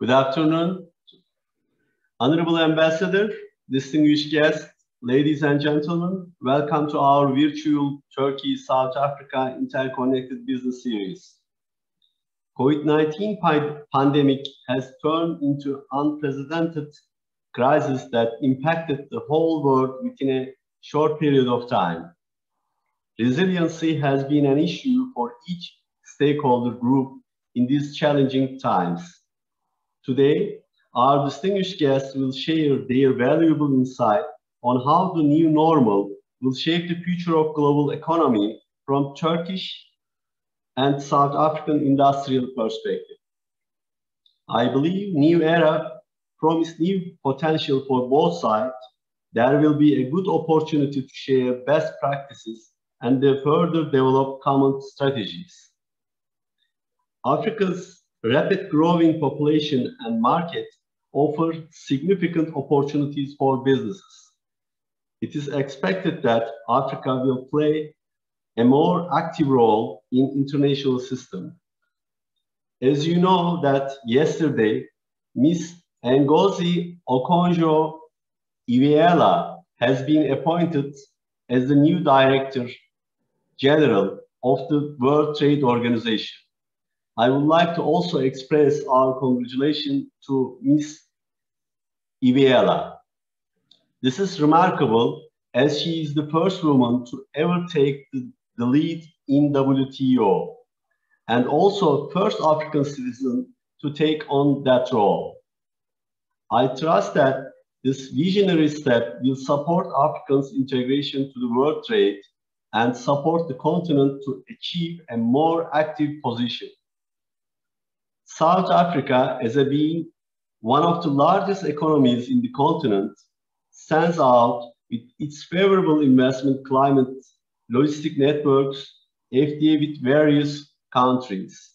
Good afternoon, Honorable Ambassador, distinguished guests, ladies and gentlemen. Welcome to our virtual Turkey-South Africa Interconnected Business Series. COVID-19 pandemic has turned into unprecedented crisis that impacted the whole world within a short period of time. Resiliency has been an issue for each stakeholder group in these challenging times. Today, our distinguished guests will share their valuable insight on how the new normal will shape the future of global economy from Turkish and South African industrial perspective. I believe new era promise new potential for both sides. There will be a good opportunity to share best practices and further develop common strategies. Africa's rapid growing population and market offer significant opportunities for businesses. It is expected that Africa will play a more active role in international system. As you know that yesterday, Ms. Ngozi Okonjo-Iweala has been appointed as the new Director General of the World Trade Organization. I would like to also express our congratulations to Ms. Iweala. This is remarkable as she is the first woman to ever take the lead in WTO and also first African citizen to take on that role. I trust that this visionary step will support Africans' integration to the world trade and support the continent to achieve a more active position. South Africa, as being one of the largest economies in the continent, stands out with its favorable investment climate, logistic networks, FTA with various countries.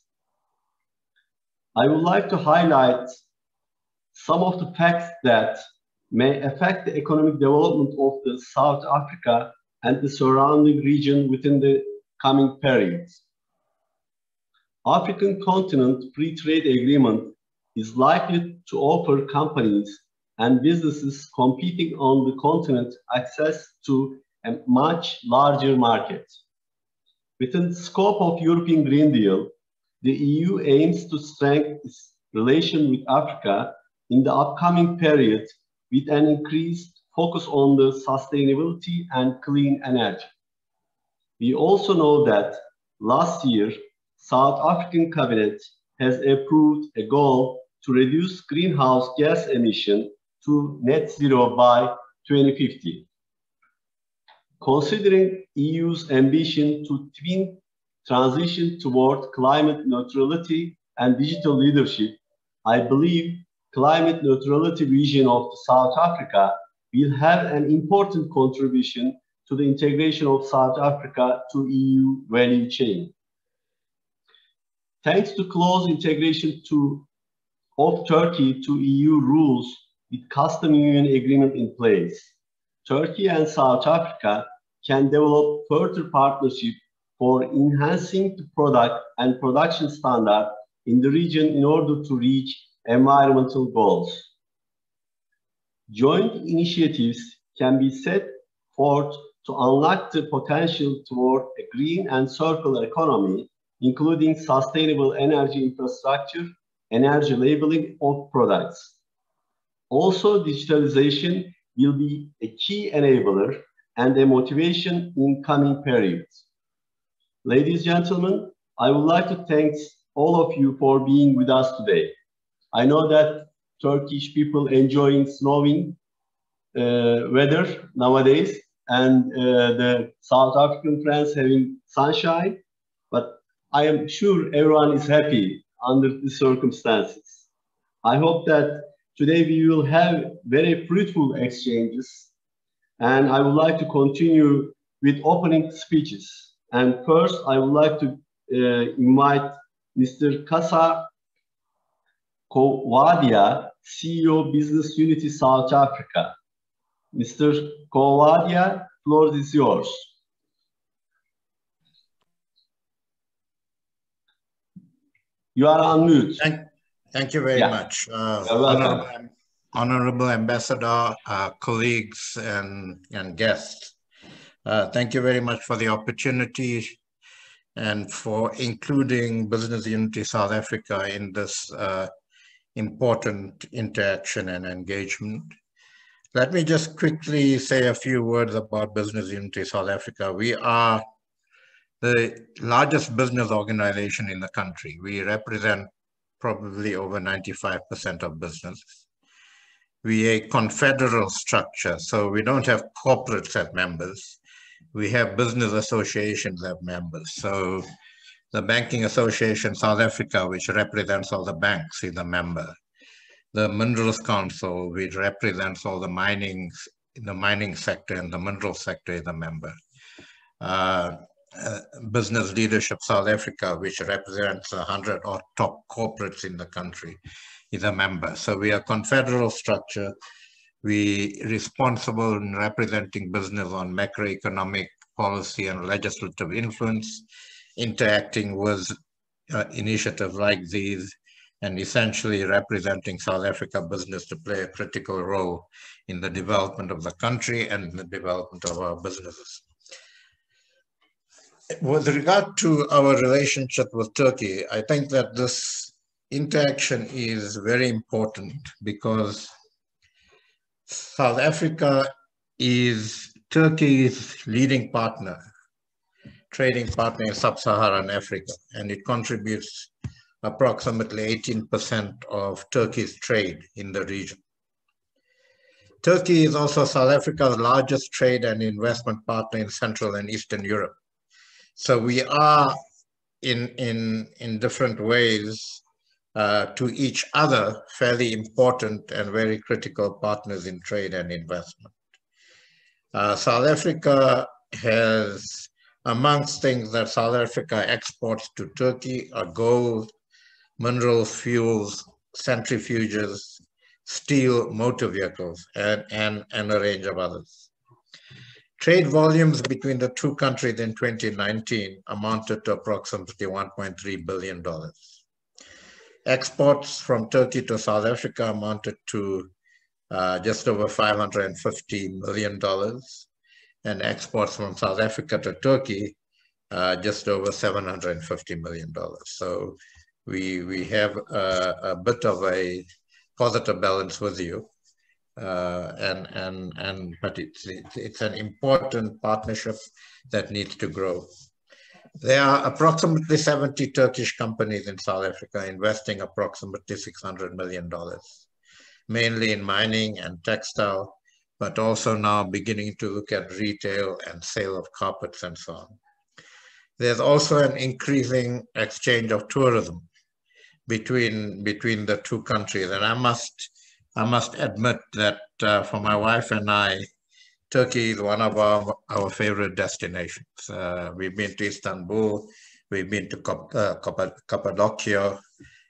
I would like to highlight some of the facts that may affect the economic development of the South Africa and the surrounding region within the coming periods. African Continent Free Trade Agreement is likely to offer companies and businesses competing on the continent access to a much larger market. Within the scope of European Green Deal, the EU aims to strengthen its relation with Africa in the upcoming period with an increased focus on the sustainability and clean energy. We also know that last year, South African cabinet has approved a goal to reduce greenhouse gas emission to net zero by 2050. Considering EU's ambition to twin transition toward climate neutrality and digital leadership, I believe climate neutrality vision of South Africa will have an important contribution to the integration of South Africa to EU value chain. Thanks to close integration of Turkey to EU rules with custom union agreement in place, Turkey and South Africa can develop further partnership for enhancing the product and production standard in the region in order to reach environmental goals. Joint initiatives can be set forth to unlock the potential toward a green and circular economy, including sustainable energy infrastructure, energy labeling of products. Also, digitalization will be a key enabler and a motivation in coming periods. Ladies and gentlemen, I would like to thank all of you for being with us today. I know that Turkish people enjoying snowing weather nowadays, and the South African friends having sunshine, but I am sure everyone is happy under the circumstances. I hope that today we will have very fruitful exchanges, and I would like to continue with opening speeches. And first, I would like to invite Mr. Kasa Kowadia, CEO Business Unity South Africa. Mr. Kowadia, floor is yours. You are on mute. Thank you very much. Honorable Ambassador, colleagues and guests. Thank you very much for the opportunity and for including Business Unity South Africa in this important interaction and engagement. Let me just quickly say a few words about Business Unity South Africa. We are the largest business organization in the country. We represent probably over 95% of businesses. We are a confederal structure, so we don't have corporates as members. We have business associations as members. So the Banking Association South Africa, which represents all the banks, is a member. The Minerals Council, which represents all the mining sector and the mineral sector, is a member. Business Leadership South Africa, which represents 100 or top corporates in the country, is a member. So we are a confederal structure. We are responsible in representing business on macroeconomic policy and legislative influence, interacting with initiatives like these, and essentially representing South Africa business to play a critical role in the development of the country and the development of our businesses. With regard to our relationship with Turkey, I think that this interaction is very important because South Africa is Turkey's leading partner, trading partner in sub-Saharan Africa, and it contributes approximately 18% of Turkey's trade in the region. Turkey is also South Africa's largest trade and investment partner in Central and Eastern Europe. So we are in different ways to each other fairly important and very critical partners in trade and investment. South Africa has, amongst things that South Africa exports to Turkey are gold, mineral fuels, centrifuges, steel, motor vehicles, and a range of others. Trade volumes between the two countries in 2019 amounted to approximately $1.3 billion. Exports from Turkey to South Africa amounted to just over $550 million, and exports from South Africa to Turkey just over $750 million. So we have a bit of a positive balance with you. But it's an important partnership that needs to grow. There are approximately 70 Turkish companies in South Africa investing approximately $600 million, mainly in mining and textile, but also now beginning to look at retail and sale of carpets and so on. There's also an increasing exchange of tourism between the two countries, and I must admit that for my wife and I, Turkey is one of our favorite destinations. We've been to Istanbul, we've been to Cappadocia,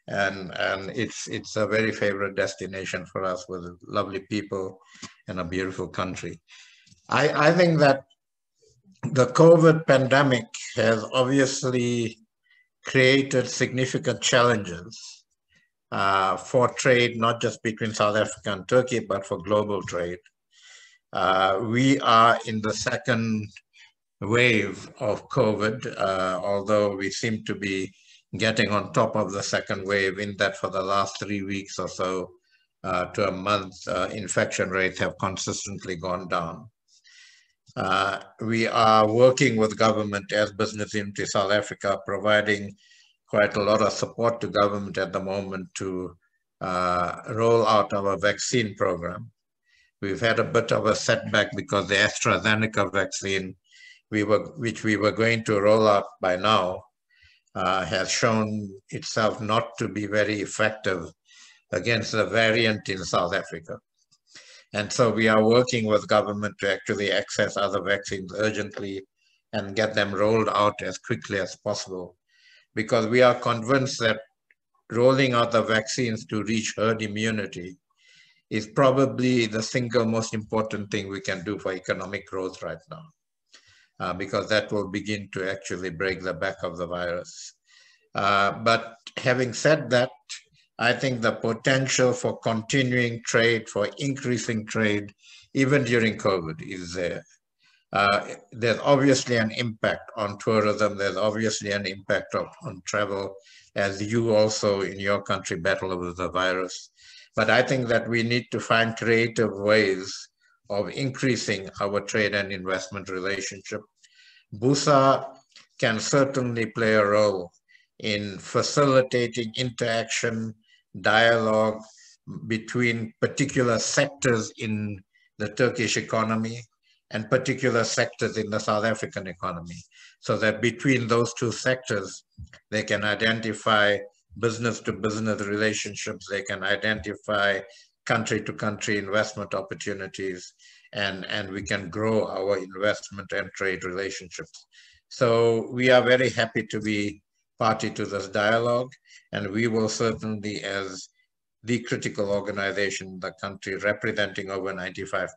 and it's a very favorite destination for us with lovely people and a beautiful country. I think that the COVID pandemic has obviously created significant challenges for trade, not just between South Africa and Turkey, but for global trade. We are in the second wave of COVID, although we seem to be getting on top of the second wave in that for the last 3 weeks or so to a month, infection rates have consistently gone down. We are working with government as Business Unity South Africa, providing quite a lot of support to government at the moment to roll out our vaccine program. We've had a bit of a setback because the AstraZeneca vaccine, which we were going to roll out by now, has shown itself not to be very effective against the variant in South Africa. And so we are working with government to actually access other vaccines urgently and get them rolled out as quickly as possible, because we are convinced that rolling out the vaccines to reach herd immunity is probably the single most important thing we can do for economic growth right now, because that will begin to actually break the back of the virus. But having said that, I think the potential for continuing trade, for increasing trade, even during COVID, is there. There's obviously an impact on tourism. There's obviously an impact on travel, as you also in your country battle with the virus. But I think that we need to find creative ways of increasing our trade and investment relationship. BUSA can certainly play a role in facilitating interaction, dialogue between particular sectors in the Turkish economy and particular sectors in the South African economy, so that between those two sectors, they can identify business-to-business relationships, they can identify country-to-country investment opportunities, and we can grow our investment and trade relationships. So we are very happy to be party to this dialogue, and we will certainly, as the critical organization in the country representing over 95%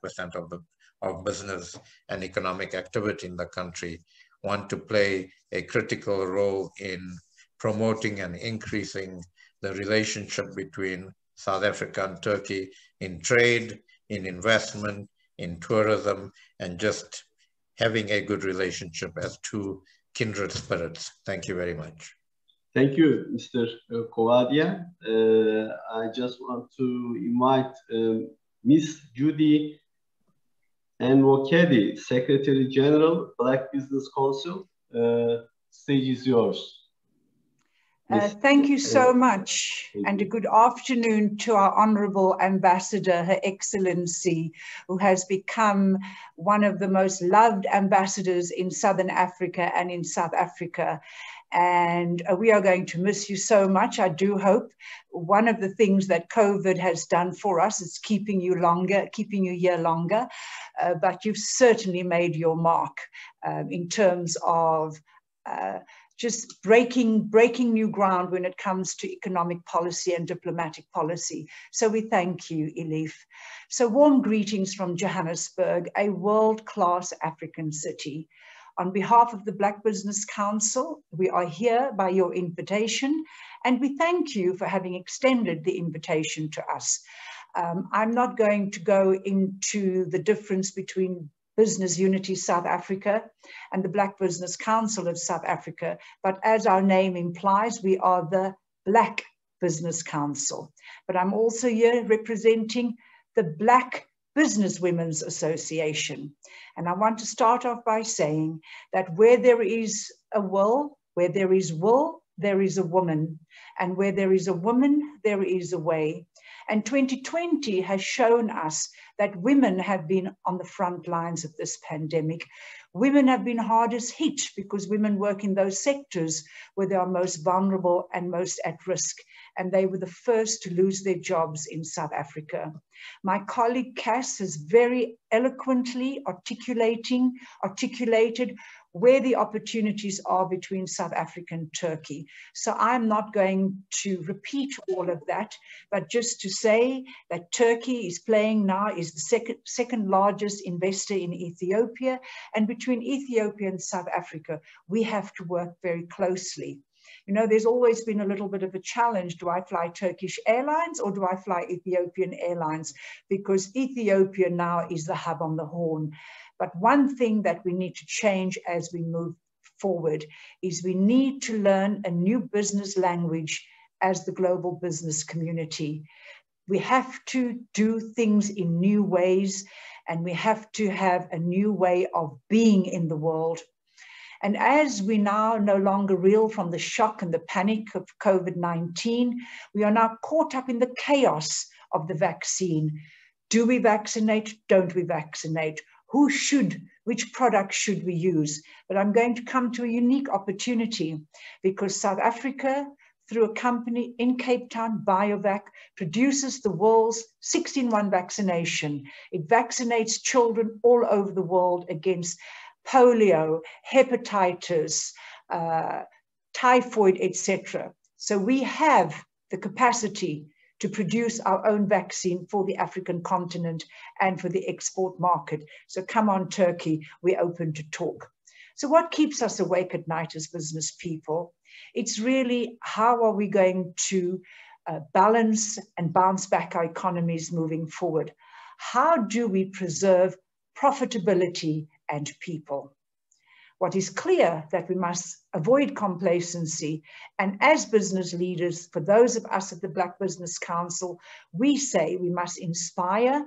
of business and economic activity in the country, want to play a critical role in promoting and increasing the relationship between South Africa and Turkey in trade, in investment, in tourism, and just having a good relationship as two kindred spirits. Thank you very much. Thank you, Mr. Kovadia. I just want to invite Ms. Judy Nwokedi, Secretary General, Black Business Council. Stage is yours. Thank you so much, and a good afternoon to our Honourable Ambassador, Her Excellency, who has become one of the most loved ambassadors in Southern Africa and in South Africa. And we are going to miss you so much. I do hope one of the things that COVID has done for us is keeping you here longer. But you've certainly made your mark in terms of just breaking new ground when it comes to economic policy and diplomatic policy. So we thank you, Elif. So warm greetings from Johannesburg, a world-class African city. On behalf of the Black Business Council, we are here by your invitation, and we thank you for having extended the invitation to us. I'm not going to go into the difference between Business Unity South Africa and the Black Business Council of South Africa, but as our name implies, we are the Black Business Council. But I'm also here representing the Black Business Women's Association. And I want to start off by saying that where there is a will, where there is will, there is a woman. And where there is a woman, there is a way. And 2020 has shown us that women have been on the front lines of this pandemic. Women have been hardest hit because women work in those sectors where they are most vulnerable and most at risk. And they were the first to lose their jobs in South Africa. My colleague Cass has very eloquently articulated where the opportunities are between South Africa and Turkey. So I'm not going to repeat all of that, but just to say that Turkey is the second largest investor in Ethiopia, and between Ethiopia and South Africa, we have to work very closely. You know, there's always been a little bit of a challenge. Do I fly Turkish Airlines or do I fly Ethiopian Airlines? Because Ethiopia now is the hub on the Horn. But one thing that we need to change as we move forward is we need to learn a new business language as the global business community. We have to do things in new ways, and we have to have a new way of being in the world. And as we now no longer reel from the shock and the panic of COVID-19, we are now caught up in the chaos of the vaccine. Do we vaccinate? Don't we vaccinate? Who should, which product should we use? But I'm going to come to a unique opportunity because South Africa, through a company in Cape Town, BioVac, produces the world's 6-in-1 vaccination. It vaccinates children all over the world against polio, hepatitis, typhoid, etc. So we have the capacity to produce our own vaccine for the African continent and for the export market. So come on, Turkey, we're open to talk. So what keeps us awake at night as business people? It's really how are we going to balance and bounce back our economies moving forward. How do we preserve profitability and people? What is clear that we must avoid complacency. And as business leaders, for those of us at the Black Business Council, we say we must inspire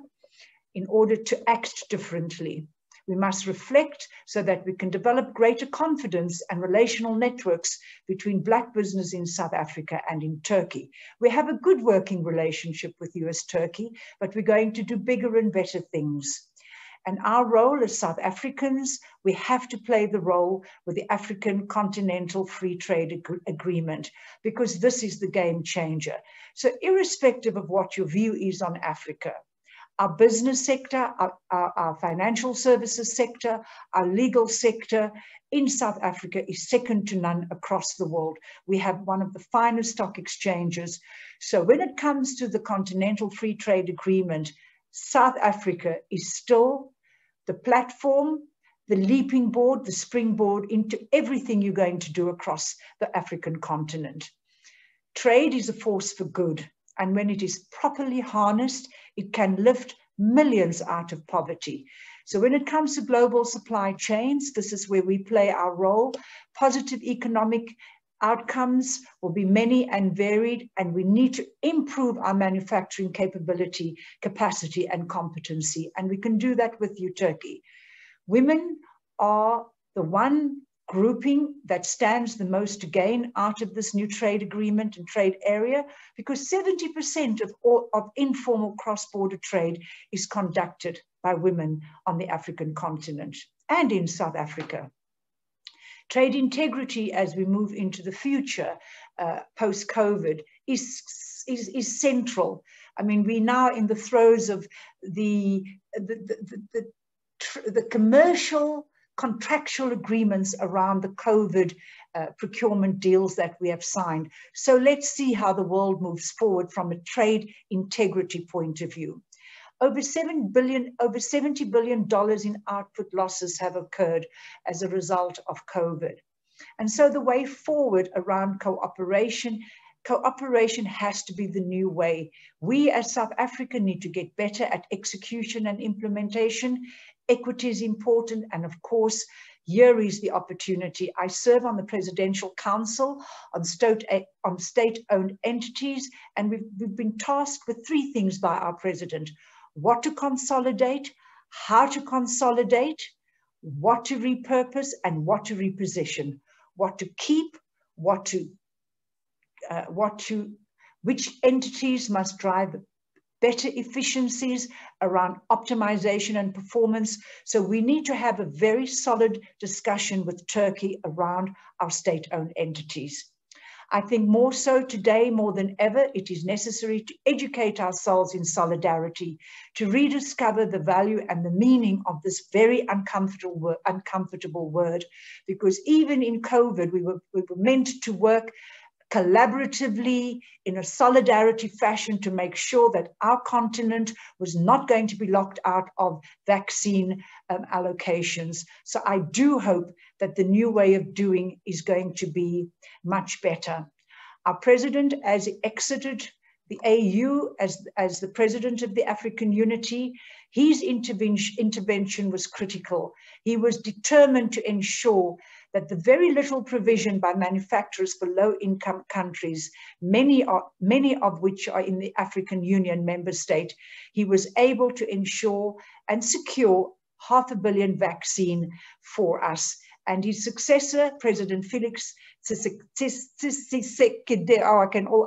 in order to act differently. We must reflect so that we can develop greater confidence and relational networks between Black business in South Africa and in Turkey. We have a good working relationship with US Turkey, but we're going to do bigger and better things. And our role as South Africans, we have to play the role with the African Continental Free Trade Agreement, because this is the game changer. So irrespective of what your view is on Africa, our business sector, our financial services sector, our legal sector in South Africa is second to none across the world. We have one of the finest stock exchanges. So when it comes to the Continental Free Trade Agreement, South Africa is still the platform, the leaping board, the springboard into everything you're going to do across the African continent. Trade is a force for good, and when it is properly harnessed, it can lift millions out of poverty. So when it comes to global supply chains, this is where we play our role. Positive economic outcomes will be many and varied, and we need to improve our manufacturing capability, capacity, and competency. And we can do that with you, Turkey. Women are the one grouping that stands the most to gain out of this new trade agreement and trade area, because 70% of informal cross-border trade is conducted by women on the African continent and in South Africa. Trade integrity as we move into the future post-COVID is central. I mean, we're now in the throes of the commercial contractual agreements around the COVID procurement deals that we have signed. So let's see how the world moves forward from a trade integrity point of view. Over $70 billion in output losses have occurred as a result of COVID. And so the way forward around cooperation has to be the new way. We as South Africa need to get better at execution and implementation. Equity is important, and of course, here is the opportunity. I serve on the Presidential Council on state-owned entities, and we've been tasked with three things by our president: what to consolidate, how to consolidate, what to repurpose, and what to reposition, what to keep, which entities must drive better efficiencies around optimization and performance. So we need to have a very solid discussion with Turkey around our state-owned entities. I think more so today, more than ever, it is necessary to educate ourselves in solidarity, to rediscover the value and the meaning of this very uncomfortable word, because even in COVID, we were meant to work collaboratively in a solidarity fashion to make sure that our continent was not going to be locked out of vaccine allocations. So I do hope that the new way of doing is going to be much better. Our president, as he exited the AU as the president of the African Unity, his intervention was critical. He was determined to ensure that the very little provision by manufacturers for low-income countries, many of which are in the African Union member state, he was able to ensure and secure 500 million vaccine for us. And his successor, President Felix Tshisekedi,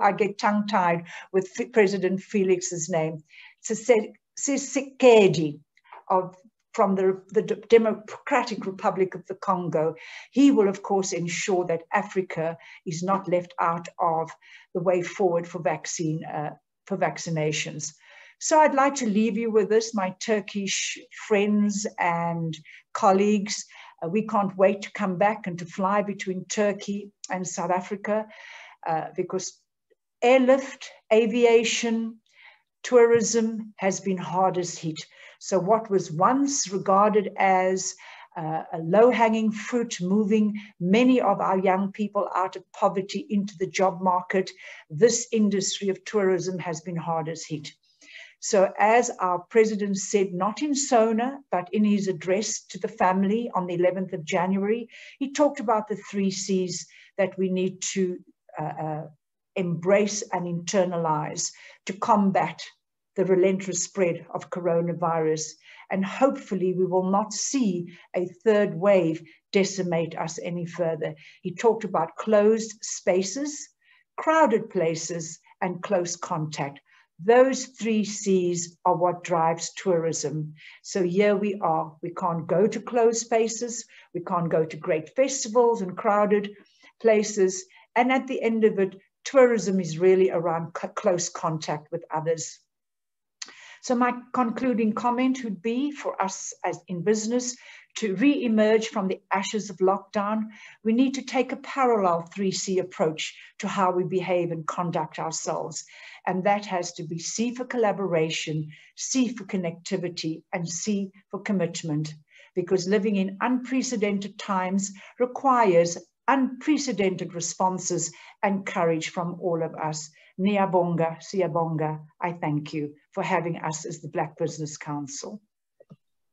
I get tongue-tied with President Felix's name, Tshisekedi from the Democratic Republic of the Congo. He will, of course, ensure that Africa is not left out of the way forward for vaccinations. So I'd like to leave you with this, my Turkish friends and colleagues. We can't wait to come back and to fly between Turkey and South Africa because airlift, aviation, tourism has been hardest hit. So what was once regarded as a low-hanging fruit, moving many of our young people out of poverty into the job market. This industry of tourism has been hardest hit. So as our president said, not in SONA, but in his address to the family on the 11th of January, he talked about the 3 C's that we need to embrace and internalize to combat the relentless spread of coronavirus. And hopefully we will not see a 3rd wave decimate us any further. He talked about closed spaces, crowded places, and close contact. Those 3 C's are what drives tourism. So here we are. We can't go to closed spaces. We can't go to great festivals and crowded places. And at the end of it, tourism is really around close contact with others. So my concluding comment would be for us as in business to re-emerge from the ashes of lockdown. We need to take a parallel 3C approach to how we behave and conduct ourselves. And that has to be C for collaboration, C for connectivity, and C for commitment. Because living in unprecedented times requires unprecedented responses and courage from all of us. Niyabonga, Siyabonga, I thank you for having us as the Black Business Council.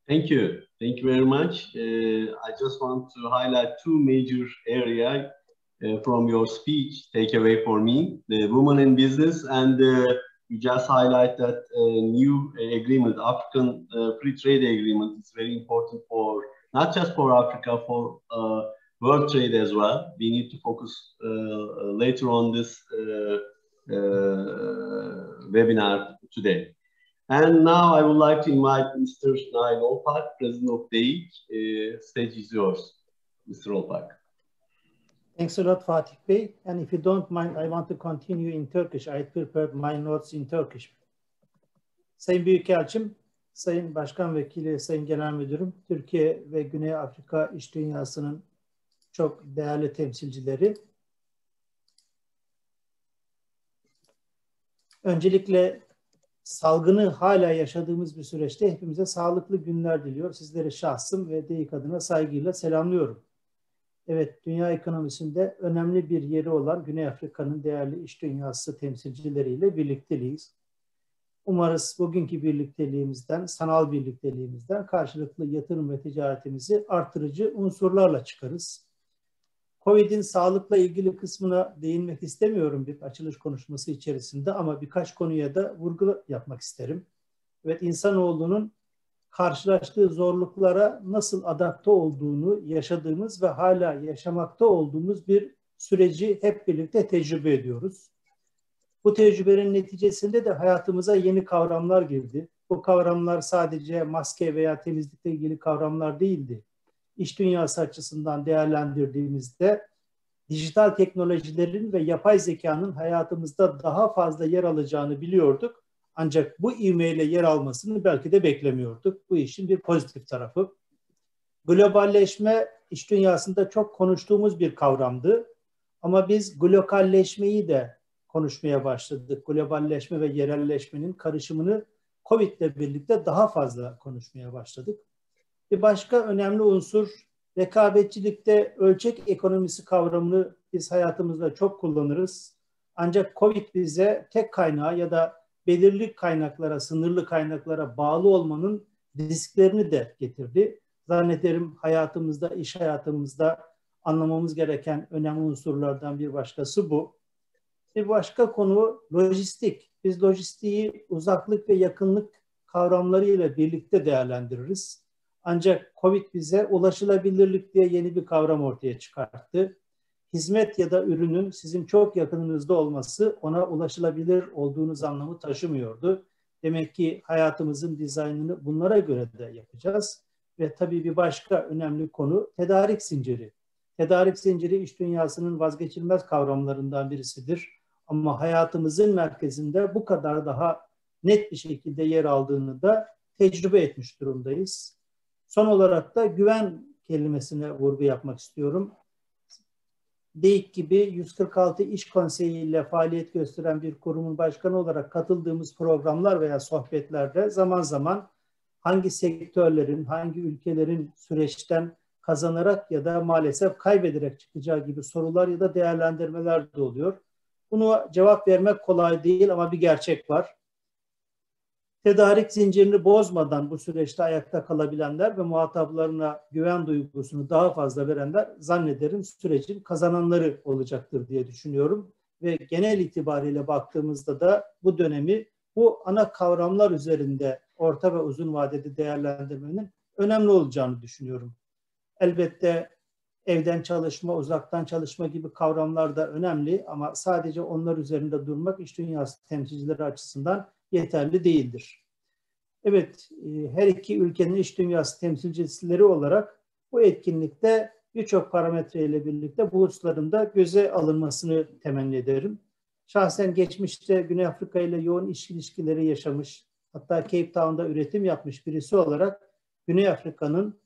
Thank you. Thank you very much. I just want to highlight 2 major areas from your speech, takeaway for me, the women in business, and you just highlight that new agreement, African Free Trade Agreement is very important for, not just for Africa, for world trade as well. We need to focus later on this webinar today. And now I would like to invite Mr. Nail Olpak, President of DEİK. Stage is yours, Mr. Olpak. Thanks a lot, Fatih Bey. And if you don't mind, I want to continue in Turkish. I prepared my notes in Turkish. Sayın Büyükelçim, Sayın Başkan Vekili, Sayın Genel Müdürüm, Türkiye ve Güney Afrika İş Dünyası'nın çok değerli temsilcileri. Öncelikle salgını hala yaşadığımız bir süreçte hepimize sağlıklı günler diliyor. Sizleri şahsım ve DEİK adına saygıyla selamlıyorum. Evet, dünya ekonomisinde önemli bir yeri olan Güney Afrika'nın değerli iş dünyası temsilcileriyle birlikteliyiz. Umarız bugünkü birlikteliğimizden, sanal birlikteliğimizden karşılıklı yatırım ve ticaretimizi artırıcı unsurlarla çıkarız. Covid'in sağlıkla ilgili kısmına değinmek istemiyorum bir açılış konuşması içerisinde ama birkaç konuya da vurgu yapmak isterim. Evet, insanoğlunun karşılaştığı zorluklara nasıl adapte olduğunu yaşadığımız ve hala yaşamakta olduğumuz bir süreci hep birlikte tecrübe ediyoruz. Bu tecrübenin neticesinde de hayatımıza yeni kavramlar girdi. Bu kavramlar sadece maske veya temizlikle ilgili kavramlar değildi. İş dünyası açısından değerlendirdiğimizde dijital teknolojilerin ve yapay zekanın hayatımızda daha fazla yer alacağını biliyorduk. Ancak bu ivmeyle yer almasını belki de beklemiyorduk. Bu işin bir pozitif tarafı. Globalleşme iş dünyasında çok konuştuğumuz bir kavramdı. Ama biz glokalleşmeyi de konuşmaya başladık. Globalleşme ve yerelleşmenin karışımını Covid ile birlikte daha fazla konuşmaya başladık. Bir başka önemli unsur, rekabetçilikte ölçek ekonomisi kavramını biz hayatımızda çok kullanırız. Ancak Covid bize tek kaynağa ya da belirli kaynaklara, sınırlı kaynaklara bağlı olmanın risklerini de getirdi. Zannederim hayatımızda, iş hayatımızda anlamamız gereken önemli unsurlardan bir başkası bu. Bir başka konu lojistik. Biz lojistiği uzaklık ve yakınlık kavramlarıyla birlikte değerlendiririz. Ancak Covid bize ulaşılabilirlik diye yeni bir kavram ortaya çıkarttı. Hizmet ya da ürünün sizin çok yakınınızda olması ona ulaşılabilir olduğunuz anlamı taşımıyordu. Demek ki hayatımızın dizaynını bunlara göre de yapacağız. Ve tabii bir başka önemli konu tedarik zinciri. Tedarik zinciri iş dünyasının vazgeçilmez kavramlarından birisidir. Ama hayatımızın merkezinde bu kadar daha net bir şekilde yer aldığını da tecrübe etmiş durumdayız. Son olarak da güven kelimesine vurgu yapmak istiyorum. DEİK gibi 146 İş Konseyi ile faaliyet gösteren bir kurumun başkanı olarak katıldığımız programlar veya sohbetlerde zaman zaman hangi sektörlerin, hangi ülkelerin süreçten kazanarak ya da maalesef kaybederek çıkacağı gibi sorular ya da değerlendirmeler de oluyor. Bunu cevap vermek kolay değil ama bir gerçek var. Tedarik zincirini bozmadan bu süreçte ayakta kalabilenler ve muhataplarına güven duygusunu daha fazla verenler zannederim sürecin kazananları olacaktır diye düşünüyorum. Ve genel itibariyle baktığımızda da bu dönemi bu ana kavramlar üzerinde orta ve uzun vadede değerlendirmenin önemli olacağını düşünüyorum. Elbette evden çalışma, uzaktan çalışma gibi kavramlar da önemli ama sadece onlar üzerinde durmak iş dünyası temsilcileri açısından yeterli değildir. Evet, her iki ülkenin iş dünyası temsilcileri olarak bu etkinlikte birçok parametreyle birlikte bu hususların da göze alınmasını temenni ederim. Şahsen geçmişte Güney Afrika ile yoğun iş ilişkileri yaşamış, hatta Cape Town'da üretim yapmış birisi olarak Güney Afrika'nın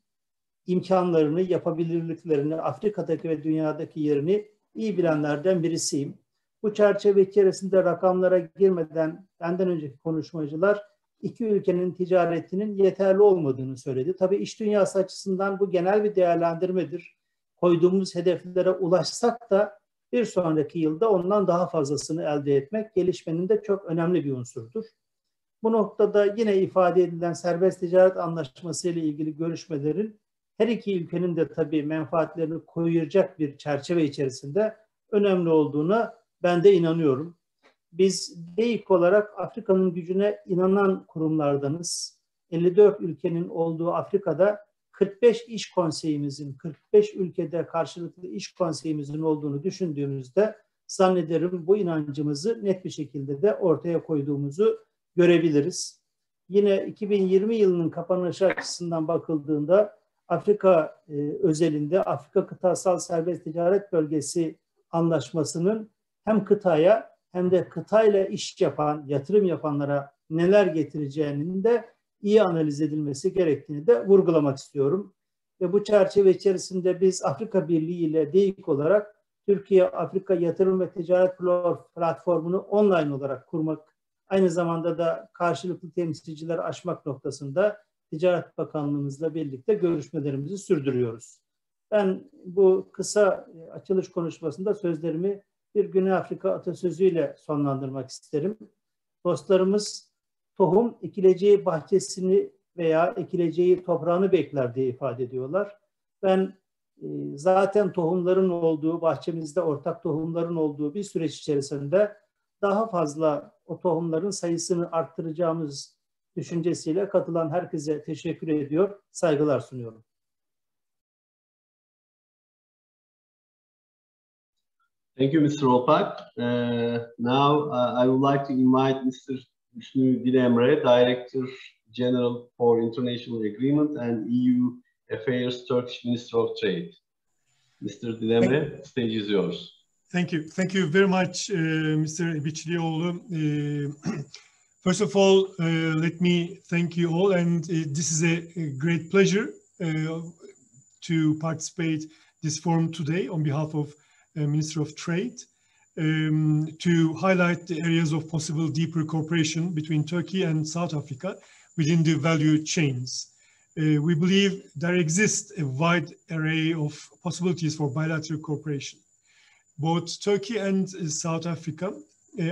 imkanlarını, yapabilirliklerini, Afrika'daki ve dünyadaki yerini iyi bilenlerden birisiyim. Bu çerçeve içerisinde rakamlara girmeden benden önceki konuşmacılar iki ülkenin ticaretinin yeterli olmadığını söyledi. Tabii iş dünyası açısından bu genel bir değerlendirmedir. Koyduğumuz hedeflere ulaşsak da bir sonraki yılda ondan daha fazlasını elde etmek gelişmenin de çok önemli bir unsurdur. Bu noktada yine ifade edilen serbest ticaret anlaşması ile ilgili görüşmelerin her iki ülkenin de tabii menfaatlerini koruyacak bir çerçeve içerisinde önemli olduğuna ben de inanıyorum. Biz DEİK olarak Afrika'nın gücüne inanan kurumlardanız. 54 ülkenin olduğu Afrika'da 45 iş konseyimizin, 45 ülkede karşılıklı iş konseyimizin olduğunu düşündüğümüzde zannederim bu inancımızı net bir şekilde de ortaya koyduğumuzu görebiliriz. Yine 2020 yılının kapanışı açısından bakıldığında Afrika özelinde Afrika Kıtasal Serbest Ticaret Bölgesi Anlaşması'nın hem kıtaya hem de kıtayla iş yapan, yatırım yapanlara neler getireceğinin de iyi analiz edilmesi gerektiğini de vurgulamak istiyorum. Ve bu çerçeve içerisinde biz Afrika Birliği ile DEİK olarak Türkiye-Afrika Yatırım ve Ticaret Platformu'nu online olarak kurmak, aynı zamanda da karşılıklı temsilciler açmak noktasında Ticaret Bakanlığımızla birlikte görüşmelerimizi sürdürüyoruz. Ben bu kısa açılış konuşmasında sözlerimi bir Güney Afrika atasözüyle sonlandırmak isterim. Dostlarımız tohum ekileceği bahçesini veya ekileceği toprağını bekler diye ifade ediyorlar. Ben zaten tohumların olduğu, bahçemizde ortak tohumların olduğu bir süreç içerisinde daha fazla o tohumların sayısını arttıracağımız düşüncesiyle katılan herkese teşekkür ediyor, saygılar sunuyorum. Thank you, Mr. Olpak. Now I would like to invite Mr. Hüsnü Dilemre, Director General for International Agreement and EU Affairs, Turkish Minister of Trade. Mr. Dilemre, the stage is yours. Thank you. Thank you very much, Mr. Biçlioğlu. First of all, let me thank you all, and this is a great pleasure to participate this forum today on behalf of Minister of Trade to highlight the areas of possible deeper cooperation between Turkey and South Africa within the value chains. We believe there exists a wide array of possibilities for bilateral cooperation. Both Turkey and South Africa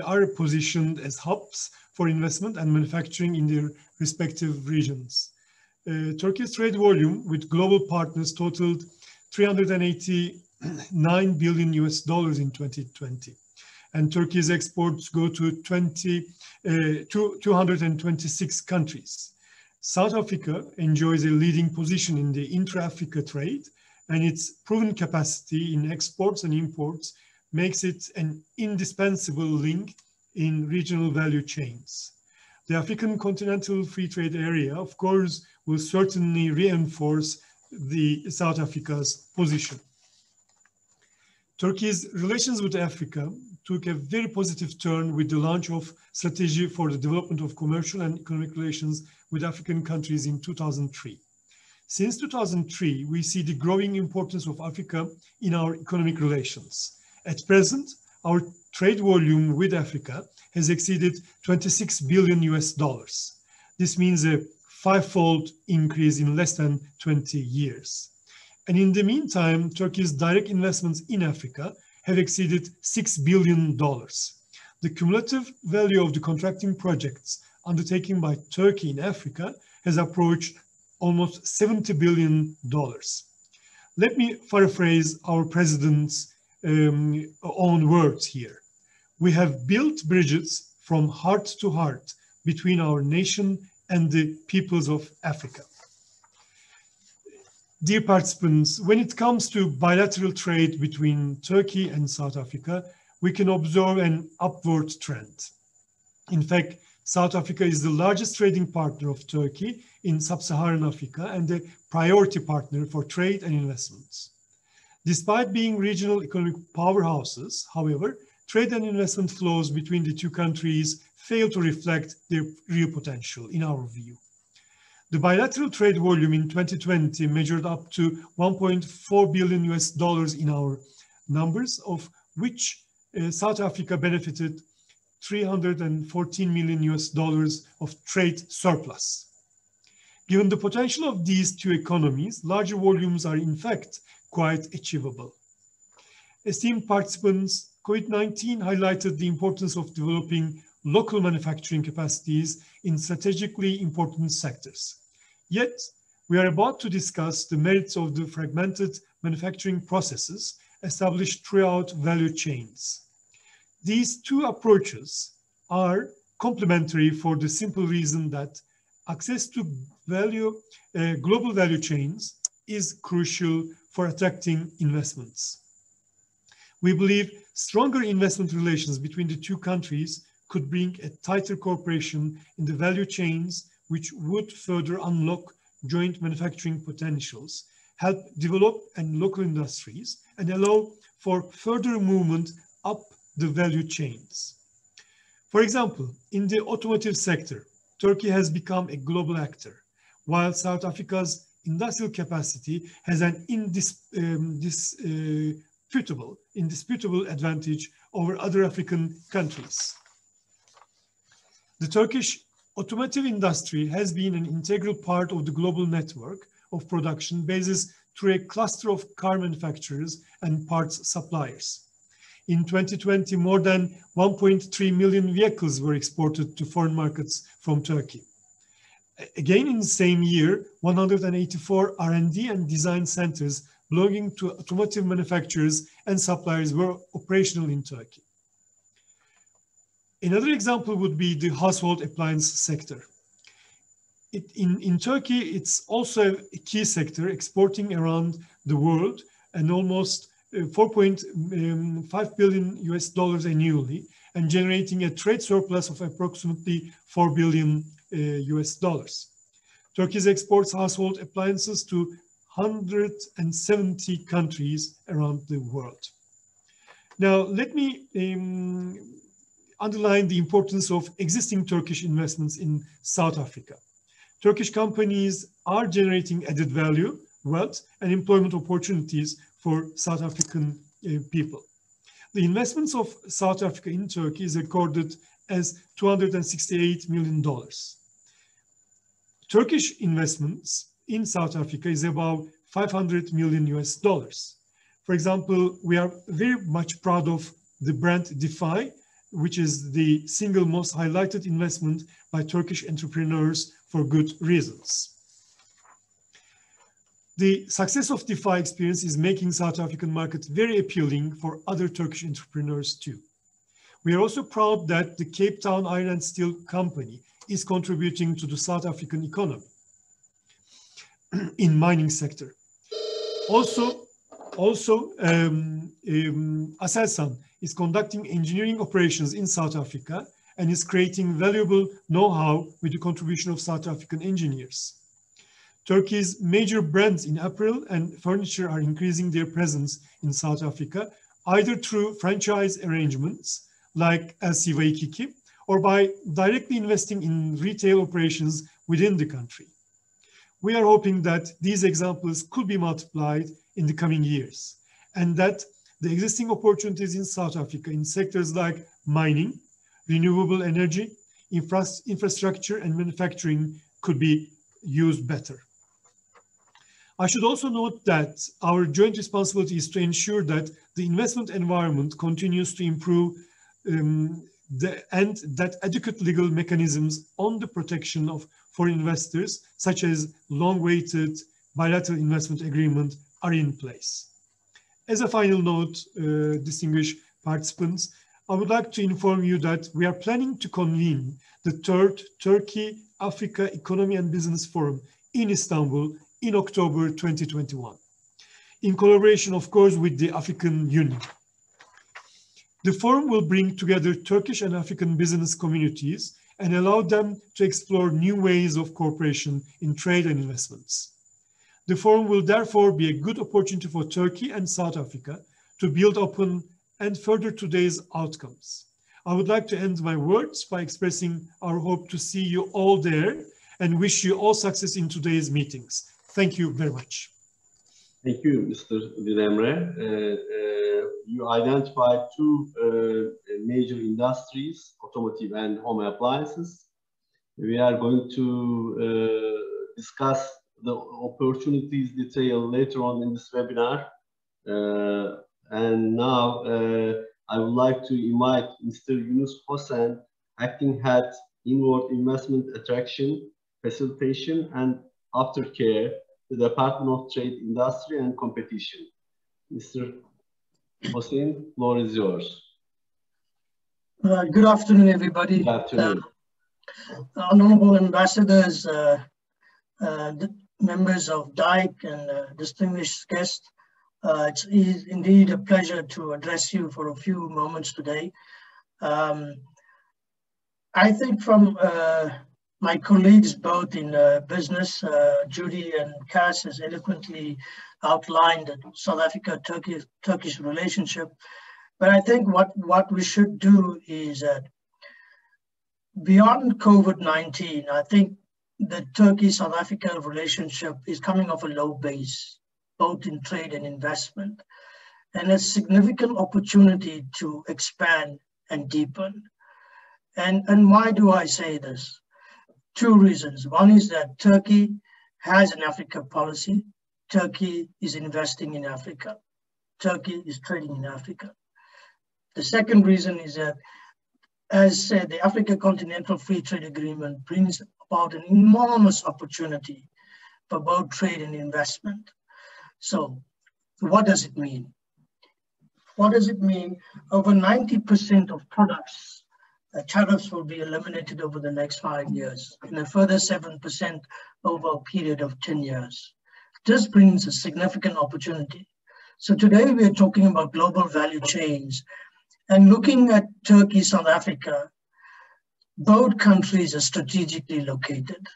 are positioned as hubs for investment and manufacturing in their respective regions. Turkey's trade volume with global partners totaled $389 billion in 2020. And Turkey's exports go to 226 countries. South Africa enjoys a leading position in the intra-Africa trade, and its proven capacity in exports and imports makes it an indispensable link in regional value chains. The African Continental Free Trade Area, of course, will certainly reinforce the South Africa's position. Turkey's relations with Africa took a very positive turn with the launch of Strategy for the Development of Commercial and Economic Relations with African Countries in 2003. Since 2003, we see the growing importance of Africa in our economic relations. At present, our trade volume with Africa has exceeded $26 billion. This means a 5-fold increase in less than 20 years. And in the meantime, Turkey's direct investments in Africa have exceeded $6 billion. The cumulative value of the contracting projects undertaken by Turkey in Africa has approached almost $70 billion. Let me paraphrase our president's own words here. We have built bridges from heart to heart between our nation and the peoples of Africa. Dear participants, when it comes to bilateral trade between Turkey and South Africa, we can observe an upward trend. In fact, South Africa is the largest trading partner of Turkey in sub-Saharan Africa and a priority partner for trade and investments. Despite being regional economic powerhouses, however, trade and investment flows between the two countries fail to reflect their real potential, in our view. The bilateral trade volume in 2020 measured up to $1.4 billion in our numbers, of which South Africa benefited $314 million of trade surplus. Given the potential of these two economies, larger volumes are in fact quite achievable. Esteemed participants, COVID-19 highlighted the importance of developing local manufacturing capacities in strategically important sectors. Yet, we are about to discuss the merits of the fragmented manufacturing processes established throughout value chains. These two approaches are complementary for the simple reason that access to global value chains is crucial for attracting investments. We believe stronger investment relations between the two countries could bring a tighter cooperation in the value chains, which would further unlock joint manufacturing potentials, help develop local industries, and allow for further movement up the value chains. For example, in the automotive sector, Turkey has become a global actor, while South Africa's industrial capacity has an indisputable advantage over other African countries. The Turkish automotive industry has been an integral part of the global network of production bases through a cluster of car manufacturers and parts suppliers. In 2020, more than 1.3 million vehicles were exported to foreign markets from Turkey. Again, in the same year, 184 R&D and design centers belonging to automotive manufacturers and suppliers were operational in Turkey. Another example would be the household appliance sector. In Turkey, it's also a key sector, exporting around the world and almost $4.5 billion annually, and generating a trade surplus of approximately $4 billion. Turkey exports household appliances to 170 countries around the world. Now, let me underline the importance of existing Turkish investments in South Africa. Turkish companies are generating added value, wealth, and employment opportunities for South African people. The investments of South Africa in Turkey is recorded as $268 million. Turkish investments in South Africa is about $500 million. For example, we are very much proud of the brand Defy, which is the single most highlighted investment by Turkish entrepreneurs for good reasons. The success of Defy experience is making South African market very appealing for other Turkish entrepreneurs too. We are also proud that the Cape Town Iron and Steel Company is contributing to the South African economy in mining sector. Also, Aselsan is conducting engineering operations in South Africa and is creating valuable know-how with the contribution of South African engineers. Turkey's major brands in apparel and furniture are increasing their presence in South Africa, either through franchise arrangements like LC Waikiki, or by directly investing in retail operations within the country. We are hoping that these examples could be multiplied in the coming years, and that the existing opportunities in South Africa in sectors like mining, renewable energy, infrastructure, and manufacturing could be used better. I should also note that our joint responsibility is to ensure that the investment environment continues to improve and that adequate legal mechanisms on the protection of foreign investors, such as long-awaited bilateral investment agreement, are in place. As a final note, distinguished participants, I would like to inform you that we are planning to convene the third Turkey-Africa Economy and Business Forum in Istanbul in October 2021, in collaboration, of course, with the African Union. The forum will bring together Turkish and African business communities and allow them to explore new ways of cooperation in trade and investments. The forum will therefore be a good opportunity for Turkey and South Africa to build upon and further today's outcomes. I would like to end my words by expressing our hope to see you all there and wish you all success in today's meetings. Thank you very much. Thank you, Mr. Dilemre. You identified two major industries, automotive and home appliances. We are going to discuss the opportunities detail later on in this webinar. And now I would like to invite Mr. Yunus Hosen, Acting Head, Inward Investment Attraction, Facilitation and Aftercare, the Department of Trade, Industry and Competition. Mr. Hosen, floor is yours. Good afternoon, everybody. Good afternoon. Honorable ambassadors, members of DIC and distinguished guests, it's indeed a pleasure to address you for a few moments today. I think from my colleagues both in business, Judy and Cass has eloquently outlined the South Africa-Turkish relationship. But I think what we should do is that beyond COVID-19, I think the Turkey-South Africa relationship is coming off a low base, both in trade and investment, and a significant opportunity to expand and deepen. And why do I say this? Two reasons. One is that Turkey has an Africa policy. Turkey is investing in Africa. Turkey is trading in Africa. The second reason is that, as said, the Africa Continental Free Trade Agreement brings about an enormous opportunity for both trade and investment. So what does it mean? What does it mean? Over 90% of products, tariffs will be eliminated over the next 5 years, and a further 7% over a period of 10 years. This brings a significant opportunity. So today we are talking about global value chains, and looking at Turkey, South Africa, both countries are strategically located.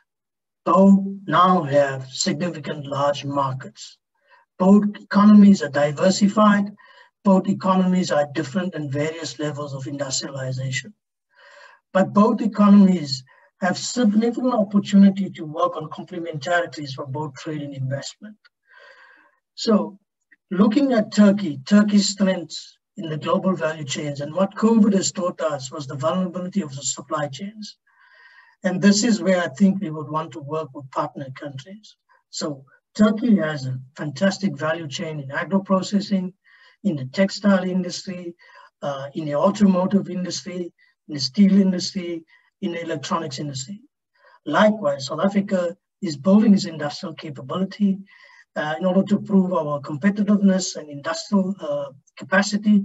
Both now have significant large markets. Both economies are diversified. Both economies are at different and various levels of industrialization. But both economies have significant opportunity to work on complementarities for both trade and investment. So looking at Turkey's strengths in the global value chains, and what COVID has taught us was the vulnerability of the supply chains. And this is where I think we would want to work with partner countries. So Turkey has a fantastic value chain in agro-processing, in the textile industry, in the automotive industry, in the steel industry, in the electronics industry. Likewise, South Africa is building its industrial capability in order to prove our competitiveness and industrial capacity.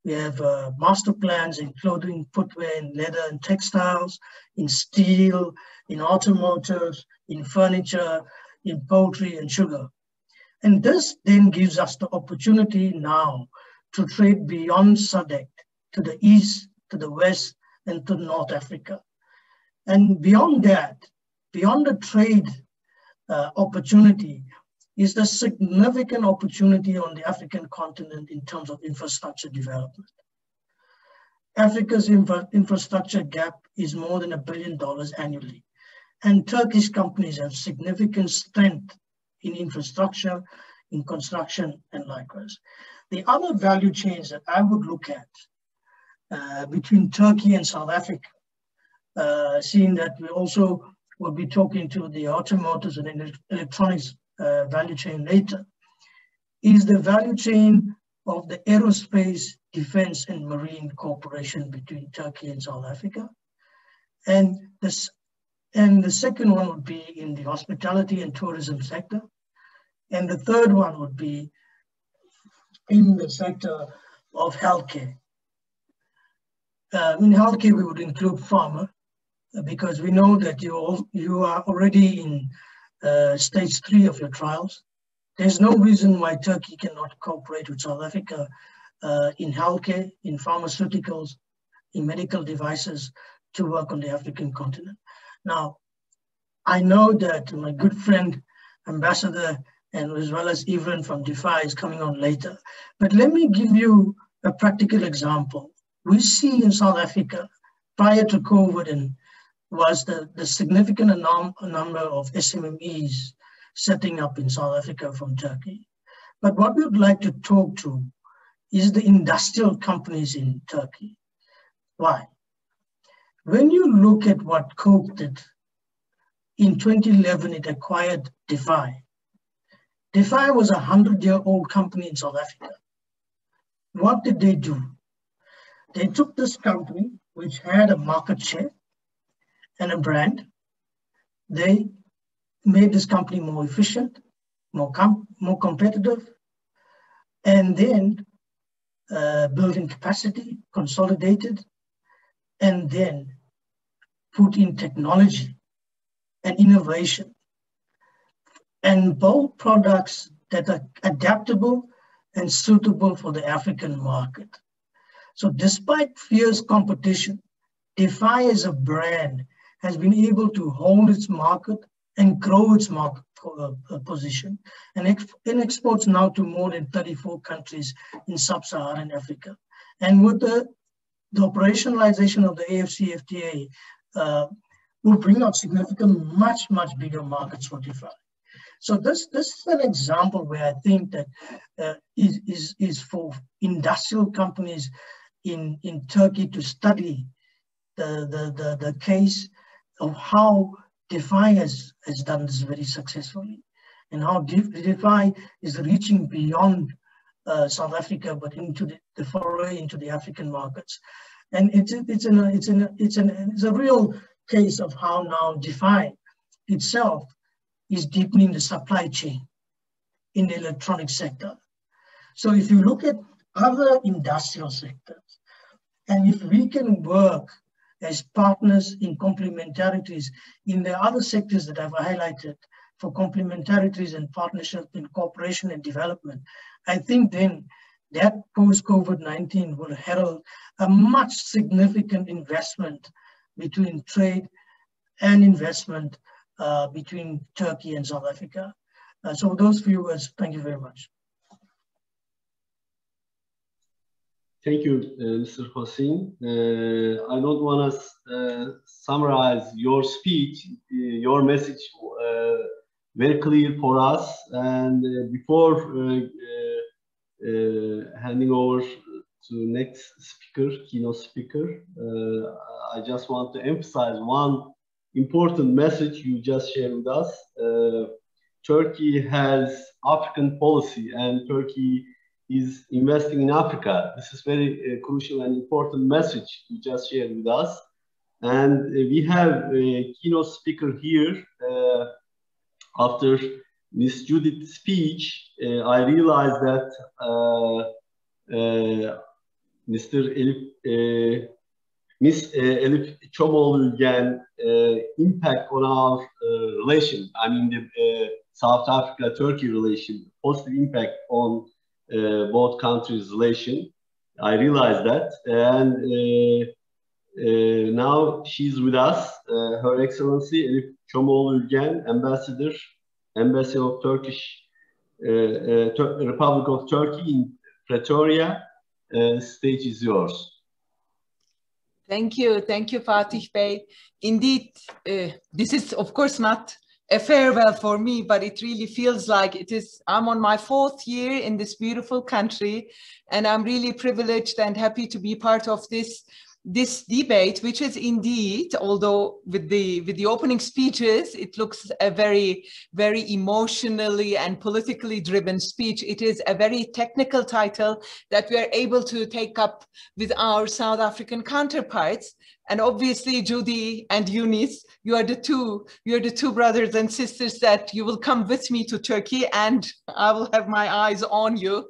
We have master plans in clothing, footwear, in leather and textiles, in steel, in automotive, in furniture, in poultry and sugar. And this then gives us the opportunity now to trade beyond SADC to the east, to the west, and to North Africa. And beyond that, beyond the trade opportunity, is the significant opportunity on the African continent in terms of infrastructure development. Africa's infrastructure gap is more than $1 billion annually. And Turkish companies have significant strength in infrastructure, in construction, and likewise. The other value chains that I would look at between Turkey and South Africa, seeing that we also will be talking to the automotives and electronics value chain later, is the value chain of the aerospace, defense, and marine cooperation between Turkey and South Africa. And the second one would be in the hospitality and tourism sector. And the third one would be in the sector of healthcare. In healthcare, we would include pharma, because we know that you are already in stage 3 of your trials. There's no reason why Turkey cannot cooperate with South Africa in healthcare, in pharmaceuticals, in medical devices to work on the African continent. Now, I know that my good friend, Ambassador, and as well as Evelyn from DeFi is coming on later. But let me give you a practical example. We see in South Africa, prior to COVID, and was the significant number of SMMEs setting up in South Africa from Turkey. But what we would like to talk to is the industrial companies in Turkey. Why? When you look at what Coke did, in 2011, it acquired DeFi. DeFi was a 100-year-old company in South Africa. What did they do? They took this company, which had a market share and a brand. They made this company more efficient, more competitive, and then building capacity, consolidated, and then put in technology and innovation and build products that are adaptable and suitable for the African market. So despite fierce competition, DeFi as a brand has been able to hold its market and grow its market position and exports now to more than 34 countries in sub-Saharan Africa. And with the operationalization of the AFCFTA will bring out significant, much bigger markets for DeFi. So this is an example where I think that is for industrial companies in Turkey to study the case of how DeFi has done this very successfully, and how DeFi is reaching beyond South Africa, but into the foray into the African markets. And it's a real case of how now DeFi itself is deepening the supply chain in the electronic sector. So if you look at other industrial sectors, and if we can work as partners in complementarities in the other sectors that I've highlighted for complementarities and partnership in cooperation and development, I think then that post-COVID-19 will herald a much significant investment between trade and investment between Turkey and South Africa. So those few words, thank you very much. Thank you, Mr. Hossein. I don't want to summarize your speech. Your message very clear for us. And before handing over to next speaker, keynote speaker, I just want to emphasize one important message you just shared with us. Turkey has African policy, and Turkey is investing in Africa. This is very crucial and important message you just shared with us. And we have a keynote speaker here. After Ms. Judith's speech, I realized that Miss Elif Çomoğlu-Ülgen impact on our relation, I mean the South Africa-Turkey relation, positive impact on both countries' relation. I realized that, and now she's with us, Her Excellency Elif Çomoğlu-Ülgen, Ambassador of Turkish Republic of Turkey in Pretoria. Stage is yours. Thank you, Fatih Bey. Indeed, this is of course not a farewell for me, but it really feels like it is. I'm on my 4th year in this beautiful country, and I'm really privileged and happy to be part of this this debate, which is indeed, although with the opening speeches, it looks a very, very emotionally and politically driven speech. It is a very technical title that we are able to take up with our South African counterparts. And obviously, Judy and Eunice, you are the two brothers and sisters that you will come with me to Turkey, and I will have my eyes on you.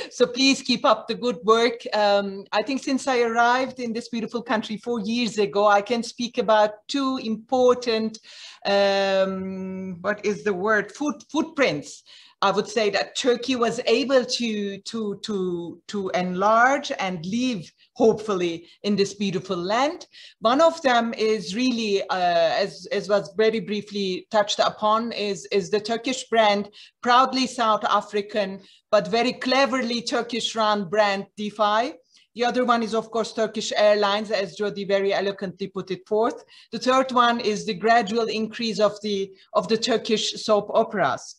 So please keep up the good work. I think since I arrived in this beautiful country 4 years ago, I can speak about two important, what is the word, footprints. I would say that Turkey was able to enlarge and live, hopefully, in this beautiful land. One of them is really, as was very briefly touched upon, is the Turkish brand, proudly South African, but very cleverly Turkish-run brand D5. The other one is, of course, Turkish Airlines, as Jody very eloquently put it forth. The third one is the gradual increase of the Turkish soap operas.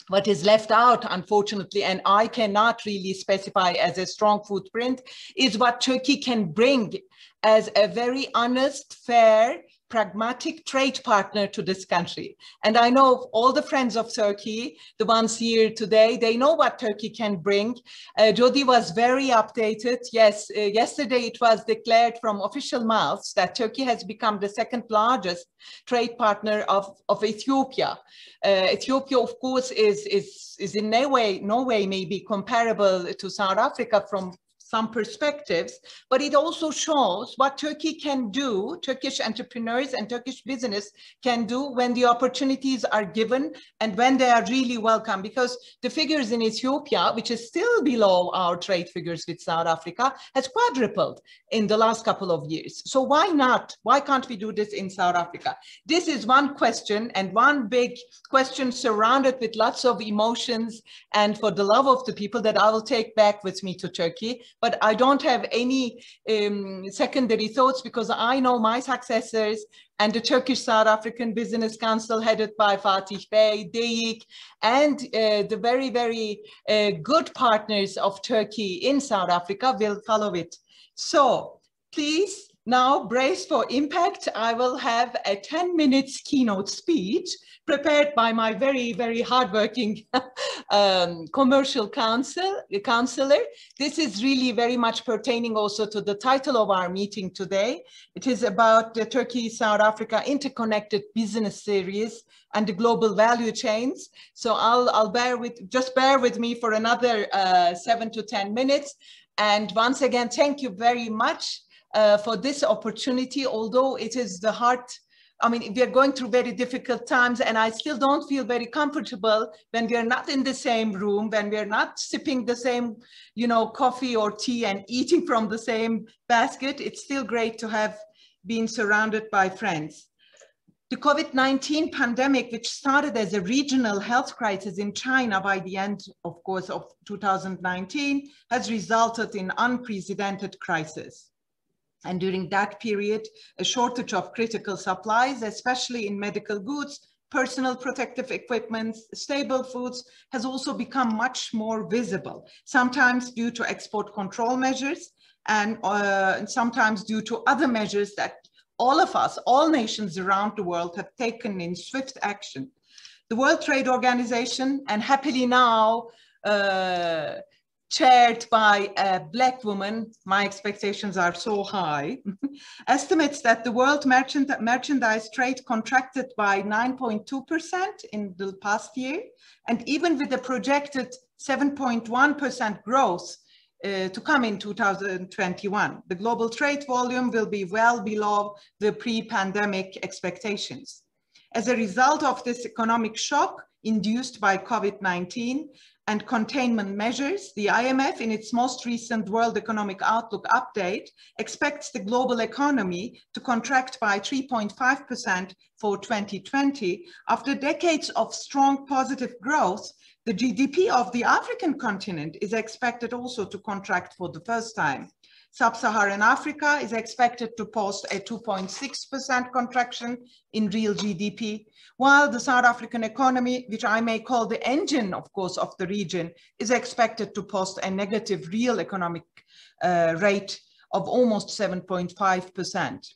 What is left out, unfortunately, and I cannot really specify as a strong footprint, is what Turkey can bring as a very honest, fair, pragmatic trade partner to this country. And I know all the friends of Turkey, the ones here today, they know what Turkey can bring. Jody was very updated. Yes, yesterday it was declared from official mouths that Turkey has become the second largest trade partner of Ethiopia. Ethiopia, of course, is in no way maybe comparable to South Africa from some perspectives, but it also shows what Turkey can do, Turkish entrepreneurs and Turkish business can do when the opportunities are given and when they are really welcome. Because the figures in Ethiopia, which is still below our trade figures with South Africa, has quadrupled in the last couple of years. So why not? Why can't we do this in South Africa? This is one question, and one big question surrounded with lots of emotions and for the love of the people that I will take back with me to Turkey. But I don't have any secondary thoughts, because I know my successors and the Turkish South African Business Council headed by Fatih Bey, DEIK, and the very, very good partners of Turkey in South Africa will follow it. So please now brace for impact. I will have a 10-minute keynote speech prepared by my very, very hardworking commercial counselor. This is really very much pertaining also to the title of our meeting today. It is about the Turkey-South Africa Interconnected Business Series and the global value chains. So I'll just bear with me for another 7 to 10 minutes. And once again, thank you very much for this opportunity, although it is the heart. I mean, we are going through very difficult times, and I still don't feel very comfortable when we are not in the same room, when we are not sipping the same, coffee or tea and eating from the same basket. It's still great to have been surrounded by friends. The COVID-19 pandemic, which started as a regional health crisis in China by the end, of course, of 2019, has resulted in unprecedented crisis. And during that period, a shortage of critical supplies, especially in medical goods, personal protective equipment, stable foods, has also become much more visible, sometimes due to export control measures and sometimes due to other measures that all of us, all nations around the world have taken in swift action. The World Trade Organization, and happily now, chaired by a Black woman, my expectations are so high, estimates that the world merchandise trade contracted by 9.2% in the past year. And even with the projected 7.1% growth to come in 2021, the global trade volume will be well below the pre-pandemic expectations. As a result of this economic shock induced by COVID-19, and containment measures, the IMF, in its most recent World Economic Outlook update, expects the global economy to contract by 3.5% for 2020. After decades of strong positive growth, the GDP of the African continent is expected also to contract for the first time. Sub-Saharan Africa is expected to post a 2.6% contraction in real GDP, while the South African economy, which I may call the engine, of course, of the region, is expected to post a negative real economic rate of almost 7.5%.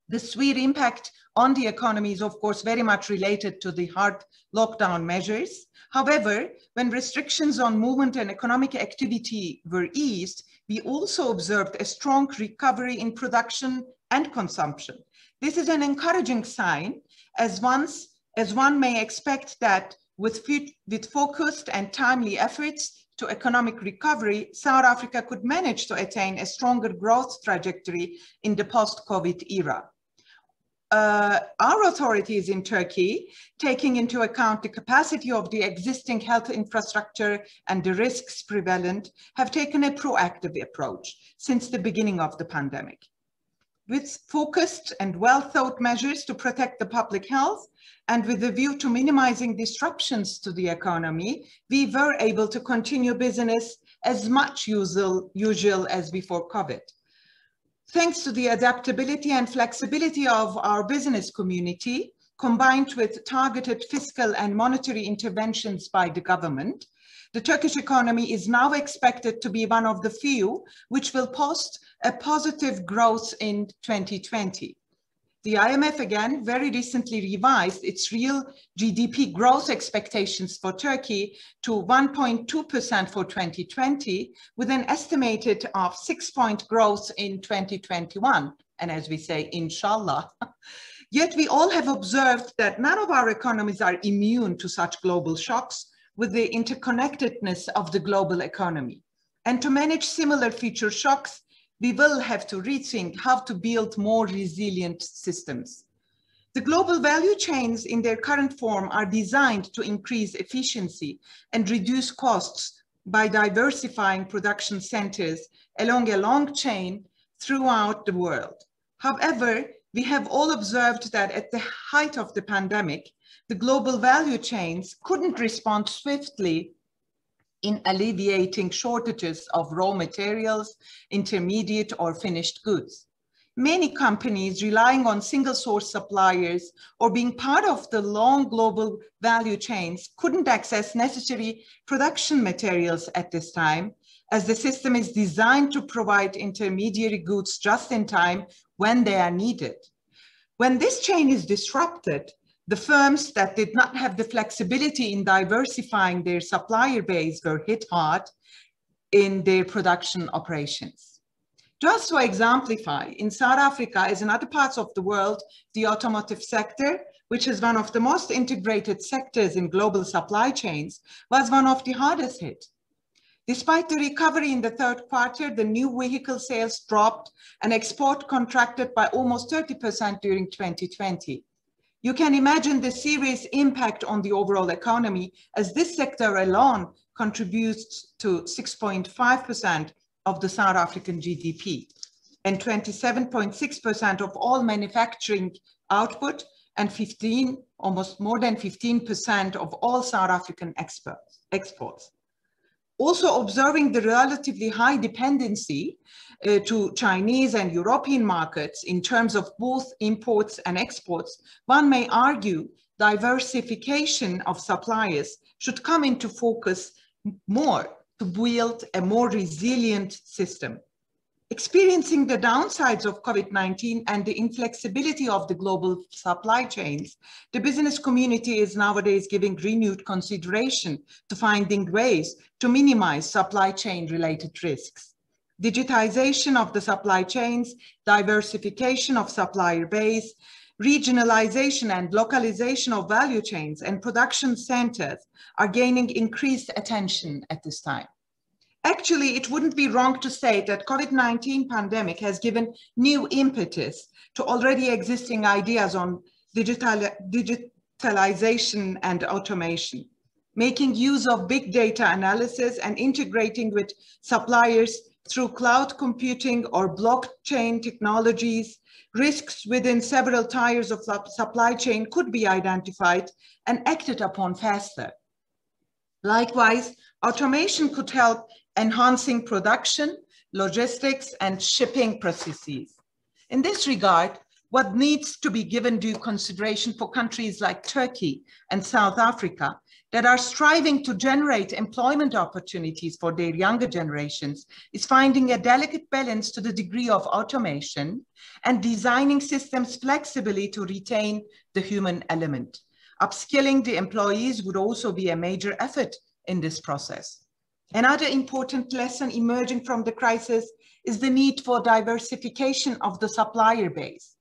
The severe impact on the economy is, of course, very much related to the hard lockdown measures. However, when restrictions on movement and economic activity were eased, we also observed a strong recovery in production and consumption. This is an encouraging sign, as one may expect that with focused and timely efforts to economic recovery, South Africa could manage to attain a stronger growth trajectory in the post-COVID era. Our authorities in Turkey, taking into account the capacity of the existing health infrastructure and the risks prevalent, have taken a proactive approach since the beginning of the pandemic. With focused and well-thought measures to protect the public health and with a view to minimizing disruptions to the economy, we were able to continue business as much usual as before COVID. Thanks to the adaptability and flexibility of our business community, combined with targeted fiscal and monetary interventions by the government, the Turkish economy is now expected to be one of the few which will post a positive growth in 2020. The IMF again very recently revised its real GDP growth expectations for Turkey to 1.2% for 2020, with an estimated of 6-point growth in 2021. And as we say, inshallah. Yet we all have observed that none of our economies are immune to such global shocks with the interconnectedness of the global economy. And to manage similar future shocks, we will have to rethink how to build more resilient systems. The global value chains in their current form are designed to increase efficiency and reduce costs by diversifying production centers along a long chain throughout the world. However, we have all observed that at the height of the pandemic, the global value chains couldn't respond swiftly in alleviating shortages of raw materials, intermediate or finished goods. Many companies relying on single source suppliers or being part of the long global value chains couldn't access necessary production materials at this time, as the system is designed to provide intermediary goods just in time when they are needed. When this chain is disrupted, the firms that did not have the flexibility in diversifying their supplier base were hit hard in their production operations. Just to exemplify, in South Africa, as in other parts of the world, the automotive sector, which is one of the most integrated sectors in global supply chains, was one of the hardest hit. Despite the recovery in the third quarter, the new vehicle sales dropped and export contracted by almost 30% during 2020. You can imagine the serious impact on the overall economy, as this sector alone contributes to 6.5% of the South African GDP and 27.6% of all manufacturing output and almost more than 15% of all South African exports. Also observing the relatively high dependency to Chinese and European markets in terms of both imports and exports, one may argue diversification of suppliers should come into focus more to build a more resilient system. Experiencing the downsides of COVID-19 and the inflexibility of the global supply chains, the business community is nowadays giving renewed consideration to finding ways to minimize supply chain related risks. Digitization of the supply chains, diversification of supplier base, regionalization and localization of value chains and production centers are gaining increased attention at this time. Actually, it wouldn't be wrong to say that COVID-19 pandemic has given new impetus to already existing ideas on digitalization and automation, making use of big data analysis and integrating with suppliers through cloud computing or blockchain technologies. Risks within several tiers of supply chain could be identified and acted upon faster. Likewise, automation could help enhancing production, logistics, and shipping processes. In this regard, what needs to be given due consideration for countries like Turkey and South Africa that are striving to generate employment opportunities for their younger generations is finding a delicate balance to the degree of automation and designing systems flexibly to retain the human element. Upskilling the employees would also be a major effort in this process. Another important lesson emerging from the crisis is the need for diversification of the supplier base.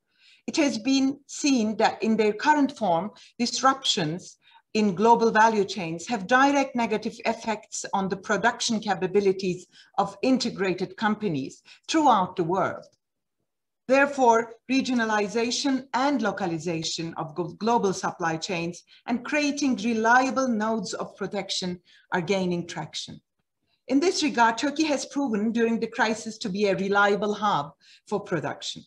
It has been seen that in their current form, disruptions in global value chains have direct negative effects on the production capabilities of integrated companies throughout the world. Therefore, regionalization and localization of global supply chains and creating reliable nodes of protection are gaining traction. In this regard, Turkey has proven during the crisis to be a reliable hub for production.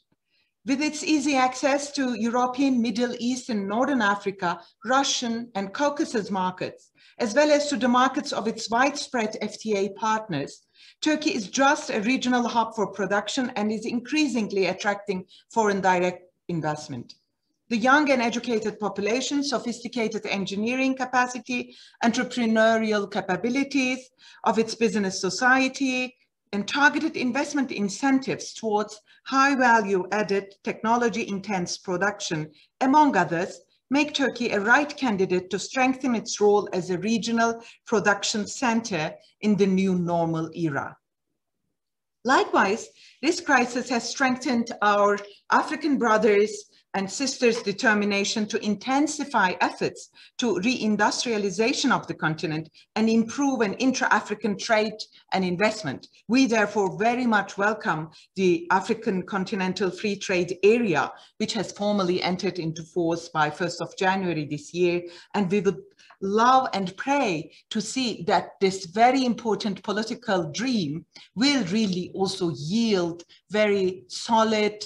With its easy access to European, Middle East, and Northern Africa, Russian, and Caucasus markets, as well as to the markets of its widespread FTA partners, Turkey is just a regional hub for production and is increasingly attracting foreign direct investment. The young and educated population, sophisticated engineering capacity, entrepreneurial capabilities of its business society, and targeted investment incentives towards high value added technology intense production, among others, make Turkey a right candidate to strengthen its role as a regional production center in the new normal era. Likewise, this crisis has strengthened our African brothers and sisters' determination to intensify efforts to reindustrialization of the continent and improve an intra-African trade and investment. We therefore very much welcome the African Continental Free Trade Area, which has formally entered into force by 1st of January this year. And we would love and pray to see that this very important political dream will really also yield very solid,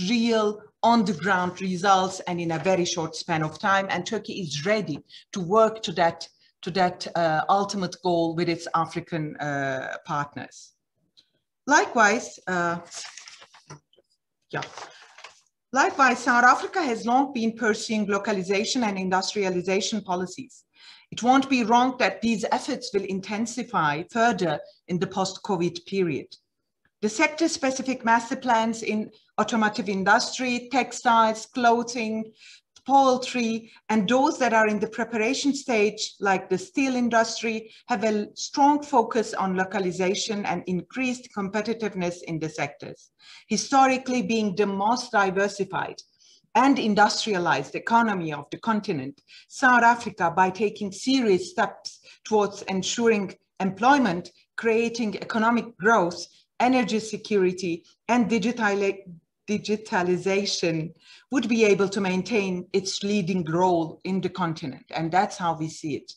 real, on-the-ground results and in a very short span of time. And Turkey is ready to work to that ultimate goal with its African partners. Likewise, Likewise, South Africa has long been pursuing localization and industrialization policies. It won't be wrong that these efforts will intensify further in the post-COVID period. The sector-specific master plans in automotive industry, textiles, clothing, poultry, and those that are in the preparation stage, like the steel industry, have a strong focus on localization and increased competitiveness in the sectors. Historically being the most diversified and industrialized economy of the continent, South Africa, by taking serious steps towards ensuring employment, creating economic growth, energy security, and digitalization, would be able to maintain its leading role in the continent. And that's how we see it.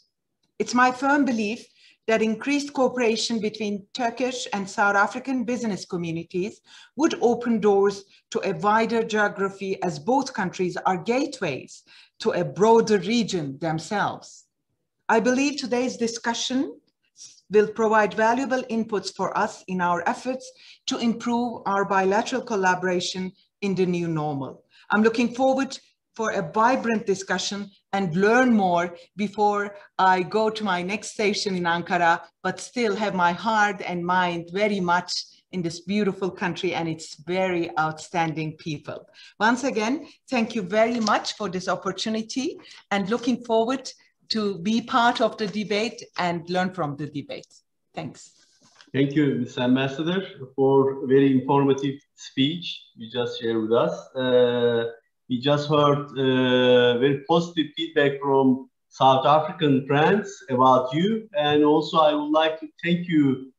It's my firm belief that increased cooperation between Turkish and South African business communities would open doors to a wider geography, as both countries are gateways to a broader region themselves. I believe today's discussion will provide valuable inputs for us in our efforts to improve our bilateral collaboration in the new normal. I'm looking forward for a vibrant discussion and learn more before I go to my next station in Ankara, but still have my heart and mind very much in this beautiful country and its very outstanding people. Once again, thank you very much for this opportunity and looking forward to be part of the debate and learn from the debate. Thanks. Thank you, Ms. Ambassador, for a very informative speech you just shared with us. We just heard very positive feedback from South African friends about you. And also I would like to thank you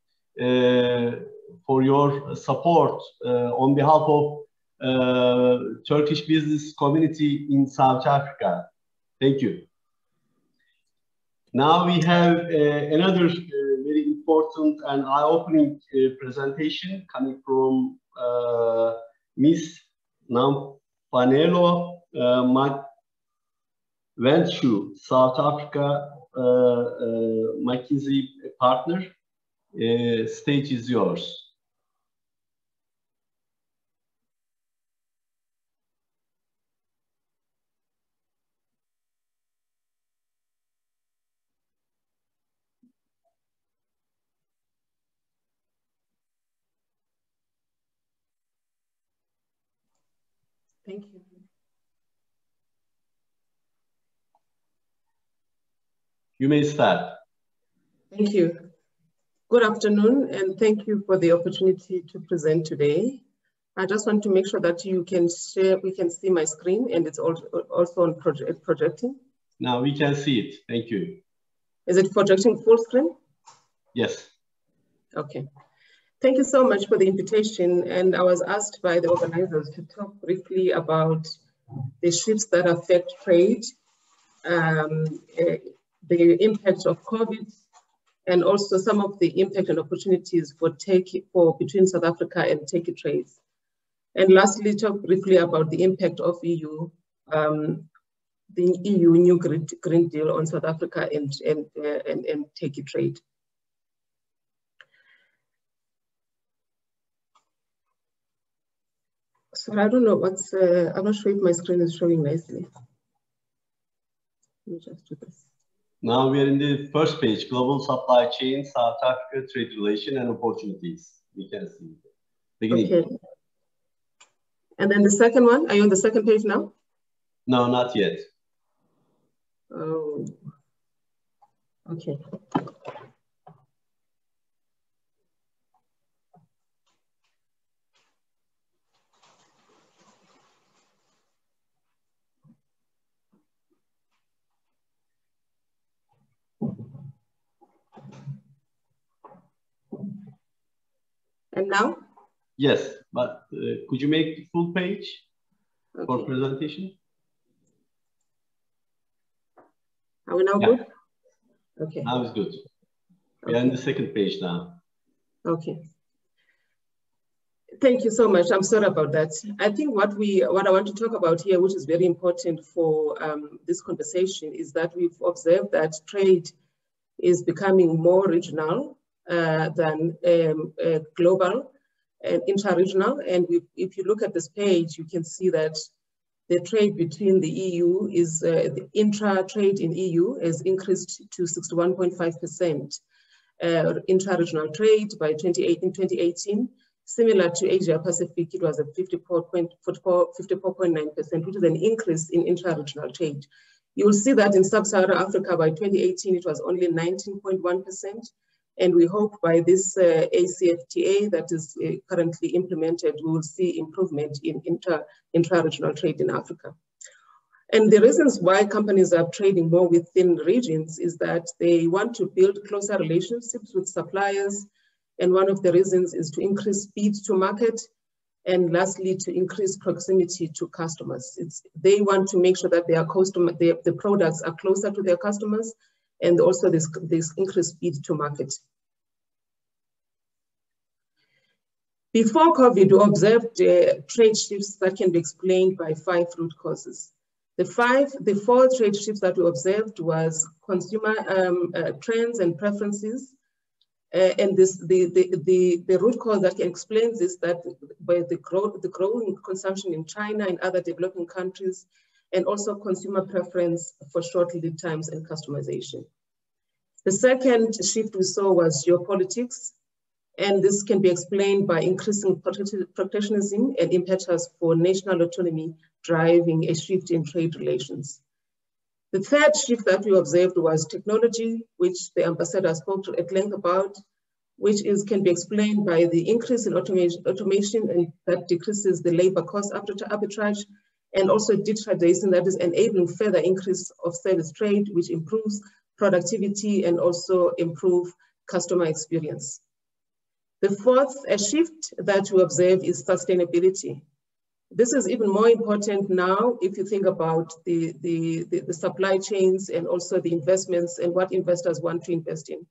for your support on behalf of Turkish business community in South Africa. Thank you. Now we have another very important and eye-opening presentation coming from Ms. Namfanelo Mangwenshu, South Africa McKinsey partner. Stage is yours. Thank you. You may start. Thank you. Good afternoon, and thank you for the opportunity to present today. I just want to make sure that you can share, we can see my screen, and it's also on projecting. Now we can see it. Thank you. Is it projecting full screen? Yes. Okay. Thank you so much for the invitation. And I was asked by the organizers to talk briefly about the shifts that affect trade, the impact of COVID, and also some of the impact and opportunities for between South Africa and Turkey trades. And lastly, talk briefly about the impact of the EU new Green Deal on South Africa and Turkey trade. So I don't know what's, I'm not sure if my screen is showing nicely. Let me just do this. Now we are in the first page, Global Supply Chain, South Africa, Trade Relation and Opportunities. We can see it. Beginning. Okay. And then the second one, are you on the second page now? No, not yet. Oh, okay. And now? Yes, but could you make the full page for presentation? Are we now good? Okay. Now it's good. We are on the second page now. Okay. Thank you so much. I'm sorry about that. I think what I want to talk about here, which is very important for this conversation, is that we've observed that trade is becoming more regional than global and intra-regional. And if you look at this page, you can see that the trade between the EU is, the intra-trade in EU has increased to 61.5%. Intra-regional trade by 2018, similar to Asia Pacific, it was at 54.9%, which is an increase in intra-regional trade. You will see that in Sub-Saharan Africa by 2018, it was only 19.1%. And we hope by this ACFTA that is currently implemented, we will see improvement in intra-regional trade in Africa. And the reasons why companies are trading more within regions is that they want to build closer relationships with suppliers. And one of the reasons is to increase speed to market. And lastly, to increase proximity to customers. They want to make sure that the products are closer to their customers, and also this increased speed to market. Before COVID, we observed trade shifts that can be explained by 5 root causes. The 4 trade shifts that we observed was consumer trends and preferences. And the root cause that explains this, that by the growing consumption in China and other developing countries, and also consumer preference for short lead times and customization. The second shift we saw was geopolitics, and this can be explained by increasing protectionism and impetus for national autonomy driving a shift in trade relations. The third shift that we observed was technology, which the ambassador spoke at length about, which can be explained by the increase in automation and that decreases the labor cost arbitrage, and also digitization that is enabling further increase of service trade, which improves productivity and also improve customer experience. The fourth shift that we observe is sustainability. This is even more important now if you think about the supply chains and also the investments and what investors want to invest in.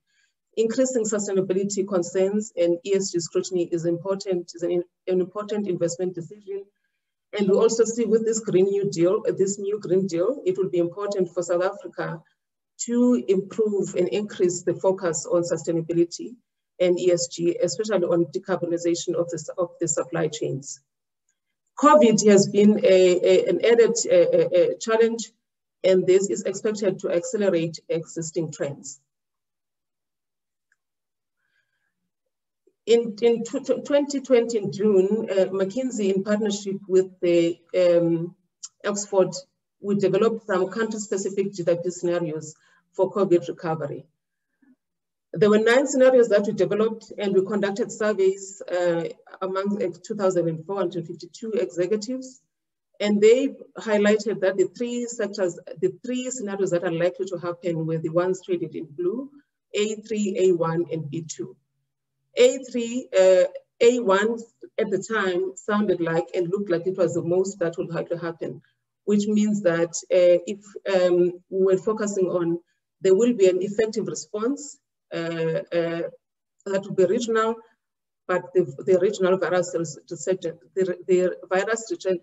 Increasing sustainability concerns and ESG scrutiny is important, is an important investment decision. And we also see with this new Green Deal, it will be important for South Africa to improve and increase the focus on sustainability and ESG, especially on decarbonization of the supply chains. COVID has been an added challenge, and this is expected to accelerate existing trends. In 2020, in June, McKinsey, in partnership with the Oxford, we developed some country-specific GWP scenarios for COVID recovery. There were 9 scenarios that we developed, and we conducted surveys among 2,452 executives. And they highlighted that the 3 sectors, the 3 scenarios that are likely to happen were the ones traded in blue: A3, A1, and B2. A3, A1 at the time sounded like and looked like it was the most that would have to happen, which means that if we were focusing on, there will be an effective response that will be regional, but the regional virus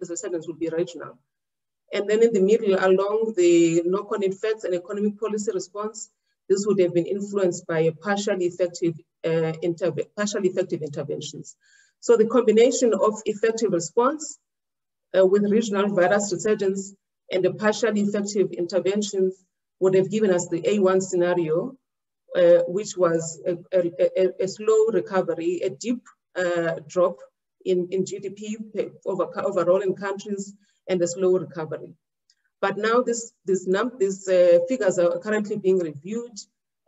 resurgence will be regional. And then in the middle, along the knock-on effects and economic policy response, this would have been influenced by a partially effective interventions. So the combination of effective response with regional virus resurgence and the partially effective interventions would have given us the A1 scenario, which was a slow recovery, a deep drop in GDP overall in countries, and a slow recovery. But now these figures are currently being reviewed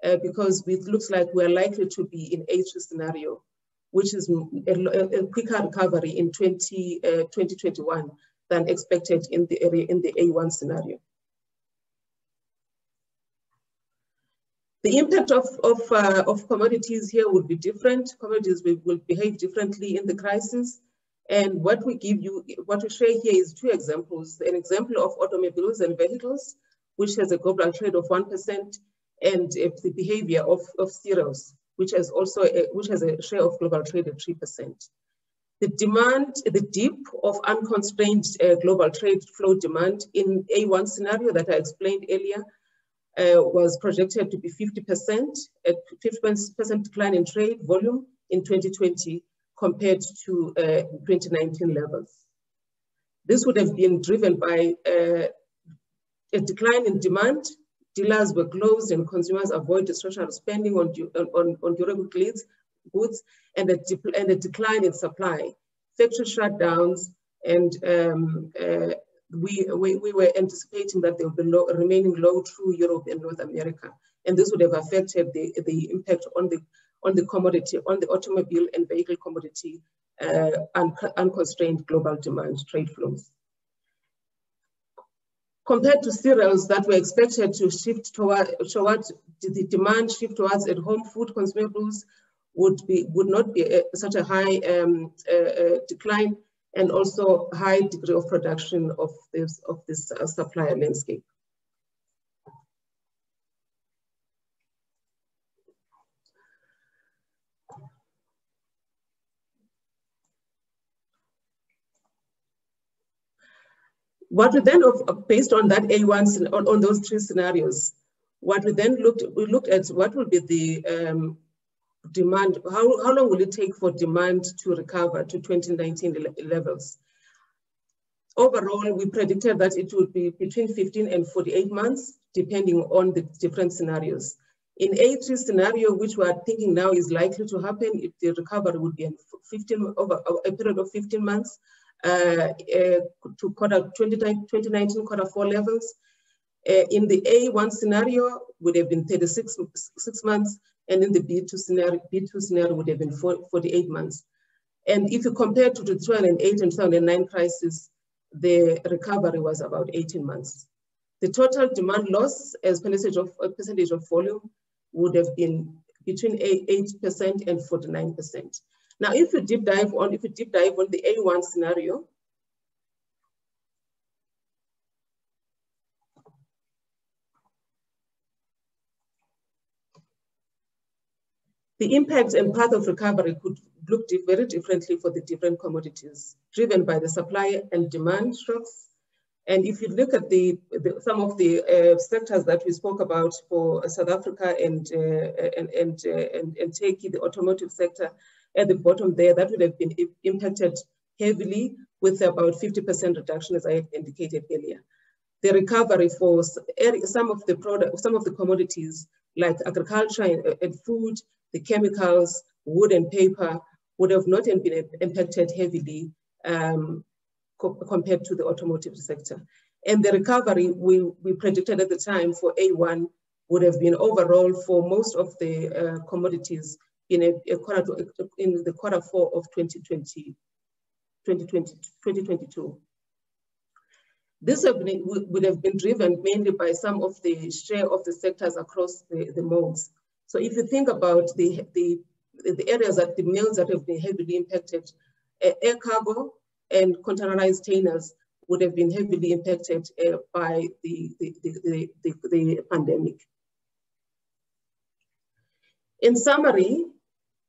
because it looks like we're likely to be in A2 scenario, which is a quicker recovery in 2021 than expected in the A1 scenario. The impact of commodities here would be different. Commodities will behave differently in the crisis. And what we share here is 2 examples. An example of automobiles and vehicles, which has a global trade of 1%, and the behavior of cereals, which has a share of global trade at 3%. The dip of unconstrained global trade flow demand in A1 scenario that I explained earlier was projected to be 50%, a 50% decline in trade volume in 2020 compared to 2019 levels. This would have been driven by a decline in demand. Dealers were closed and consumers avoid discretionary spending on durable goods, and a decline in supply, factory shutdowns, and we were anticipating that they will be remaining low through Europe and North America, and this would have affected the impact on the commodity, on the automobile and vehicle commodity, unconstrained global demand trade flows. Compared to cereals that were expected to shift towards the demand shift towards at-home food consumables would not be such a high decline, and also high degree of production of this supplier landscape. What we then, based on that A1, on those 3 scenarios, what we then looked at what will be the demand, how long will it take for demand to recover to 2019 levels? Overall, we predicted that it would be between 15 and 48 months, depending on the different scenarios. In A3 scenario, which we are thinking now is likely to happen, if the recovery would be over a period of 15 months, to 2019 Q4 levels. In the A1 scenario would have been 36 months, and in the B2 scenario would have been 48 months. And if you compare to the 2008 and 2009 crisis, the recovery was about 18 months. The total demand loss as percentage of volume would have been between 8% and 49%. Now, if you deep dive on the A1 scenario, the impact and path of recovery could look very differently for the different commodities, driven by the supply and demand shocks. And if you look at some of the sectors that we spoke about for South Africa and Turkey, the automotive sector at the bottom there, that would have been impacted heavily with about 50% reduction, as I had indicated earlier. The recovery for some of the commodities like agriculture and food, the chemicals, wood and paper would have not been impacted heavily compared to the automotive sector. And the recovery we predicted at the time for A1 would have been overall for most of the commodities in the quarter 4 of 2022. This would have been driven mainly by some of the share of the sectors across the modes. So if you think about the areas that the modes that have been heavily impacted, air cargo and containerized containers would have been heavily impacted by the pandemic. In summary,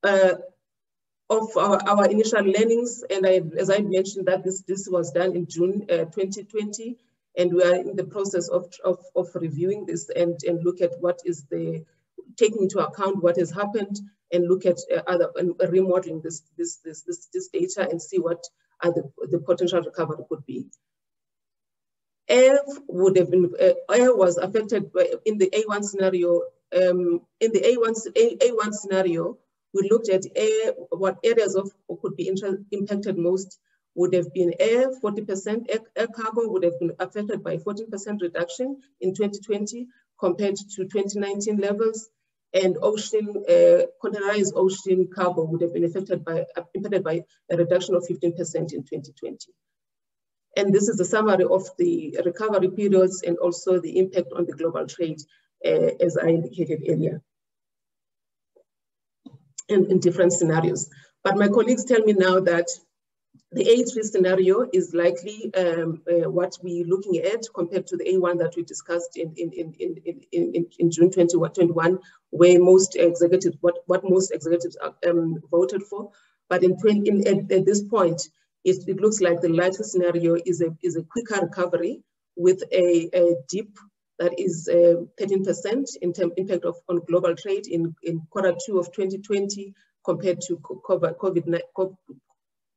of our initial learnings, and as I mentioned that this was done in June 2020, and we are in the process of reviewing this and look at what is taking into account what has happened, and look at remodeling this data and see what the potential recovery could be. Air was affected in the A1 scenario. In the A1 scenario, we looked at what areas could be impacted most. Would have been air, 40%, air cargo would have been affected by 14% reduction in 2020 compared to 2019 levels, and ocean, containerized ocean cargo would have been impacted by a reduction of 15% in 2020. And this is the summary of the recovery periods and also the impact on the global trade, as I indicated earlier, in different scenarios. But my colleagues tell me now that the A3 scenario is likely what we're looking at compared to the A1 that we discussed in June 2021, where most executives, what most executives voted for. But at this point, it looks like the lighter scenario is a quicker recovery with a dip that is 13% in terms impact on global trade in quarter 2 of 2020 compared to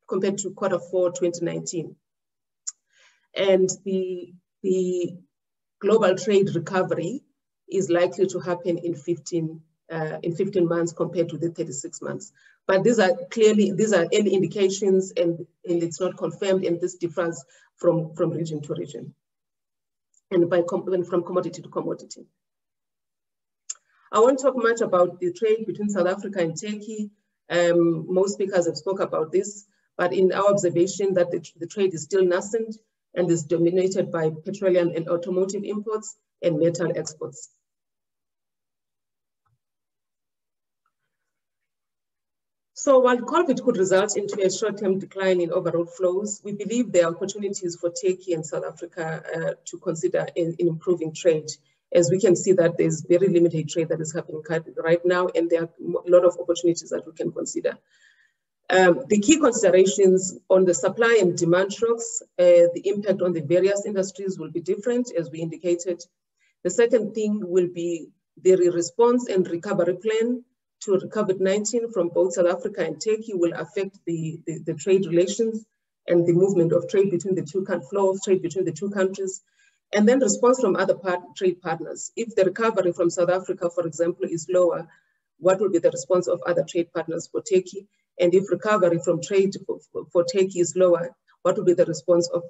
compared to quarter 4 2019. And the global trade recovery is likely to happen in 15 months compared to the 36 months. But these are early indications, and it's not confirmed, and this differs from region to region and from commodity to commodity. I won't talk much about the trade between South Africa and Turkey. Most speakers have spoke about this, but in our observation that the trade is still nascent and is dominated by petroleum and automotive imports and metal exports. So while COVID could result into a short-term decline in overall flows, we believe there are opportunities for Turkey and South Africa to consider in improving trade. As we can see that there's very limited trade that is happening right now, and there are a lot of opportunities that we can consider. The key considerations on the supply and demand shocks, the impact on the various industries will be different, as we indicated. The second thing will be the response and recovery plan to COVID-19 from both South Africa and Turkey will affect the trade relations and the movement of trade between the two, flow of trade between the two countries. And then response from other trade partners. If the recovery from South Africa, for example, is lower, what will be the response of other trade partners for Turkey? And if recovery from trade for Turkey is lower, what will be the response of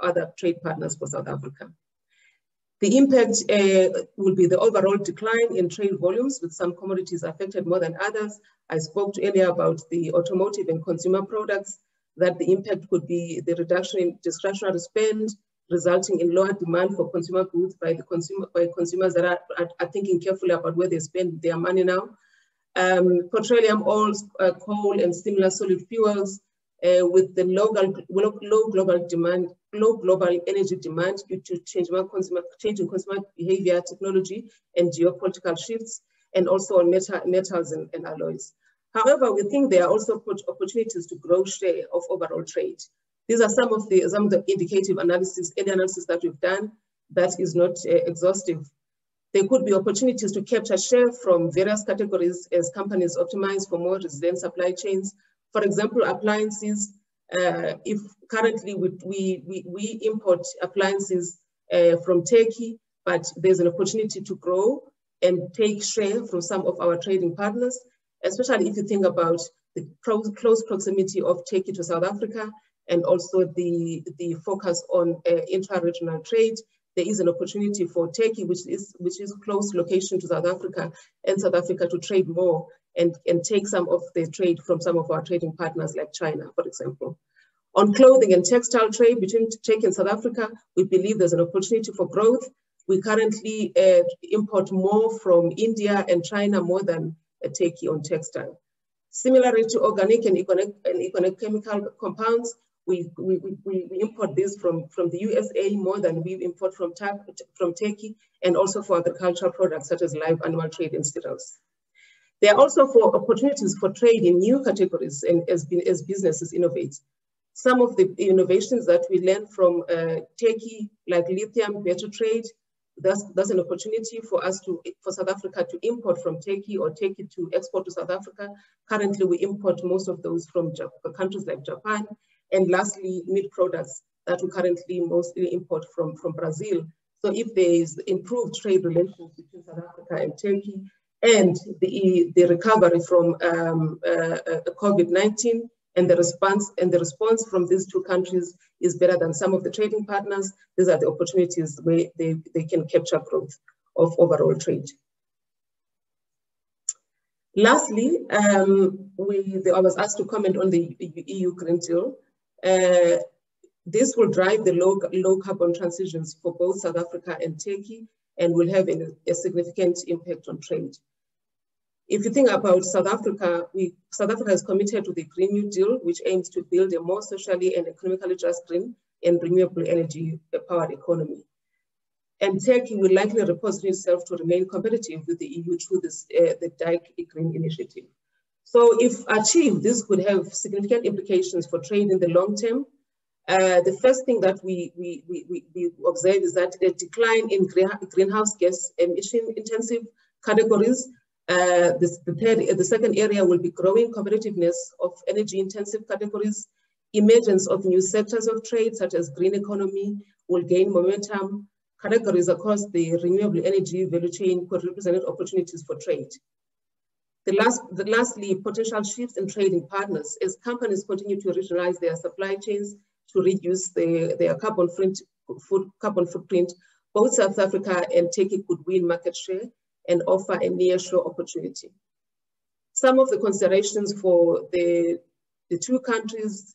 other trade partners for South Africa? The impact will be the overall decline in trade volumes, with some commodities affected more than others. I spoke earlier about the automotive and consumer products, that the impact could be the reduction in discretionary spend, resulting in lower demand for consumer goods by consumers that are thinking carefully about where they spend their money now. Petroleum, oils, coal, and similar solid fuels, with the low global energy demand due to changing consumer behavior, technology, and geopolitical shifts, and also on metals and alloys. However, we think there are also opportunities to grow share of overall trade. These are some of the indicative analysis, early analysis that we've done. That is not exhaustive. There could be opportunities to capture share from various categories as companies optimize for more resilient supply chains. For example, appliances. If currently we import appliances from Turkey, but there's an opportunity to grow and take share from some of our trading partners, especially if you think about the close proximity of Turkey to South Africa, and also the focus on intra-regional trade. There is an opportunity for Turkey, which is close location to South Africa, and South Africa to trade more and take some of the trade from some of our trading partners like China, for example. On clothing and textile trade between Turkey and South Africa, we believe there's an opportunity for growth. We currently import more from India and China more than Turkey on textile. Similarly to organic and inorganic chemical compounds, we import this from the USA more than we import from Turkey, and also for agricultural products such as live animal trade and cereals. There are also opportunities for trade in new categories and as businesses innovate. Some of the innovations that we learned from Turkey, like lithium, better trade, that's an opportunity for South Africa to import from Turkey or Turkey to export to South Africa. Currently, we import most of those from countries like Japan. And lastly, meat products that we currently mostly import from Brazil. So if there is improved trade relations between South Africa and Turkey, and the recovery from COVID-19 and the response from these two countries is better than some of the trading partners, these are the opportunities where they can capture growth of overall trade. Lastly, I was asked to comment on the EU Green Deal. This will drive the low carbon transitions for both South Africa and Turkey and will have a significant impact on trade. If you think about South Africa, South Africa is committed to the Green New Deal, which aims to build a more socially and economically just green and renewable energy powered economy. And Turkey will likely reposition itself to remain competitive with the EU through the Dyke Green Initiative. So if achieved, this could have significant implications for trade in the long term. The first thing that we observe is that a decline in greenhouse gas emission intensive categories. The second area will be growing competitiveness of energy intensive categories. Emergence of new sectors of trade, such as green economy, will gain momentum. Categories across the renewable energy value chain could represent opportunities for trade. Lastly, potential shifts in trading partners as companies continue to regionalize their supply chains to reduce their carbon footprint. Both South Africa and Turkey could win market share and offer a nearshore opportunity. Some of the considerations for the two countries: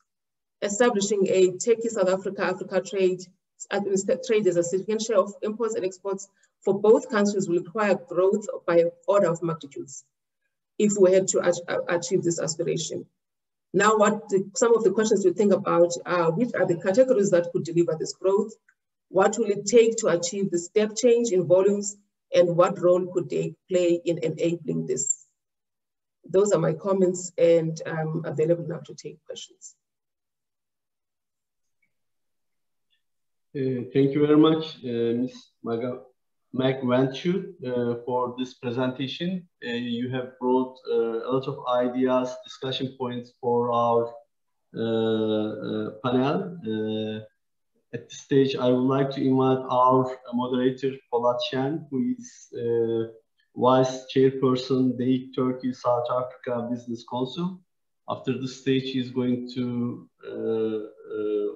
establishing a Turkey-South Africa trade as a significant share of imports and exports for both countries will require growth by order of magnitudes if we had to achieve this aspiration. Now, some of the questions to think about are: which are the categories that could deliver this growth? What will it take to achieve the step change in volumes? And what role could they play in enabling this? Those are my comments, and I'm available now to take questions. Thank you very much, Ms. Meg Venture, for this presentation. You have brought a lot of ideas, discussion points for our panel. At this stage, I would like to invite our moderator, Polat Şen, who is Vice Chairperson, DEIK Turkey South Africa Business Council. After this stage, he is going to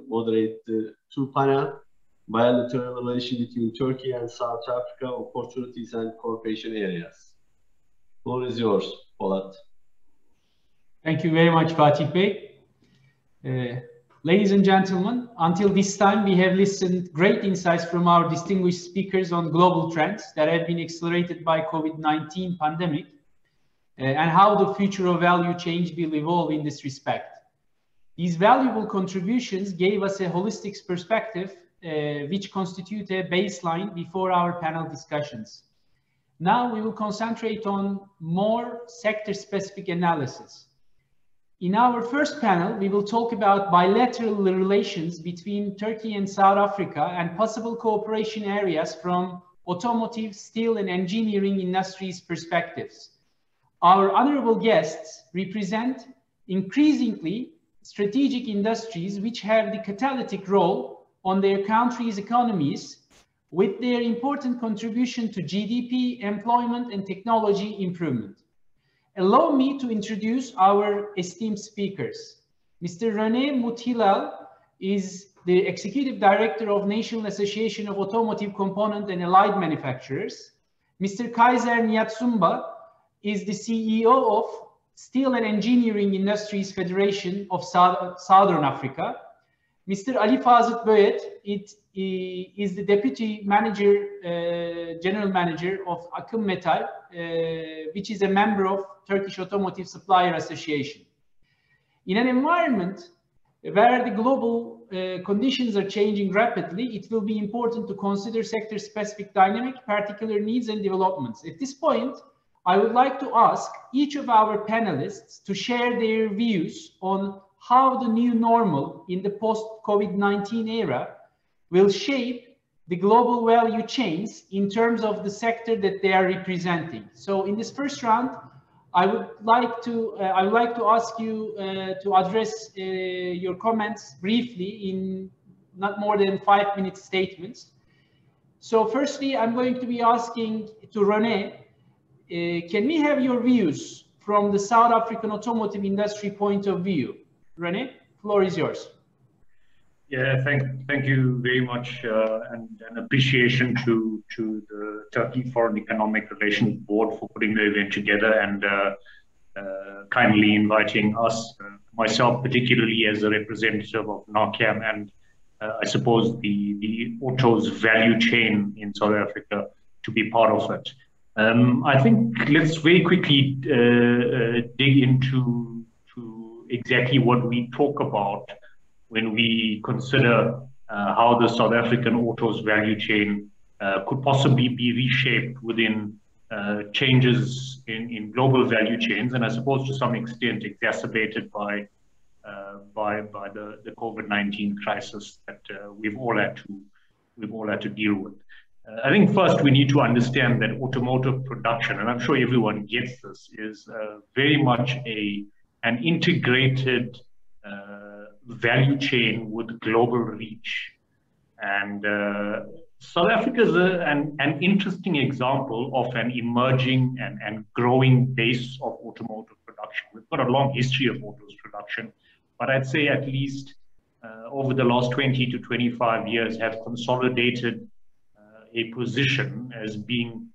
moderate the two panels: bilateral relation between Turkey and South Africa, opportunities and cooperation areas. The floor is yours, Polat. Thank you very much, Fatih Bey. Ladies and gentlemen, until this time, we have listened great insights from our distinguished speakers on global trends that have been accelerated by COVID-19 pandemic and how the future of value change will evolve in this respect. These valuable contributions gave us a holistic perspective which constitute a baseline before our panel discussions. Now we will concentrate on more sector-specific analysis. In our first panel, we will talk about bilateral relations between Turkey and South Africa and possible cooperation areas from automotive, steel, and engineering industries perspectives. Our honorable guests represent increasingly strategic industries which have the catalytic role on their country's economies with their important contribution to GDP, employment, and technology improvement. Allow me to introduce our esteemed speakers. Mr. René Mouthilal is the Executive Director of National Association of Automotive Component and Allied Manufacturers. Mr. Kaiser Nyatsumba is the CEO of Steel and Engineering Industries Federation of Southern Africa. Mr. Ali Fazit Böğet is the Deputy Manager, General Manager of Akım Metal, which is a member of Turkish Automotive Supplier Association. In an environment where the global conditions are changing rapidly, it will be important to consider sector-specific dynamic, particular needs and developments. At this point, I would like to ask each of our panelists to share their views on how the new normal in the post-COVID-19 era will shape the global value chains in terms of the sector that they are representing. So in this first round, I would like to ask you to address your comments briefly in not more than 5-minute statements. So firstly, I'm going to be asking to René, can we have your views from the South African automotive industry point of view? René, floor is yours. Yeah, thank you very much, and appreciation to the Turkey Foreign Economic Relations Board for putting the event together and kindly inviting us, myself particularly as a representative of NARCAM and I suppose the autos value chain in South Africa to be part of it. I think let's very quickly dig into exactly what we talk about when we consider how the South African autos value chain could possibly be reshaped within changes in global value chains, and I suppose to some extent exacerbated by the COVID-19 crisis that we've all had to deal with. I think first we need to understand that automotive production, and I'm sure everyone gets this, is very much an integrated value chain with global reach. And South Africa is an interesting example of an emerging and growing base of automotive production. We've got a long history of autos production, but I'd say at least over the last 20 to 25 years have consolidated a position as being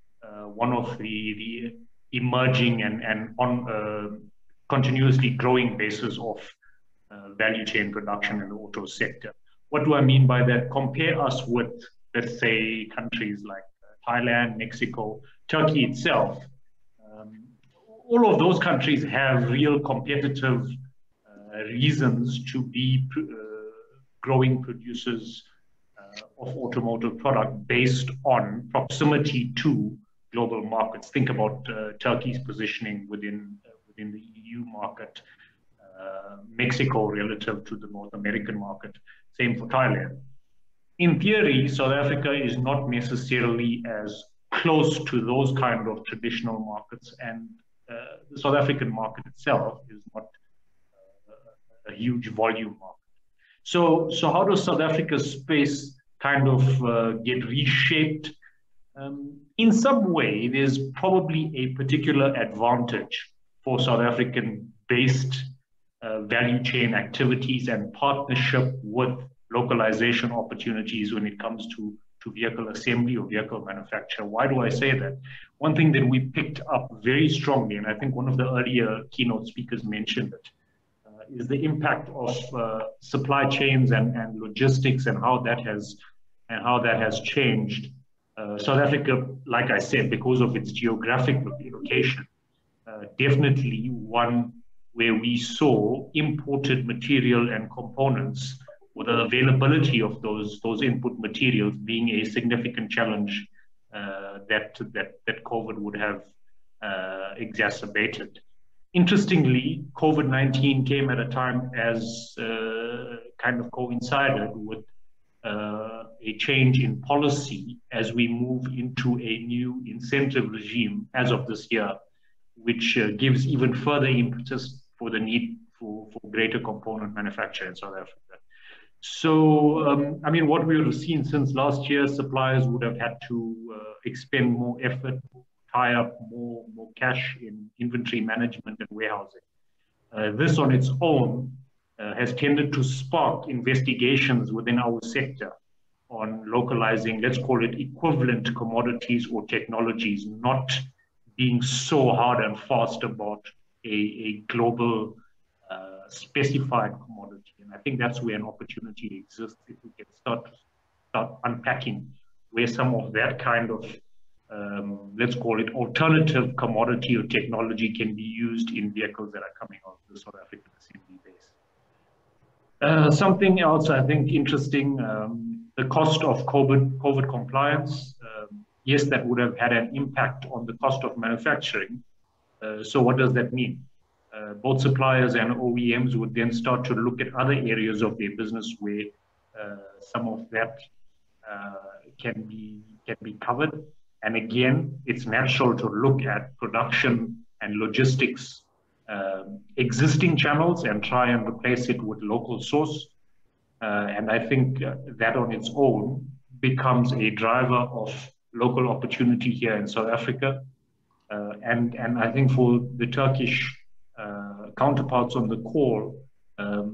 one of the emerging and continuously growing bases of value chain production in the auto sector. What do I mean by that? Compare us with, let's say, countries like Thailand, Mexico, Turkey itself. All of those countries have real competitive reasons to be growing producers of automotive product based on proximity to global markets. Think about Turkey's positioning within the EU market, Mexico relative to the North American market, same for Thailand. In theory, South Africa is not necessarily as close to those kind of traditional markets, and the South African market itself is not a huge volume market. So how does South Africa's space kind of get reshaped? In some way, there's probably a particular advantage for South African-based value chain activities and partnership with localization opportunities when it comes to vehicle assembly or vehicle manufacture. Why do I say that? One thing that we picked up very strongly, and I think one of the earlier keynote speakers mentioned it, is the impact of supply chains and logistics and how that has changed. South Africa, like I said, because of its geographic location, definitely one where we saw imported material and components, with the availability of those input materials being a significant challenge that COVID would have exacerbated. Interestingly, COVID-19 came at a time as kind of coincided with a change in policy as we move into a new incentive regime as of this year, which gives even further impetus for the need for greater component manufacture in South Africa. So, I mean, what we have seen since last year, suppliers would have had to expend more effort, tie up more cash in inventory management and warehousing. This on its own has tended to spark investigations within our sector on localizing, let's call it equivalent commodities or technologies, not being so hard and fast about a global specified commodity. And I think that's where an opportunity exists if we can start unpacking where some of that kind of, let's call it alternative commodity or technology can be used in vehicles that are coming out of the South African assembly base. Something else I think interesting, the cost of COVID compliance. Yes, that would have had an impact on the cost of manufacturing. So what does that mean? Both suppliers and OEMs would then start to look at other areas of their business where some of that can be covered. And again, it's natural to look at production and logistics existing channels and try and replace it with local source. And I think that on its own becomes a driver of local opportunity here in South Africa. And I think for the Turkish counterparts on the call,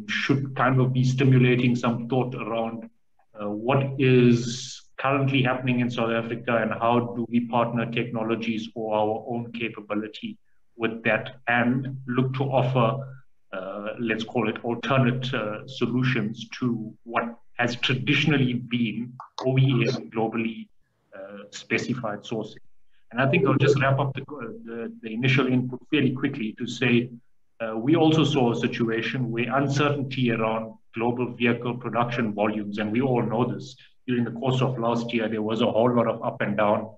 should kind of be stimulating some thought around what is currently happening in South Africa and how do we partner technologies or our own capability with that and look to offer, let's call it alternate solutions to what has traditionally been OEM globally specified sourcing. And I think I'll just wrap up the initial input fairly quickly to say we also saw a situation where uncertainty around global vehicle production volumes, and we all know this, during the course of last year, there was a whole lot of up and down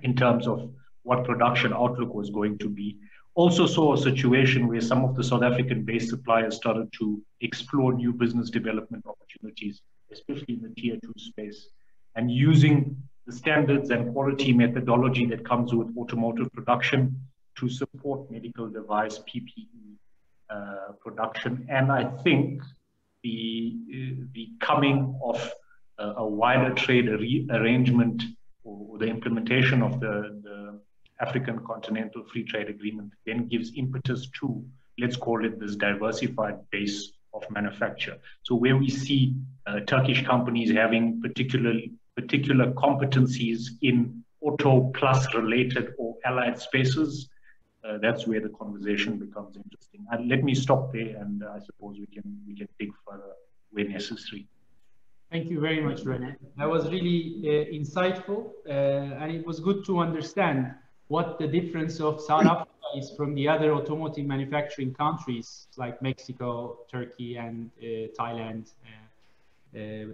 in terms of what production outlook was going to be. Also saw a situation where some of the South African-based suppliers started to explore new business development opportunities, especially in the tier 2 space, and using the standards and quality methodology that comes with automotive production to support medical device PPE production. And I think the coming of a wider trade arrangement or the implementation of the African Continental Free Trade Agreement then gives impetus to, let's call it, this diversified base of manufacture. So where we see Turkish companies having particular competencies in auto plus related or allied spaces, that's where the conversation becomes interesting. Let me stop there, and I suppose we can dig further where necessary. Thank you very much, René. That was really insightful, and it was good to understand what the difference of South Africa is from the other automotive manufacturing countries like Mexico, Turkey, and Thailand,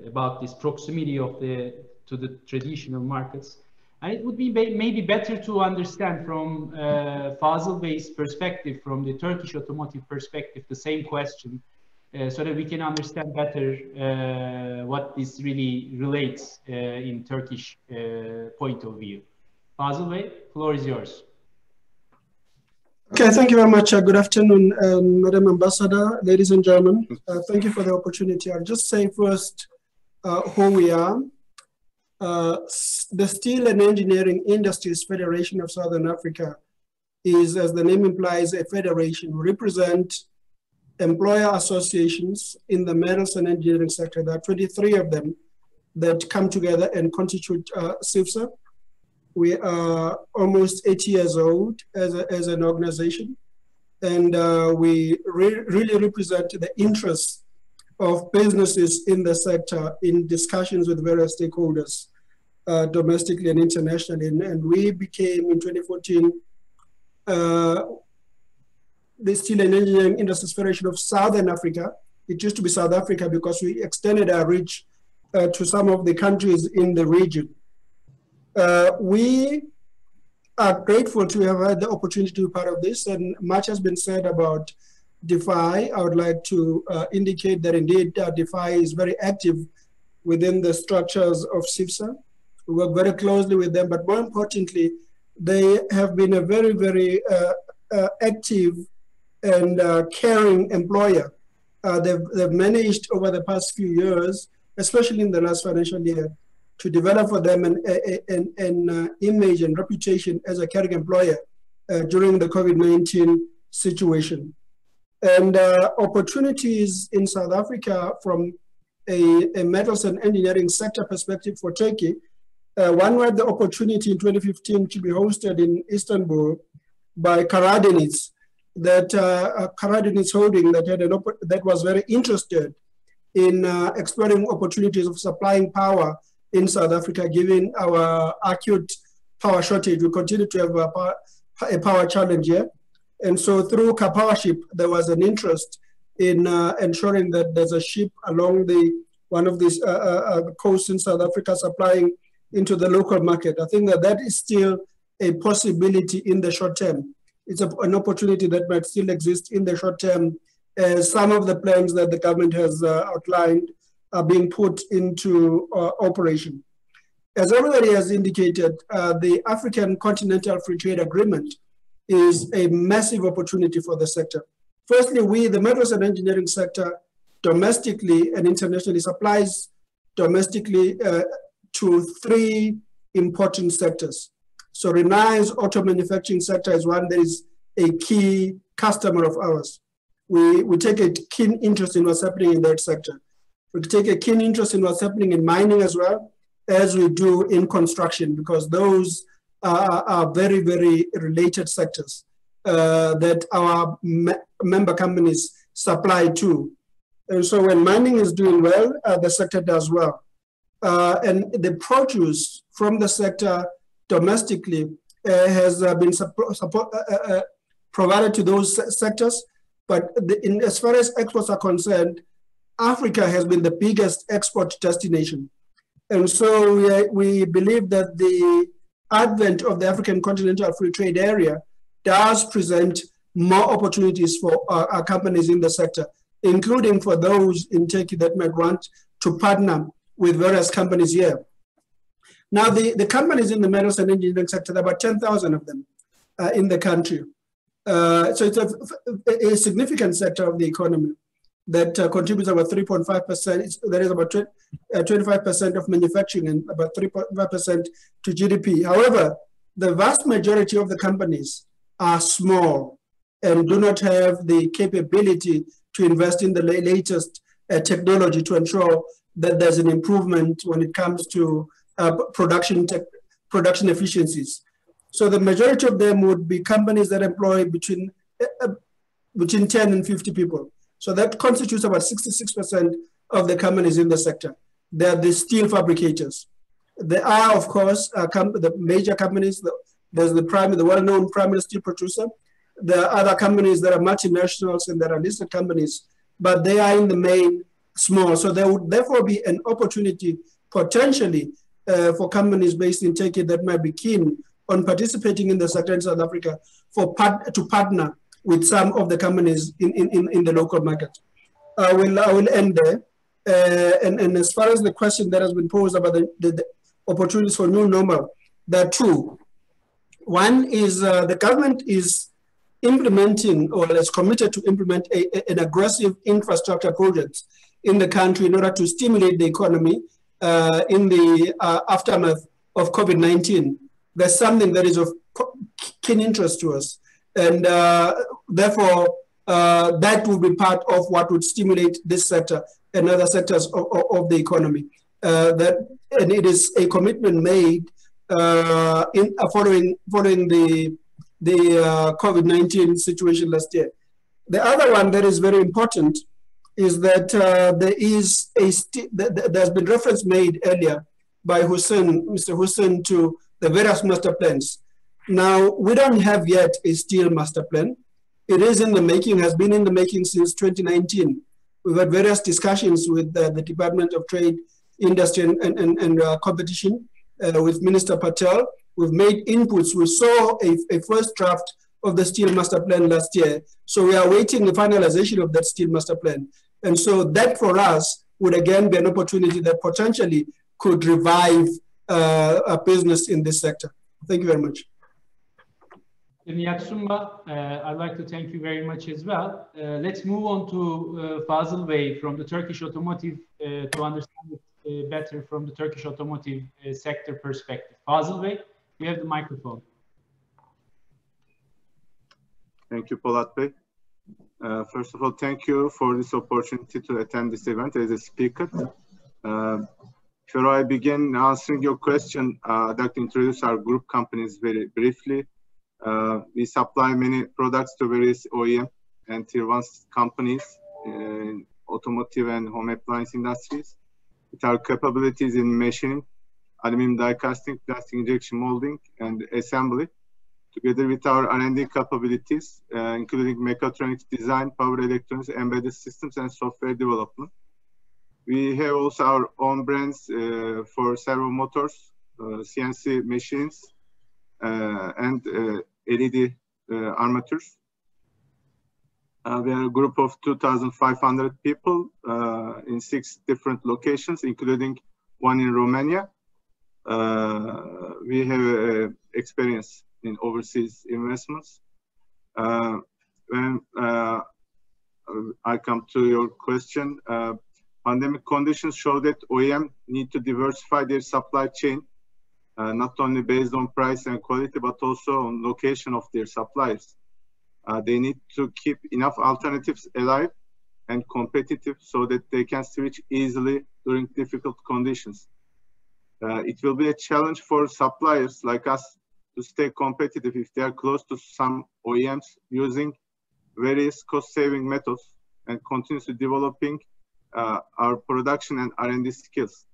about this proximity to the traditional markets. And it would be maybe better to understand from Fazıl Bey's perspective, from the Turkish automotive perspective, the same question, so that we can understand better what this really relates in Turkish point of view. Fazıl Bey, floor is yours. Okay, thank you very much. Good afternoon, Madam Ambassador, ladies and gentlemen. Thank you for the opportunity. I'll just say first who we are. The Steel and Engineering Industries Federation of Southern Africa is, as the name implies, a federation. We represent employer associations in the metals and engineering sector. There are 23 of them that come together and constitute CIFSA. We are almost 80 years old as an organization, and we really represent the interests of businesses in the sector in discussions with various stakeholders, domestically and internationally. And we became, in 2014, the Steel and Engineering Industries Federation of Southern Africa. It used to be South Africa because we extended our reach to some of the countries in the region. We are grateful to have had the opportunity to be part of this, and much has been said about DeFi. I would like to indicate that indeed DeFi is very active within the structures of CIFSA. We work very closely with them, but more importantly, they have been a very, very active and caring employer. They've managed over the past few years, especially in the last financial year, to develop for them an image and reputation as a caring employer during the COVID-19 situation. And opportunities in South Africa from a metals and engineering sector perspective for Turkey. One had the opportunity in 2015 to be hosted in Istanbul by Karadeniz, that Karadeniz Holding that was very interested in exploring opportunities of supplying power in South Africa, given our acute power shortage. We continue to have a power challenge here. And so through Kapowership, there was an interest in ensuring that there's a ship along one of these coasts in South Africa supplying into the local market. I think that is still a possibility in the short term. It's an opportunity that might still exist in the short term, as some of the plans that the government has outlined are being put into operation. As everybody has indicated, the African Continental Free Trade Agreement is a massive opportunity for the sector. Firstly, the metals and engineering sector, domestically and internationally, supplies domestically to 3 important sectors. So Renai's auto manufacturing sector is one that is a key customer of ours. We take a keen interest in what's happening in that sector. We take a keen interest in what's happening in mining as well, as we do in construction, because those are very, very related sectors that our member companies supply to. And so when mining is doing well, the sector does well. And the produce from the sector domestically has been provided to those sectors. But as far as exports are concerned, Africa has been the biggest export destination. And so we believe that the advent of the African Continental Free Trade Area does present more opportunities for our companies in the sector, including for those in Turkey that might want to partner with various companies here. Now, the companies in the metals and engineering sector, there are about 10,000 of them in the country. So it's a significant sector of the economy that contributes about 3.5%. There is about 25% of manufacturing and about 3.5% to GDP. However, the vast majority of the companies are small and do not have the capability to invest in the latest technology to ensure that there's an improvement when it comes to production efficiencies. So the majority of them would be companies that employ between 10 and 50 people. So that constitutes about 66% of the companies in the sector. They are the steel fabricators. There are, of course, the major companies. There's the well-known primary steel producer. There are other companies that are multinationals and that are listed companies, but they are in the main small. So there would therefore be an opportunity potentially for companies based in Turkey that might be keen on participating in the sector in South Africa to partner with some of the companies in the local market. I will end there. And as far as the question that has been posed about the opportunities for new normal, there are two. One is the government is implementing or is committed to implement an aggressive infrastructure project in the country in order to stimulate the economy in the aftermath of COVID-19. That's something that is of keen interest to us. And therefore, that will be part of what would stimulate this sector and other sectors of the economy. And it is a commitment made following the COVID-19 situation last year. The other one that is very important is that there's been reference made earlier by Mr. Hussein, to the various master plans. Now, we don't have yet a steel master plan. It is in the making, has been in the making since 2019. We've had various discussions with the Department of Trade, Industry and Competition, with Minister Patel. We've made inputs. We saw a first draft of the steel master plan last year. So we are waiting the finalization of that steel master plan. And so that for us would again be an opportunity that potentially could revive a business in this sector. Thank you very much. Niyaksumba, I'd like to thank you very much as well. Let's move on to Fazıl Bey from the Turkish Automotive to understand better from the Turkish automotive sector perspective. Fazıl Bey, you have the microphone. Thank you, Polat Bey. First of all, thank you for this opportunity to attend this event as a speaker. Before I begin answering your question, I'd like to introduce our group companies very briefly. We supply many products to various OEM and Tier 1 companies in automotive and home appliance industries. With our capabilities in machining, aluminum die casting, plastic injection molding, and assembly, together with our R&D capabilities, including mechatronics design, power electronics, embedded systems, and software development. We have also our own brands for servo motors, CNC machines, and LED armatures. We are a group of 2,500 people in 6 different locations, including one in Romania. We have experience in overseas investments. When I come to your question, pandemic conditions show that OEM need to diversify their supply chain, not only based on price and quality, but also on location of their suppliers. They need to keep enough alternatives alive and competitive so that they can switch easily during difficult conditions. It will be a challenge for suppliers like us to stay competitive if they are close to some OEMs using various cost-saving methods and continuously developing our production and R&D skills.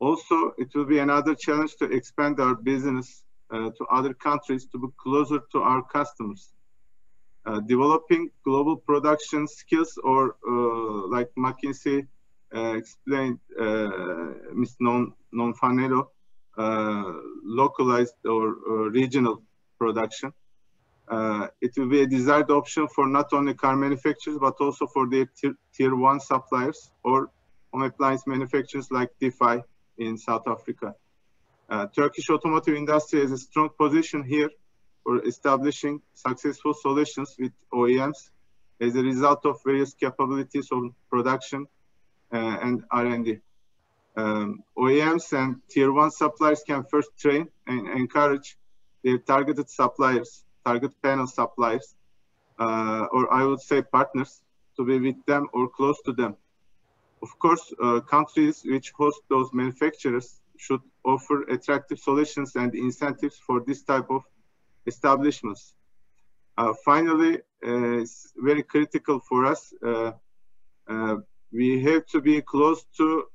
Also, it will be another challenge to expand our business to other countries to be closer to our customers. Developing global production skills, or like McKinsey explained, Ms. Non-Fanello, localized or regional production. It will be a desired option for not only car manufacturers, but also for their tier 1 suppliers or home appliance manufacturers like DeFi in South Africa. Turkish automotive industry has a strong position here for establishing successful solutions with OEMs as a result of various capabilities of production and R&D. OEMs and tier 1 suppliers can first train and encourage their targeted suppliers, target panel suppliers, or I would say partners, to be with them or close to them. Of course, countries which host those manufacturers should offer attractive solutions and incentives for this type of establishments. Finally, it's very critical for us. We have to be close to,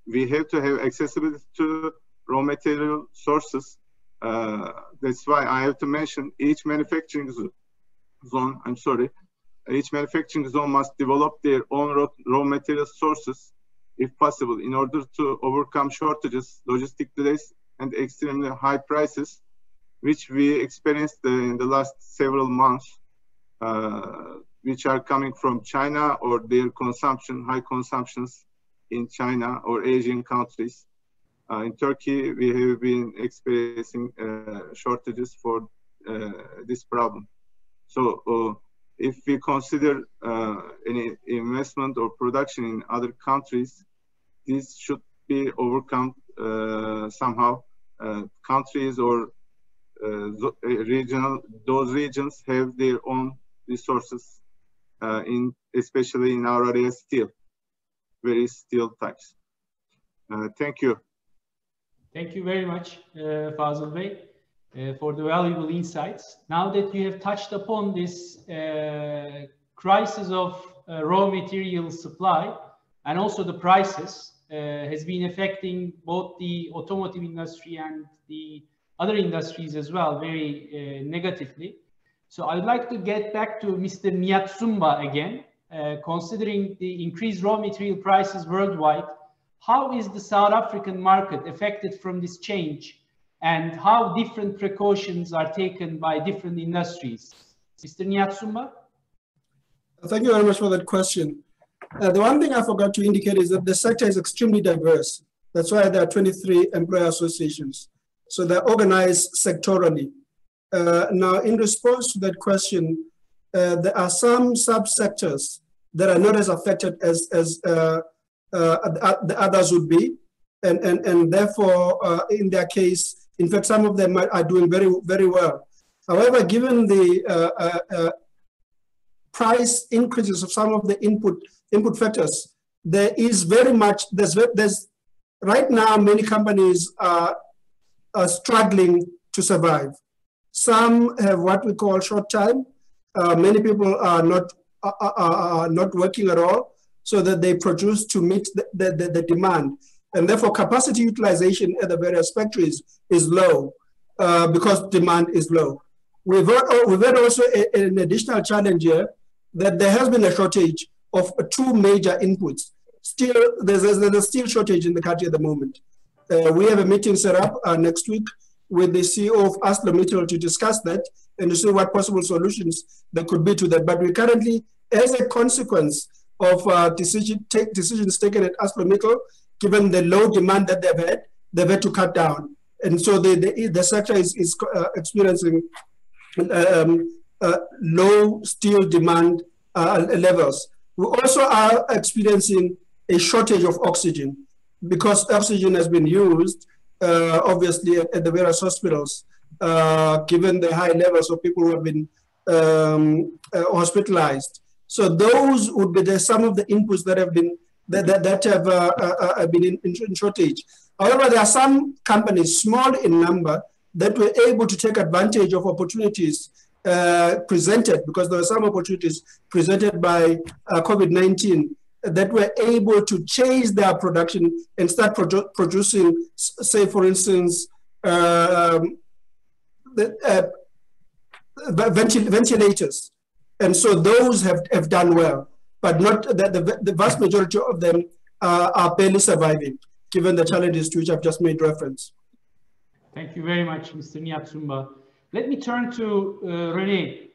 we have to have accessibility to raw material sources. That's why I have to mention each manufacturing zone, each manufacturing zone must develop their own raw material sources, if possible, in order to overcome shortages, logistic delays, and extremely high prices, which we experienced in the last several months, which are coming from China or their consumption, high consumptions in China or Asian countries. In Turkey, we have been experiencing shortages for this problem. So if we consider any investment or production in other countries, this should be overcome somehow. Countries or those regions have their own resources, especially in our area, steel, various steel types. Thank you. Thank you very much, Fazıl Bey, for the valuable insights. Now that you have touched upon this crisis of raw material supply and also the prices has been affecting both the automotive industry and the other industries as well very negatively. So I'd like to get back to Mr. Nyatsumba again. Considering the increased raw material prices worldwide, how is the South African market affected from this change, and how different precautions are taken by different industries? Mr. Nyatsumba? Thank you very much for that question. The one thing I forgot to indicate is that the sector is extremely diverse. That's why there are 23 employer associations. So they're organized sectorally. Now, in response to that question, there are some subsectors that are not as affected as the others would be. And therefore, in their case, in fact, some of them are doing very, very well. However, given the price increases of some of the input factors, there is very much, there's right now, many companies are struggling to survive. Some have what we call short time. Many people are not working at all, so that they produce to meet the demand. And therefore, capacity utilization at the various factories is low because demand is low. We've had also an additional challenge here, that there has been a shortage of two major inputs. Still, there's a steel shortage in the country at the moment. We have a meeting set up next week with the CEO of ArcelorMittal to discuss that and to see what possible solutions there could be to that. But we currently, as a consequence of decisions taken at ArcelorMittal, given the low demand that they've had to cut down. And so the sector is experiencing low steel demand levels. We also are experiencing a shortage of oxygen, because oxygen has been used, obviously, at the various hospitals, given the high levels of people who have been hospitalized. So those would be some of the inputs that have been in shortage. However, there are some companies, small in number, that were able to take advantage of opportunities presented, because there were some opportunities presented by COVID-19, that were able to change their production and start producing, say, for instance, ventilators. And so those have done well, but not the vast majority of them are barely surviving, given the challenges to which I've just made reference. Thank you very much, Mr. Niyatsumba. Let me turn to René.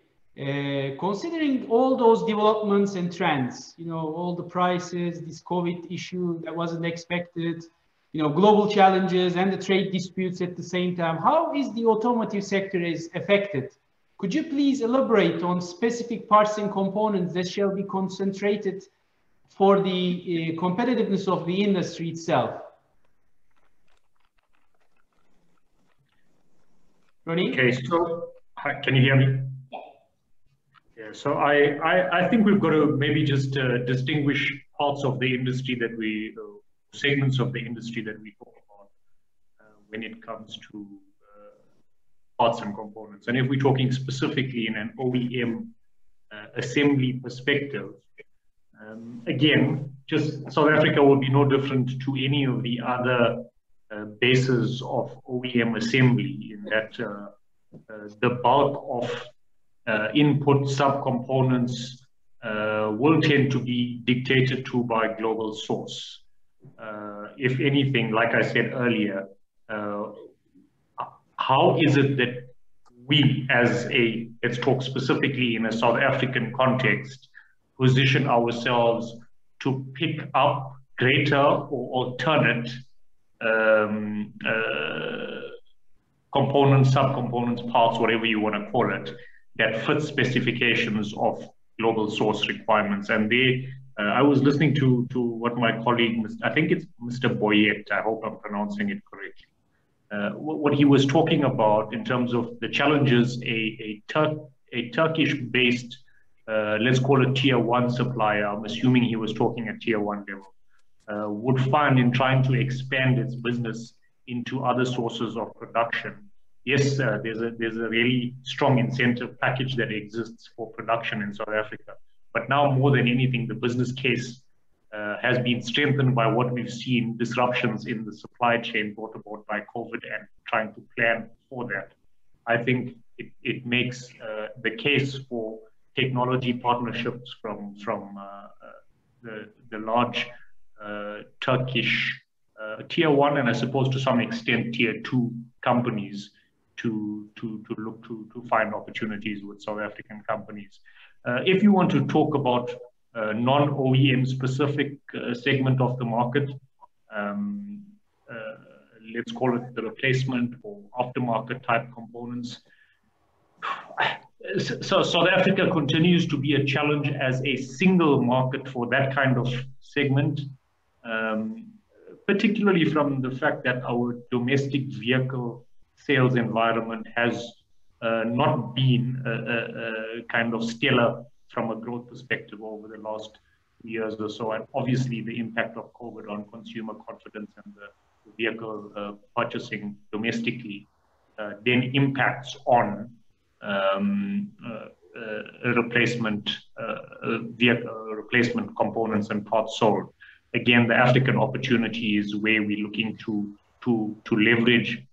Considering all those developments and trends, all the prices, this COVID issue that wasn't expected, global challenges and the trade disputes at the same time, how is the automotive sector affected? Could you please elaborate on specific parts and components that shall be concentrated for the competitiveness of the industry itself? Ronnie? Okay, so can you hear me? Yeah, so I think we've got to maybe just distinguish parts of the industry that segments of the industry that we talk about when it comes to parts and components. And if we're talking specifically in an OEM assembly perspective, again, just South Africa will be no different to any of the other bases of OEM assembly, in that the bulk of input subcomponents will tend to be dictated to by global source. If anything, like I said earlier, how is it that we, let's talk specifically in a South African context, position ourselves to pick up greater or alternate components, subcomponents, parts, whatever you want to call it, that fit specifications of global source requirements? And I was listening to what my colleague, I think it's Mr. Boyette, I hope I'm pronouncing it correctly, what he was talking about in terms of the challenges a Turkish-based, let's call it tier one supplier, I'm assuming he was talking at tier one level, would find in trying to expand its business into other sources of production. Yes, there's a really strong incentive package that exists for production in South Africa. But now more than anything, the business case has been strengthened by what we've seen, disruptions in the supply chain brought about by COVID, and trying to plan for that. I think it makes the case for technology partnerships from the large Turkish tier one, and I suppose to some extent tier two companies, to look to find opportunities with South African companies. If you want to talk about non-OEM specific segment of the market, let's call it the replacement or aftermarket type components. So South Africa continues to be a challenge as a single market for that kind of segment. particularly from the fact that our domestic vehicle sales environment has not been a kind of stellar from a growth perspective over the last years or so. And obviously the impact of COVID on consumer confidence and the vehicle purchasing domestically then impacts on replacement components and parts sold. Again, the African opportunity is where we're looking to leverage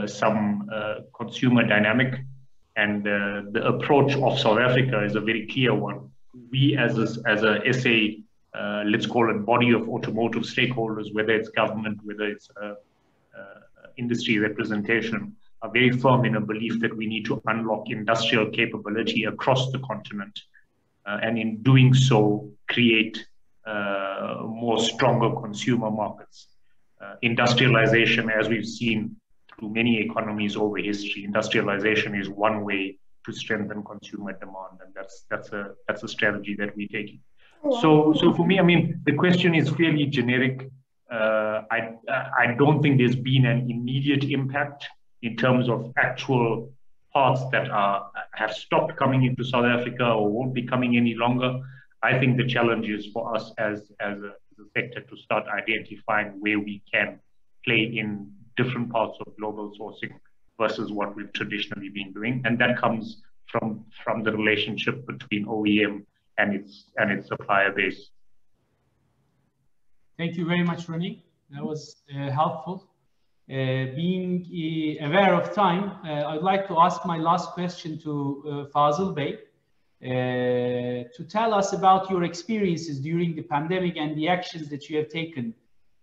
some consumer dynamic, and the approach of South Africa is a very clear one. We as a SA, let's call it body of automotive stakeholders, whether it's government, whether it's industry representation, are very firm in a belief that we need to unlock industrial capability across the continent, and in doing so, create more stronger consumer markets. Industrialization, as we've seen through many economies over history, industrialization is one way to strengthen consumer demand, and that's a strategy that we're taking. So for me, I mean, the question is fairly generic. I don't think there's been an immediate impact in terms of actual parts that have stopped coming into South Africa or won't be coming any longer. I think the challenge is for us as a sector to start identifying where we can play in different parts of global sourcing versus what we've traditionally been doing. And that comes from the relationship between OEM and its supplier base. Thank you very much, Ronnie. That was helpful. Being aware of time, I'd like to ask my last question to Fazıl Bey to tell us about your experiences during the pandemic and the actions that you have taken.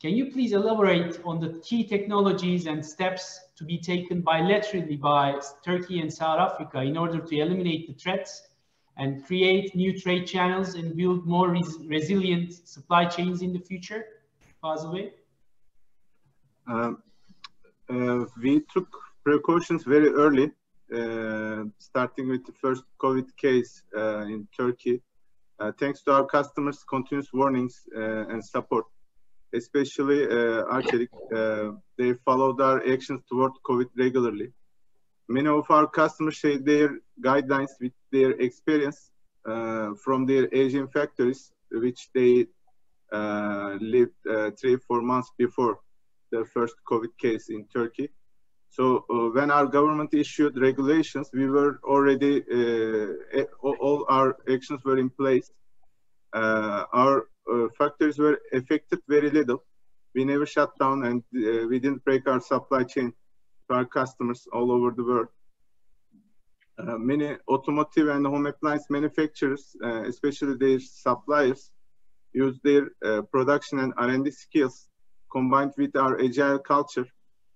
Can you please elaborate on the key technologies and steps to be taken bilaterally by Turkey and South Africa in order to eliminate the threats and create new trade channels and build more resilient supply chains in the future? Fazıl Bey? We took precautions very early, starting with the first COVID case in Turkey. Thanks to our customers' continuous warnings and support, especially Arçelik, they followed our actions toward COVID regularly. Many of our customers share their guidelines with their experience from their Asian factories, which they lived 3-4 months before the first COVID case in Turkey. So when our government issued regulations, we were already, all our actions were in place. Our factories were affected very little. We never shut down, and we didn't break our supply chain to our customers all over the world. Many automotive and home appliance manufacturers, especially their suppliers, use their production and R&D skills combined with our agile culture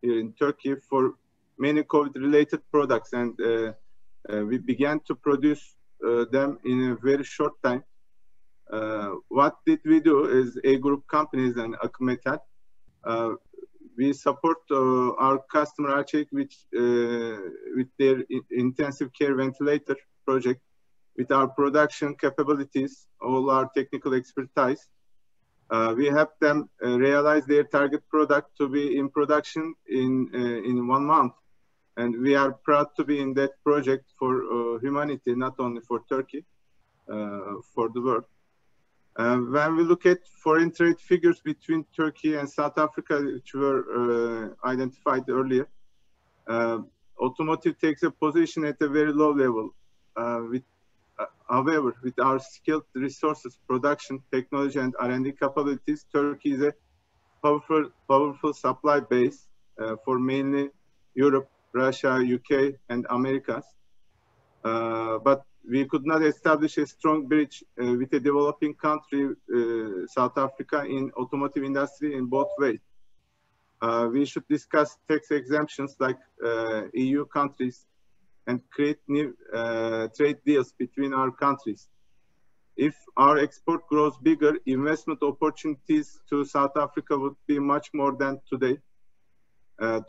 here in Turkey for many COVID-related products, and we began to produce them in a very short time. What did we do is A Group companies and Akım Metal, we support our customer Arçelik with their intensive care ventilator project, with our production capabilities, all our technical expertise. We help them realize their target product to be in production in 1 month. And we are proud to be in that project for humanity, not only for Turkey, for the world. When we look at foreign trade figures between Turkey and South Africa, which were identified earlier, automotive takes a position at a very low level. However, with our skilled resources, production, technology, and R&D capabilities, Turkey is a powerful supply base for mainly Europe, Russia, UK, and Americas. But we could not establish a strong bridge with a developing country, South Africa, in automotive industry in both ways. We should discuss tax exemptions like EU countries and create new trade deals between our countries. If our export grows bigger, investment opportunities to South Africa would be much more than today.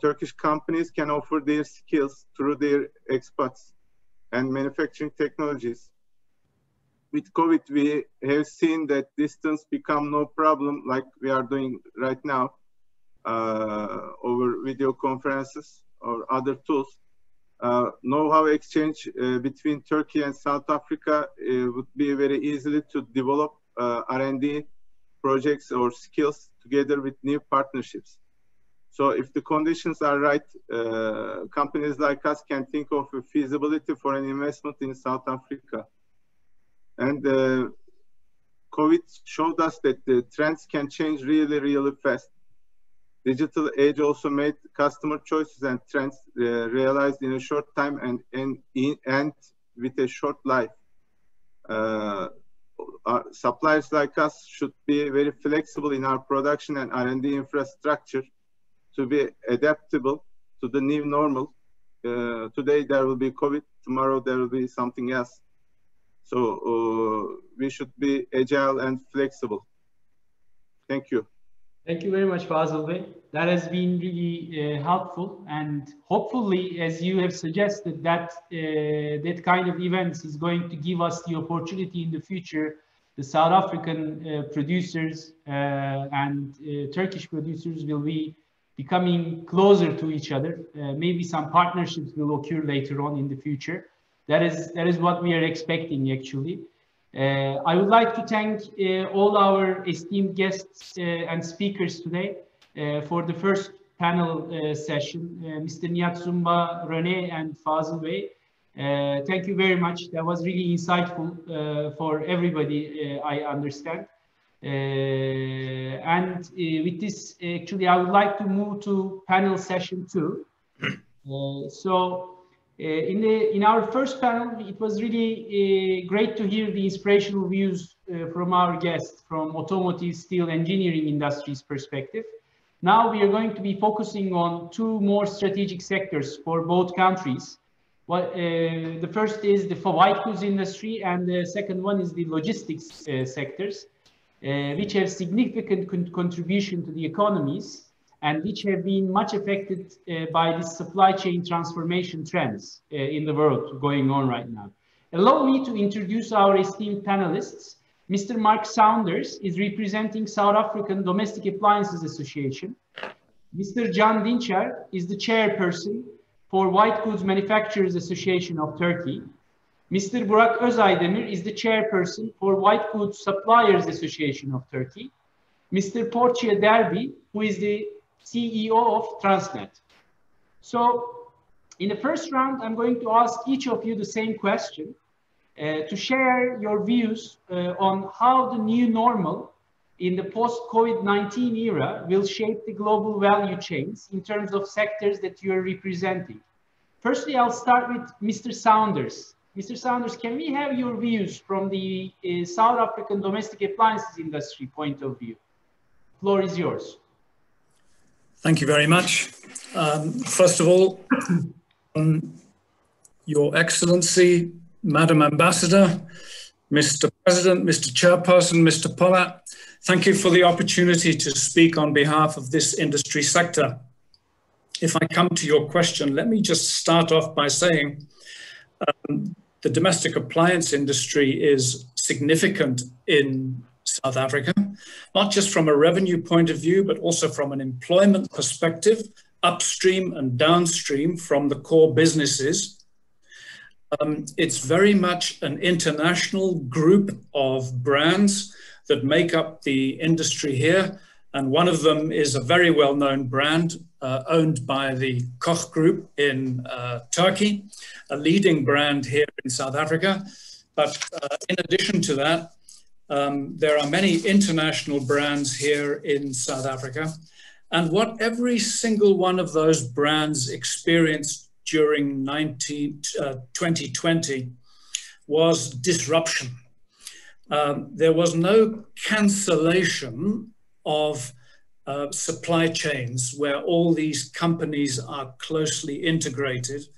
Turkish companies can offer their skills through their expats and manufacturing technologies. with COVID, we have seen that distance become no problem, like we are doing right now over video conferences or other tools. Know-how exchange between Turkey and South Africa would be very easily to develop R&D projects or skills together with new partnerships. So if the conditions are right, companies like us can think of a feasibility for an investment in South Africa. And COVID showed us that the trends can change really, really fast. Digital age also made customer choices and trends realized in a short time and with a short life. Our suppliers like us should be very flexible in our production and R&D infrastructure to be adaptable to the new normal. Today there will be COVID, tomorrow there will be something else. So we should be agile and flexible. Thank you. Thank you very much, Fazıl Bey. That has been really helpful, and hopefully, as you have suggested, that that kind of events is going to give us the opportunity in the future. The South African producers and Turkish producers will be becoming closer to each other. Maybe some partnerships will occur later on in the future. That is what we are expecting, actually. I would like to thank all our esteemed guests and speakers today for the first panel session, Mr. Nihat Zumba, Rene, and Fazıl Bey. Thank you very much. That was really insightful for everybody, I understand. And with this, actually, I would like to move to panel session 2. In our first panel, it was really great to hear the inspirational views from our guests from automotive, steel, engineering industries perspective. Now we are going to be focusing on 2 more strategic sectors for both countries. The first is the white goods industry, and the second one is the logistics sectors, which have significant contribution to the economies and which have been much affected by the supply chain transformation trends in the world going on right now. Allow me to introduce our esteemed panelists. Mr. Mark Saunders is representing South African Domestic Appliances Association. Mr. Can Dinçer is the chairperson for White Goods Manufacturers Association of Turkey. Mr. Burak Özaydemir is the chairperson for White Goods Suppliers Association of Turkey. Mr. Portia Derby, who is the CEO of Transnet. So in the first round, I'm going to ask each of you the same question to share your views on how the new normal in the post-COVID-19 era will shape the global value chains in terms of sectors that you are representing. Firstly, I'll start with Mr. Saunders. Mr. Saunders, can we have your views from the South African domestic appliances industry point of view? The floor is yours. Thank you very much. First of all, Your Excellency, Madam Ambassador, Mr. President, Mr. Chairperson, Mr. Polat, thank you for the opportunity to speak on behalf of this industry sector. If I come to your question, let me just start off by saying the domestic appliance industry is significant in South Africa, not just from a revenue point of view, but also from an employment perspective, upstream and downstream from the core businesses. It's very much an international group of brands that make up the industry here. And one of them is a very well-known brand owned by the Koch Group in Turkey, a leading brand here in South Africa. But in addition to that, there are many international brands here in South Africa. And what every single one of those brands experienced during 2020 was disruption. There was no cancellation of supply chains where all these companies are closely integrated,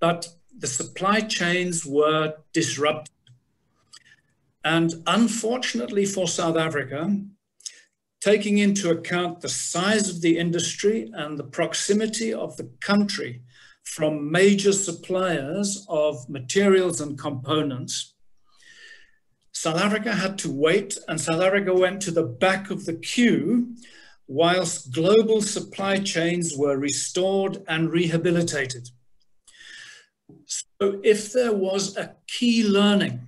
but the supply chains were disrupted. And unfortunately for South Africa, taking into account the size of the industry and the proximity of the country from major suppliers of materials and components, South Africa had to wait, and South Africa went to the back of the queue whilst global supply chains were restored and rehabilitated. So if there was a key learning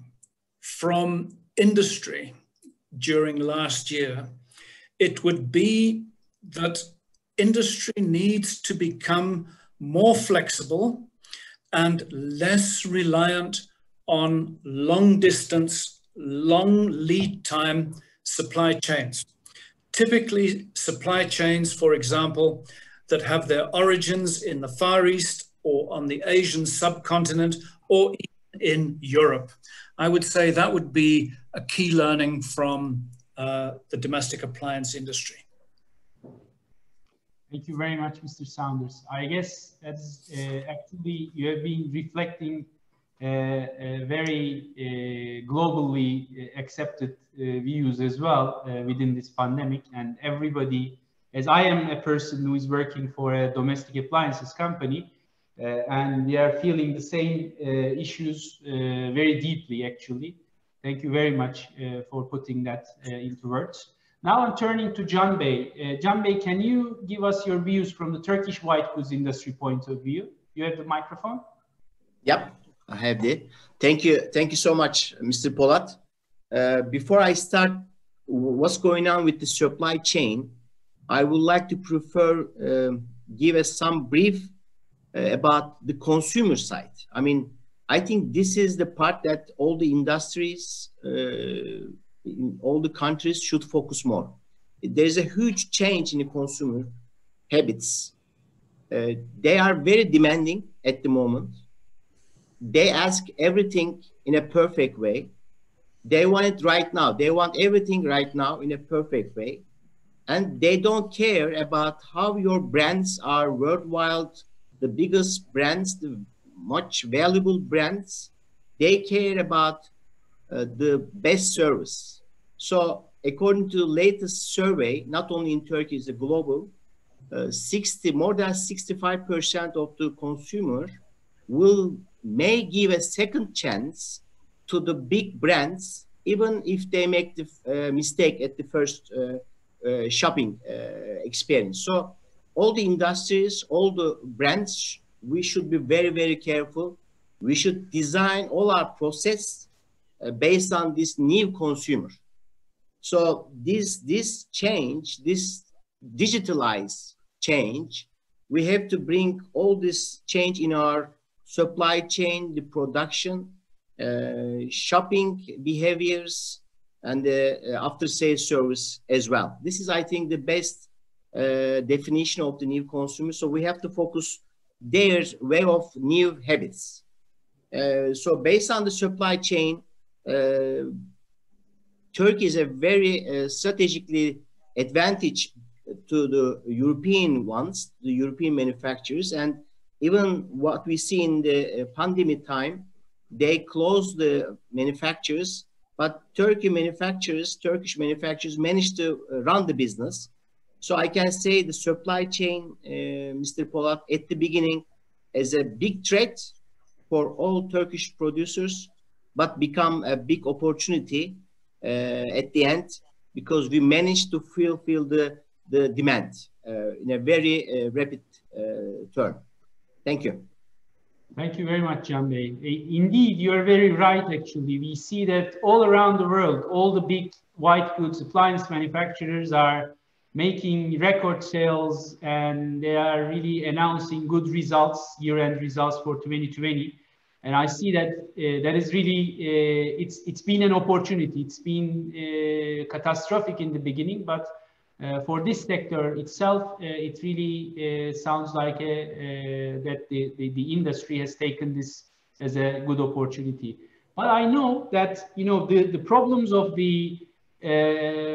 from industry during last year, it would be that industry needs to become more flexible and less reliant on long distance, long lead time supply chains. Typically supply chains, for example, that have their origins in the Far East or on the Asian subcontinent or even in Europe. I would say that would be a key learning from the domestic appliance industry. Thank you very much, Mr. Saunders. I guess that's actually you have been reflecting very globally accepted views as well within this pandemic, and everybody, as I am a person who is working for a domestic appliances company, and we are feeling the same issues very deeply, actually. Thank you very much for putting that into words. Now I'm turning to Can Bey. Can Bey, can you give us your views from the Turkish white goods industry point of view? You have the microphone? Yep, I have it. Thank you so much, Mr. Polat. Before I start what's going on with the supply chain, I would like to give us some brief about the consumer side. I mean, I think this is the part that all the industries in all the countries should focus more. There's a huge change in the consumer habits. They are very demanding at the moment. They ask everything in a perfect way. They want it right now. They want everything right now in a perfect way. And they don't care about how your brands are worldwide, the biggest brands, the much valuable brands. They care about the best service. So according to the latest survey, not only in Turkey, it's a global, more than 65% of the consumer may give a second chance to the big brands, even if they make the mistake at the first shopping experience. So all the industries, all the brands, we should be very, very careful. We should design all our process based on this new consumer. So this change, this digitalized change, we have to bring all this change in our supply chain, the production, shopping behaviors, and the after-sales service as well. This is, I think, the best definition of the new consumer. So we have to focus their way of new habits. So based on the supply chain, Turkey is a very strategically advantage to the European ones, the European manufacturers, and even what we see in the pandemic time, they closed the manufacturers, but Turkish manufacturers managed to run the business. So I can say the supply chain, Mr. Polat, at the beginning as a big threat for all Turkish producers, but become a big opportunity at the end, because we managed to fulfill the demand in a very rapid term. Thank you. Thank you very much, Can Bey. Indeed, you are very right, actually. We see that all around the world, all the big white goods appliance manufacturers are making record sales, and they are really announcing good results, year-end results for 2020. And I see that that is really, it's been an opportunity. It's been catastrophic in the beginning, but for this sector itself, it really sounds like that the industry has taken this as a good opportunity. But I know that, you know, the problems of the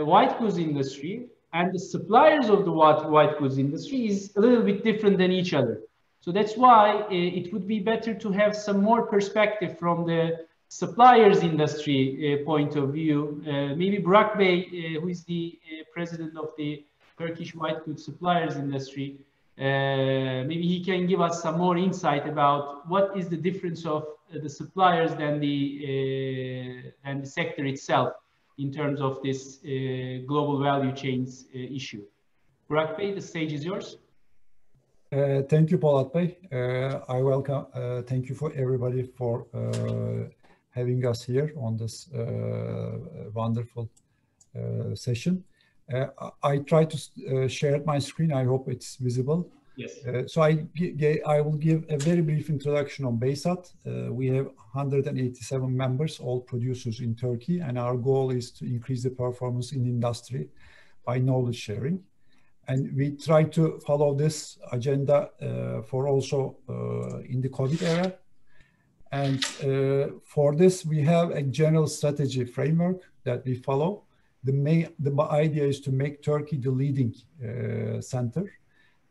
white goods industry and the suppliers of the white goods industry is a little bit different than each other. So that's why it would be better to have some more perspective from the suppliers industry point of view. Maybe Burak Bey, who is the president of the Turkish white goods suppliers industry, Maybe he can give us some more insight about what is the difference of the suppliers than the sector itself in terms of this global value chains issue. Burak Bey, the stage is yours. Thank you, Polat Bey. I welcome. Thank you for everybody for having us here on this wonderful session. I try to share my screen. I hope it's visible. Yes. So I will give a very brief introduction on Beysat. We have 187 members, all producers in Turkey, and our goal is to increase the performance in industry by knowledge sharing. And we try to follow this agenda for also in the COVID era. And for this, we have a general strategy framework that we follow. The idea is to make Turkey the leading center.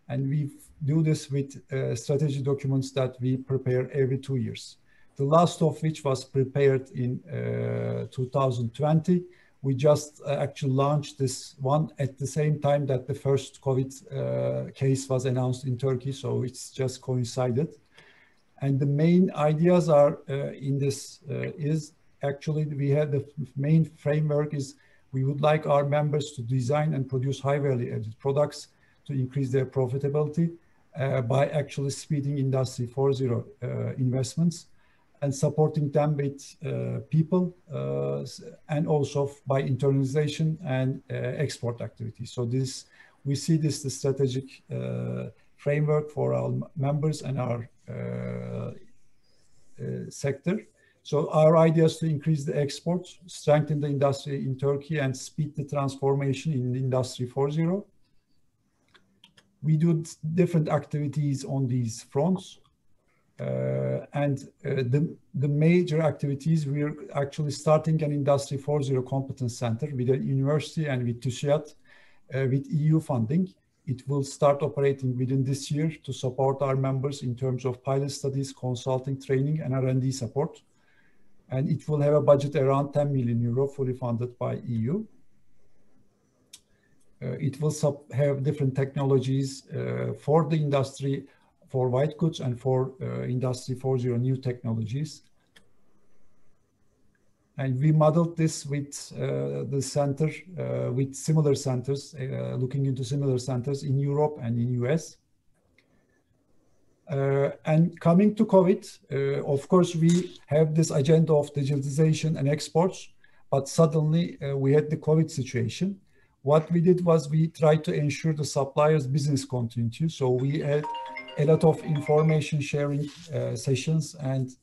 And we do this with strategy documents that we prepare every 2 years. The last of which was prepared in 2020. We just actually launched this one at the same time that the first COVID case was announced in Turkey, so it's just coincided. And the main ideas are in this is actually we have the main framework is we would like our members to design and produce high value added products to increase their profitability by actually speeding Industry 4.0 investments and supporting them with people and also by internalization and export activities. So this, we see this the strategic framework for our members and our sector. So our idea is to increase the exports, strengthen the industry in Turkey and speed the transformation in Industry 4.0. We do different activities on these fronts. The major activities, we are actually starting an Industry 4.0 competence center with a university and with TÜSİAD with EU funding. It will start operating within this year to support our members in terms of pilot studies, consulting, training, and R&D support. And it will have a budget around 10 million euro, fully funded by EU. It will have different technologies for the industry, for white goods and for Industry 4.0 new technologies. And we modeled this with the center, with similar centers, looking into similar centers in Europe and in US. And coming to COVID, of course, we have this agenda of digitalization and exports, but suddenly we had the COVID situation. What we did was we tried to ensure the suppliers' business continuity. So we had a lot of information sharing sessions and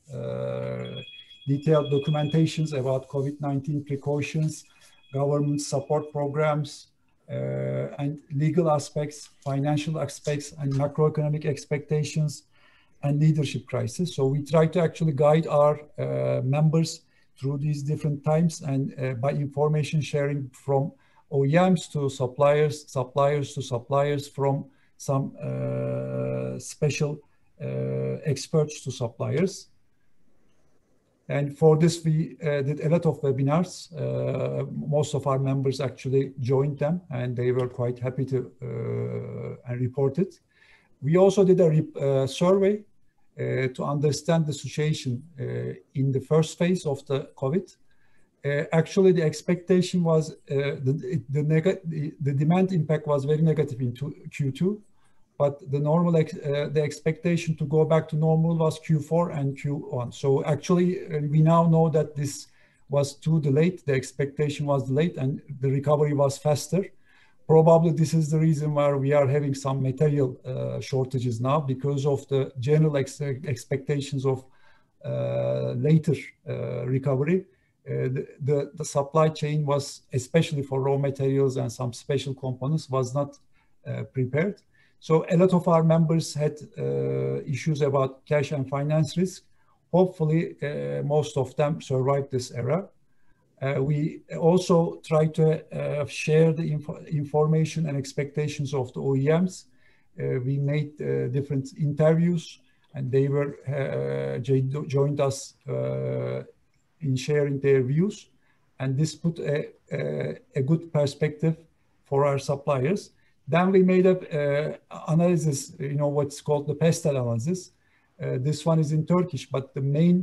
detailed documentations about COVID-19 precautions, government support programs, and legal aspects, financial aspects, and macroeconomic expectations and leadership crisis. So we try to actually guide our members through these different times and by information sharing from OEMs to suppliers, suppliers to suppliers, from some special experts to suppliers. And for this, we did a lot of webinars. Most of our members actually joined them, and they were quite happy to and report it. We also did a survey to understand the situation in the first phase of the COVID. Actually, the expectation was the demand impact was very negative in Q2, but the expectation to go back to normal was Q4 and Q1. So actually, we now know that this was too delayed. The expectation was delayed, and the recovery was faster. Probably this is the reason why we are having some material shortages now, because of the general expectations of later recovery. The supply chain was, especially for raw materials and some special components, was not prepared. So a lot of our members had issues about cash and finance risk. Hopefully, most of them survived this era. We also try to share the information and expectations of the OEMs. We made different interviews, and they were joined us in sharing their views, and this put a good perspective for our suppliers. Then we made a analysis, what's called the PESTEL analysis. This one is in Turkish, but the main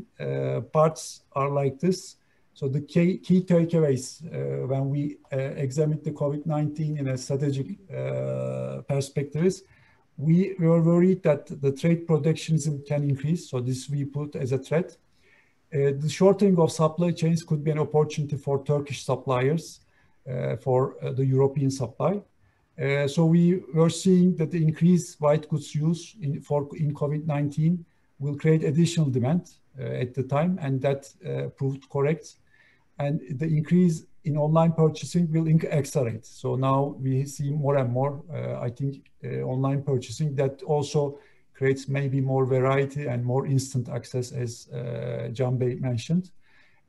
parts are like this. So the key takeaways when we examined the COVID-19 in a strategic perspective is, we were worried that the trade protectionism can increase. So this we put as a threat. The shortening of supply chains could be an opportunity for Turkish suppliers for the European supply. So we were seeing that the increased white goods use in COVID-19 will create additional demand at the time, and that proved correct. And the increase in online purchasing will accelerate. So now we see more and more, I think, online purchasing that also creates maybe more variety and more instant access, as Can Bey mentioned.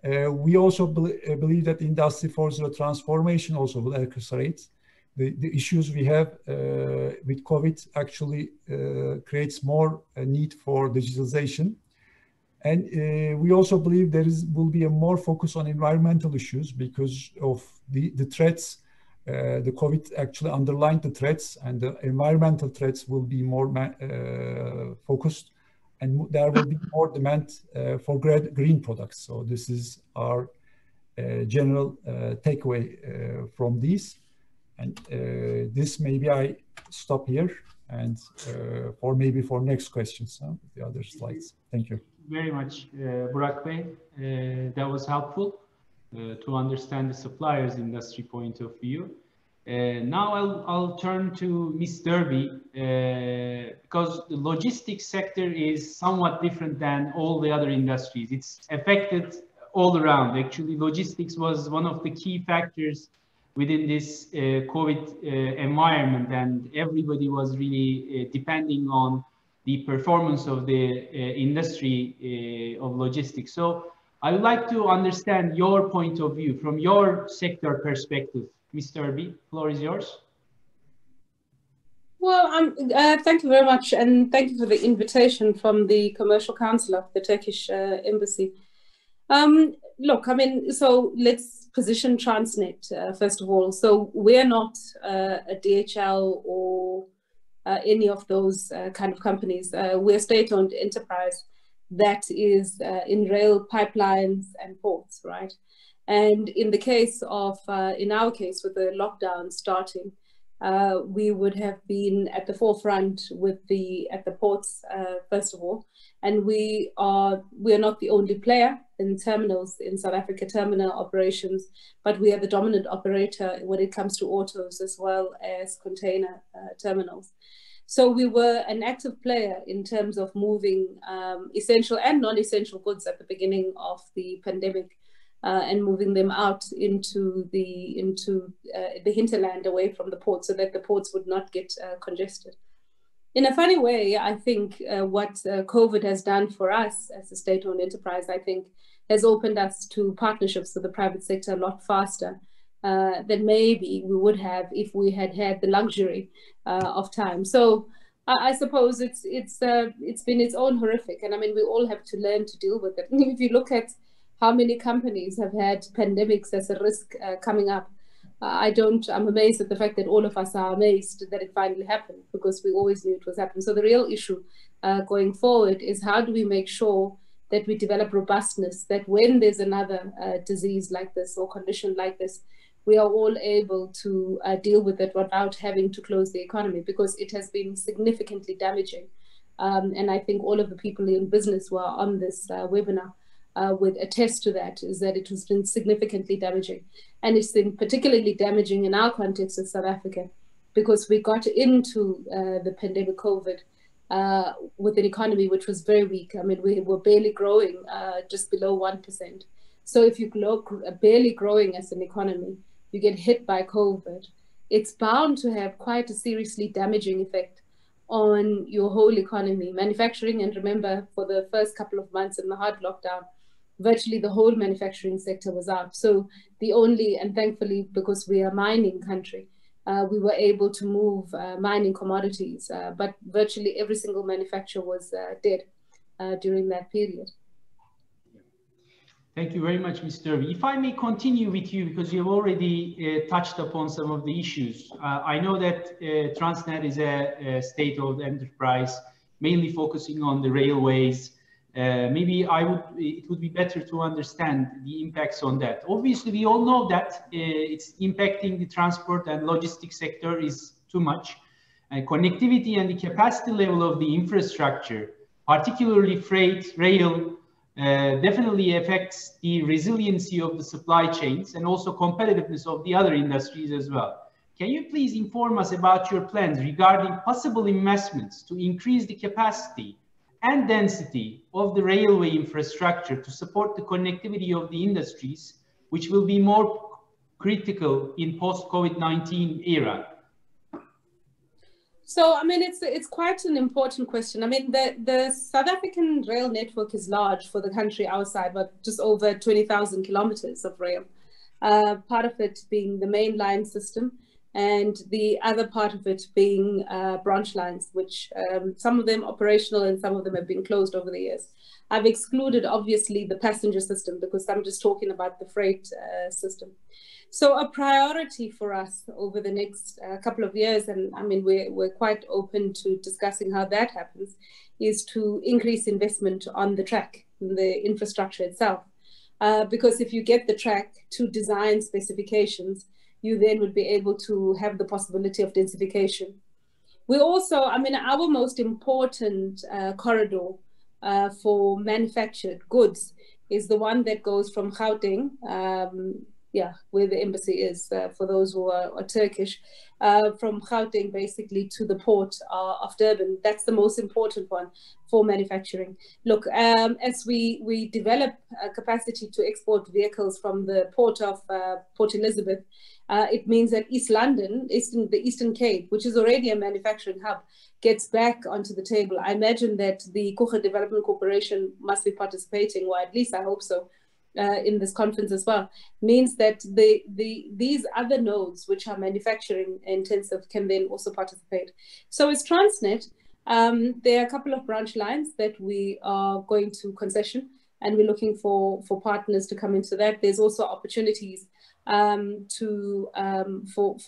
We also believe that Industry 4.0 transformation also will accelerate. The issues we have with COVID actually creates more need for digitalization. And we also believe will be a more focus on environmental issues because of the threats. The COVID actually underlined the threats, and the environmental threats will be more focused, and there will be more demand for green products. So this is our general takeaway from these. And this maybe I stop here, and for next questions, the other slides. Thank you. Very much, Burak Bey. That was helpful to understand the suppliers industry point of view. Now I'll turn to Ms. Derby, because the logistics sector is somewhat different than all the other industries. It's affected all around. Actually, logistics was one of the key factors within this COVID environment, and everybody was really depending on the performance of the industry of logistics. So I would like to understand your point of view from your sector perspective. Ms. Derby, floor is yours. Well, thank you very much, and thank you for the invitation from the Commercial Council of the Turkish Embassy. Look, I mean, so let's position Transnet first of all. So we're not a DHL or any of those kind of companies. We're a state-owned enterprise that is in rail, pipelines, and ports, right? And in the case of, in our case, with the lockdown starting, we would have been at the forefront at the ports, first of all. And we are not the only player in terminals in South Africa, terminal operations, but we are the dominant operator when it comes to autos as well as container terminals. So we were an active player in terms of moving essential and non-essential goods at the beginning of the pandemic, and moving them out into the hinterland away from the port, so that the ports would not get congested. In a funny way, I think what COVID has done for us as a state-owned enterprise, I think, has opened us to partnerships with the private sector a lot faster than maybe we would have if we had had the luxury of time. So I suppose it's been its own horrific, and I mean, we all have to learn to deal with it. If you look at how many companies have had pandemics as a risk coming up, I'm amazed at the fact that all of us are amazed that it finally happened, because we always knew it was happening. So the real issue going forward is, how do we make sure that we develop robustness, that when there's another disease like this or condition like this, we are all able to deal with it without having to close the economy, because it has been significantly damaging. And I think all of the people in business who are on this webinar would attest to that, is that it has been significantly damaging. And it's been particularly damaging in our context of South Africa, because we got into the pandemic COVID with an economy which was very weak. I mean, we were barely growing, just below 1%. So if you barely growing as an economy, you get hit by COVID, it's bound to have quite a seriously damaging effect on your whole economy. Manufacturing, and remember, for the first couple of months in the hard lockdown, virtually the whole manufacturing sector was out. So and thankfully, because we are a mining country, we were able to move mining commodities, but virtually every single manufacturer was dead during that period. Thank you very much, Mr. Irvi. If I may continue with you, because you've already touched upon some of the issues. I know that Transnet is a state-owned enterprise, mainly focusing on the railways. Maybe it would be better to understand the impacts on that. Obviously, we all know that it's impacting the transport and logistics sector is too much. Connectivity and the capacity level of the infrastructure, particularly freight, rail, definitely affects the resiliency of the supply chains and also competitiveness of the other industries as well. Can you please inform us about your plans regarding possible investments to increase the capacity and density of the railway infrastructure to support the connectivity of the industries, which will be more critical in post-COVID-19 era? So, I mean, it's quite an important question. I mean, the South African rail network is large for the country outside, but just over 20,000 kilometers of rail. Part of it being the main line system, and the other part of it being branch lines, which some of them operational and some of them have been closed over the years. I've excluded, obviously, the passenger system because I'm just talking about the freight system. So a priority for us over the next couple of years, and I mean, we're quite open to discussing how that happens, is to increase investment on the track, the infrastructure itself. Because if you get the track to design specifications, you then would be able to have the possibility of densification. We also, I mean, our most important corridor for manufactured goods is the one that goes from Gauteng, where the embassy is, for those who are Turkish, from Gauteng basically to the port of Durban. That's the most important one for manufacturing. Look, as we develop capacity to export vehicles from the port of Port Elizabeth, it means that East London, the Eastern Cape, which is already a manufacturing hub, gets back onto the table. I imagine that the Coega Development Corporation must be participating, or at least I hope so, in this conference as well. Means that these other nodes, which are manufacturing intensive, can then also participate. So as Transnet, there are a couple of branch lines that we are going to concession, and we're looking for partners to come into that. There's also opportunities for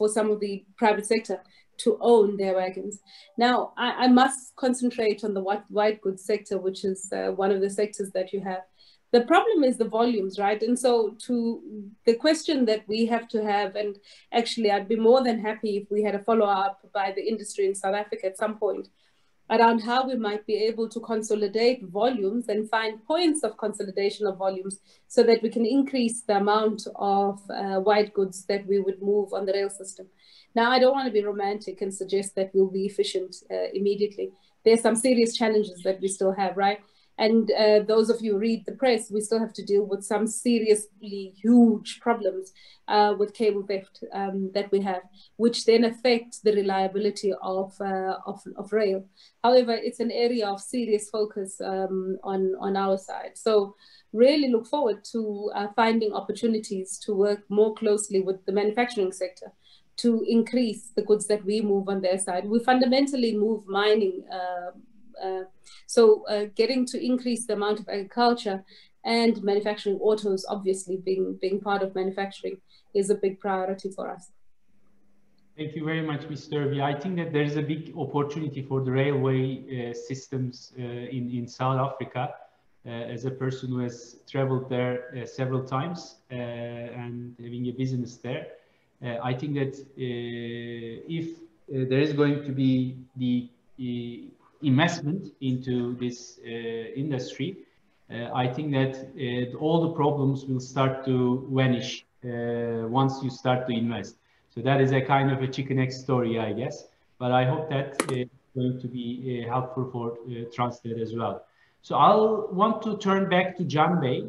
some of the private sector to own their wagons. Now, I must concentrate on the white goods sector, which is one of the sectors that you have. The problem is the volumes, right? And so to the question that we have to have, and actually I'd be more than happy if we had a follow-up by the industry in South Africa at some point around how we might be able to consolidate volumes and find points of consolidation of volumes so that we can increase the amount of white goods that we would move on the rail system. Now, I don't want to be romantic and suggest that we'll be efficient immediately. There's some serious challenges that we still have, right? And those of you who read the press, we still have to deal with some seriously huge problems with cable theft that we have, which then affect the reliability of rail. However, it's an area of serious focus on our side. So really look forward to finding opportunities to work more closely with the manufacturing sector to increase the goods that we move on their side. We fundamentally move mining, so getting to increase the amount of agriculture and manufacturing, autos obviously being part of manufacturing, is a big priority for us. Thank you very much, Mr. Irvi. I think that there is a big opportunity for the railway systems in South Africa. As a person who has traveled there several times and having a business there, I think that if there is going to be the investment into this industry, I think that all the problems will start to vanish once you start to invest. So that is a kind of a chicken egg story, I guess. But I hope that it's going to be helpful for Transnet as well. So I'll want to turn back to Can Bey.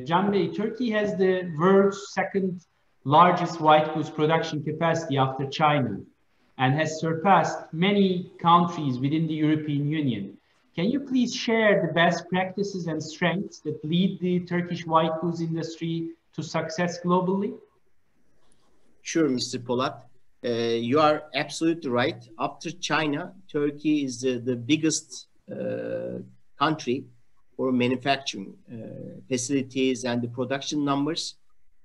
Can Bey, Turkey has the world's second largest white goods production capacity after China, and has surpassed many countries within the European Union. Can you please share the best practices and strengths that lead the Turkish white goods industry to success globally? Sure, Mr. Polat. You are absolutely right. After China, Turkey is the biggest country for manufacturing facilities and the production numbers.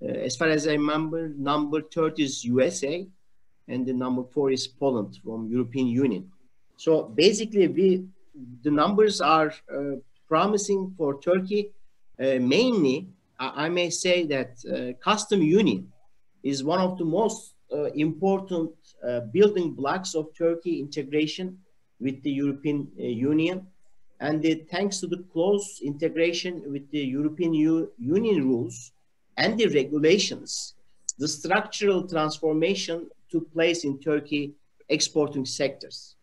As far as I remember, number 30 is USA, and the number 4 is Poland from European Union. So basically, the numbers are promising for Turkey. Mainly, I may say that custom union is one of the most important building blocks of Turkey integration with the European Union. And thanks to the close integration with the European Union rules and the regulations, the structural transformation took place in Turkey exporting sectors.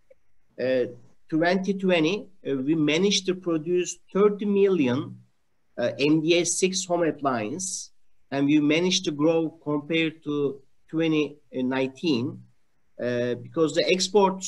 2020, we managed to produce 30 million MDA6 home appliance, and we managed to grow compared to 2019 because the export,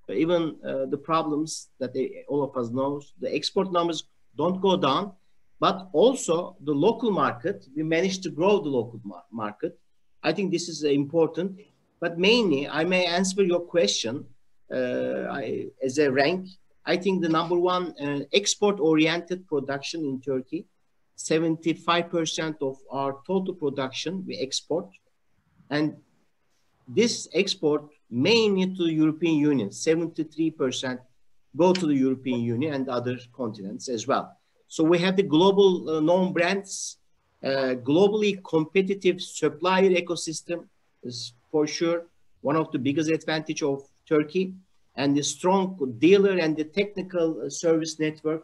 even the problems that all of us know, the export numbers don't go down, but also the local market, we managed to grow the local market. I think this is important, but mainly I may answer your question as a rank. I think the number one export-oriented production in Turkey, 75% of our total production we export, and this export mainly to the European Union, 73% go to the European Union and other continents as well. So we have the global known brands, globally competitive supplier ecosystem is for sure one of the biggest advantage of Turkey, and the strong dealer and the technical service network,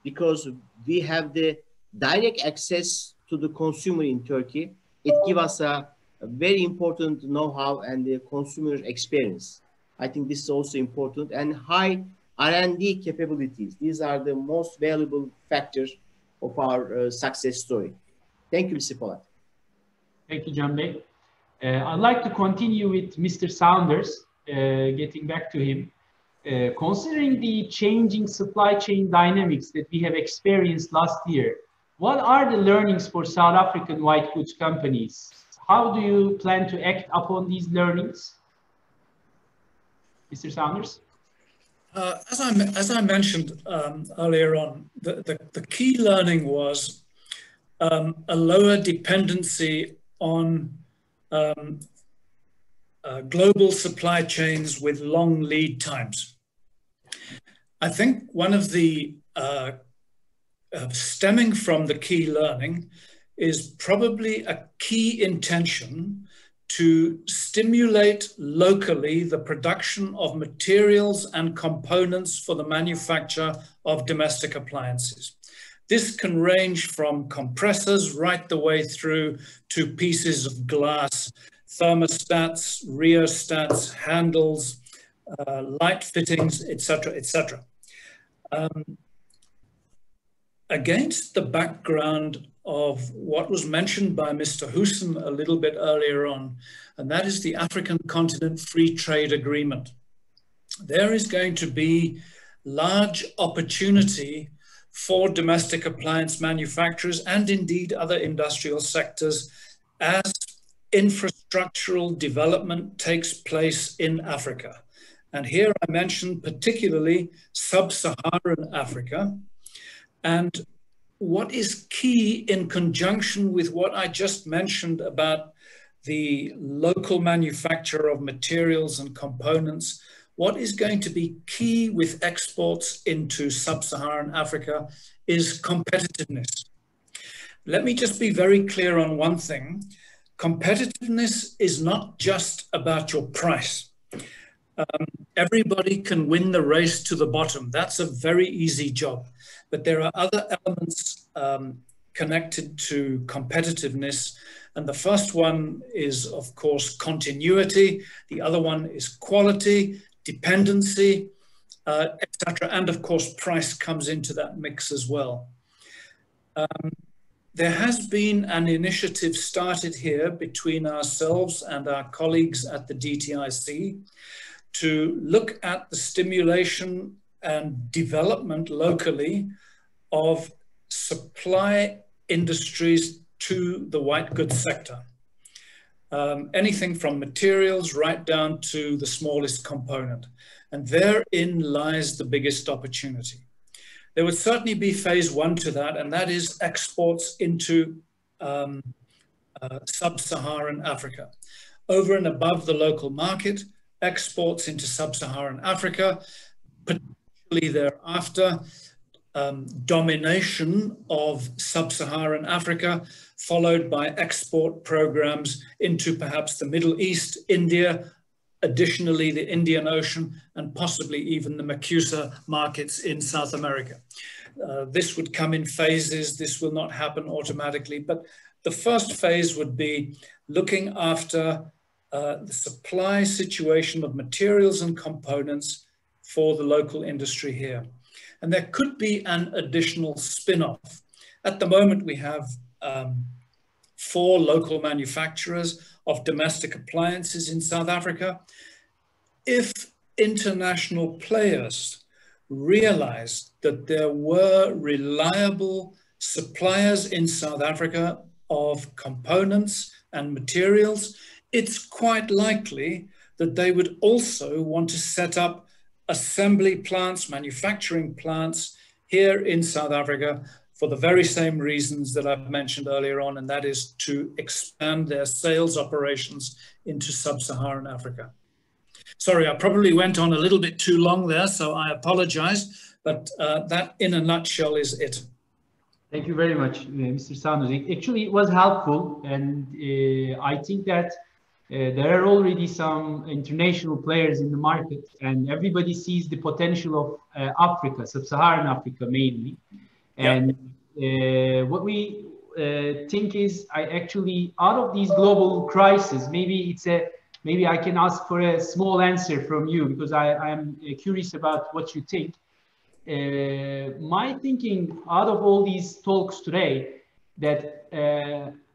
because we have the direct access to the consumer in Turkey. It gives us a very important know-how and the consumer experience. I think this is also important, and high R&D capabilities. These are the most valuable factors of our success story. Thank you, Mr. Polat. Thank you, Can Bey. I'd like to continue with Mr. Saunders, getting back to him. Considering the changing supply chain dynamics that we have experienced last year, what are the learnings for South African white goods companies? How do you plan to act upon these learnings? Mr. Saunders? As I mentioned earlier on, the key learning was a lower dependency on global supply chains with long lead times. I think one of the stemming from the key learning is probably a key intention to stimulate locally the production of materials and components for the manufacture of domestic appliances. This can range from compressors right the way through to pieces of glass, thermostats, rheostats, handles, light fittings, etc., etc. Against the background of what was mentioned by Mr. Hoosen a little bit earlier on, and that is the African Continent Free Trade Agreement. There is going to be large opportunity for domestic appliance manufacturers and indeed other industrial sectors as infrastructural development takes place in Africa. And here I mentioned particularly sub-Saharan Africa. And what is key in conjunction with what I just mentioned about the local manufacture of materials and components, what is going to be key with exports into sub-Saharan Africa is competitiveness. Let me just be very clear on one thing. Competitiveness is not just about your price. Everybody can win the race to the bottom. That's a very easy job. But there are other elements connected to competitiveness. And the first one is, of course, continuity. The other one is quality, dependency, etc. And of course, price comes into that mix as well. There has been an initiative started here between ourselves and our colleagues at the DTIC to look at the stimulation and development locally of supply industries to the white goods sector. Anything from materials right down to the smallest component. And therein lies the biggest opportunity. there would certainly be phase one to that, and that is exports into sub-Saharan Africa. Over and above the local market, exports into sub-Saharan Africa, particularly thereafter, domination of sub-Saharan Africa, followed by export programs into perhaps the Middle East, India, additionally the Indian Ocean, and possibly even the Mercosur markets in South America. This would come in phases. This will not happen automatically, but the first phase would be looking after the supply situation of materials and components for the local industry here. And there could be an additional spin-off. At the moment, we have 4 local manufacturers of domestic appliances in South Africa. If international players realized that there were reliable suppliers in South Africa of components and materials, it's quite likely that they would also want to set up assembly plants, manufacturing plants here in South Africa for the very same reasons that I've mentioned earlier on, and that is to expand their sales operations into sub-Saharan Africa. Sorry, I probably went on a little bit too long there, so I apologize, but that in a nutshell is it. Thank you very much, Mr. Sandoz. Actually, it was helpful, and I think that there are already some international players in the market, and everybody sees the potential of Africa, sub-Saharan Africa mainly. And what we think is, actually, out of these global crises, maybe I can ask for a small answer from you, because I am curious about what you think. My thinking out of all these talks today, that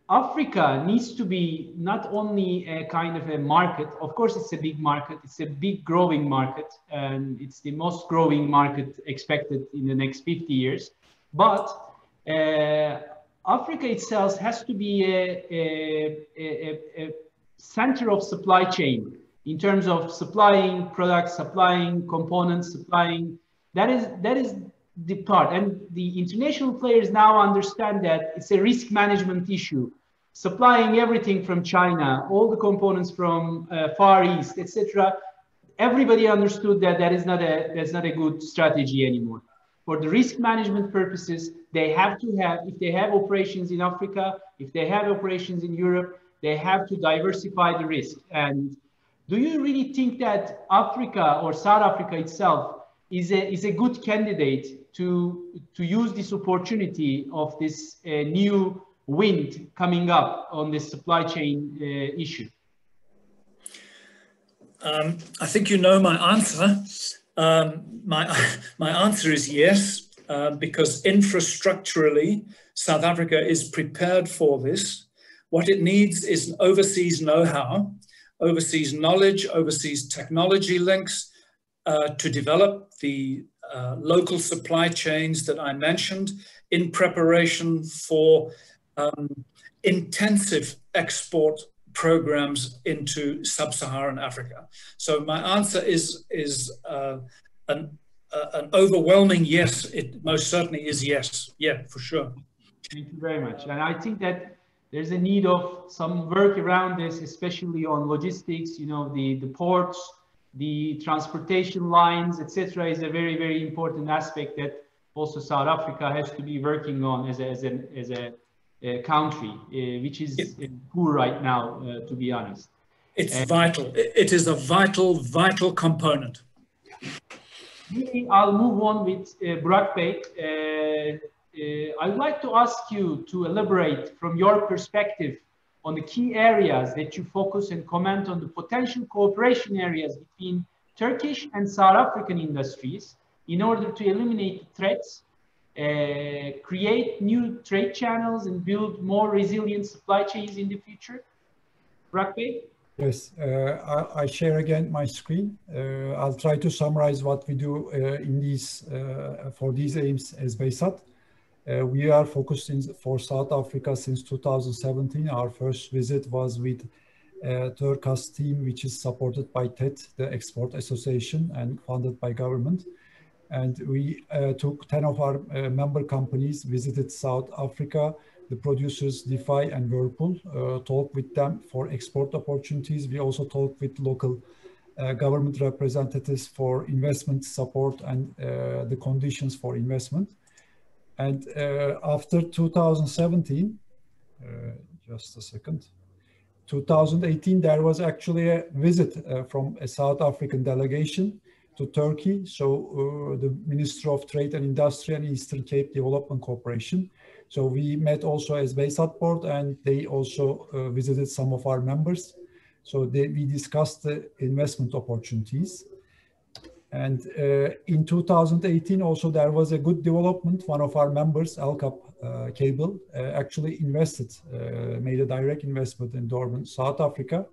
Africa needs to be not only a kind of a market, of course it's a big market, it's a big growing market, and it's the most growing market expected in the next 50 years. But Africa itself has to be a center of supply chain in terms of supplying products, supplying components, supplying, that is the part. And the international players now understand that it's a risk management issue. Supplying everything from China, all the components from Far East, etc. Everybody understood that that's not a good strategy anymore. For the risk management purposes, they have to have, if they have operations in Africa, if they have operations in Europe, they have to diversify the risk. And do you really think that Africa or South Africa itself is a good candidate to use this opportunity of this new wind coming up on this supply chain issue? I think you know my answer. My answer is yes, because infrastructurally, South Africa is prepared for this. What it needs is an overseas know-how, overseas knowledge, overseas technology links to develop the local supply chains that I mentioned in preparation for intensive export programs into sub-Saharan Africa. So my answer is an overwhelming yes. It most certainly is yes. Yeah, for sure. Thank you very much. And I think that there's a need of some work around this, especially on logistics, you know, the ports, the transportation lines, etc., is a very, very important aspect that also South Africa has to be working on as a country, which is poor right now, to be honest. It's vital. It is a vital component. Maybe I'll move on with Burak Bey. I'd like to ask you to elaborate from your perspective on the key areas that you focus and comment on the potential cooperation areas between Turkish and South African industries in order to eliminate threats, create new trade channels, and build more resilient supply chains in the future. Burak Bey? Yes, I share again my screen. I'll try to summarize what we do in these for these aims as Behzat. We are focused for South Africa since 2017. Our first visit was with Turkas team, which is supported by TED, the Export Association, and funded by government. And we took 10 of our member companies, visited South Africa, the producers DeFi and Whirlpool, talked with them for export opportunities. We also talked with local government representatives for investment support and the conditions for investment. And after 2017, just a second, 2018, there was actually a visit from a South African delegation to Turkey. So the Minister of Trade and Industry and Eastern Cape Development Corporation. So we met also as BaySat board, and they also visited some of our members. So we discussed the investment opportunities. And in 2018, also there was a good development. One of our members, Alcap Cable, actually invested, made a direct investment in Durban, South Africa,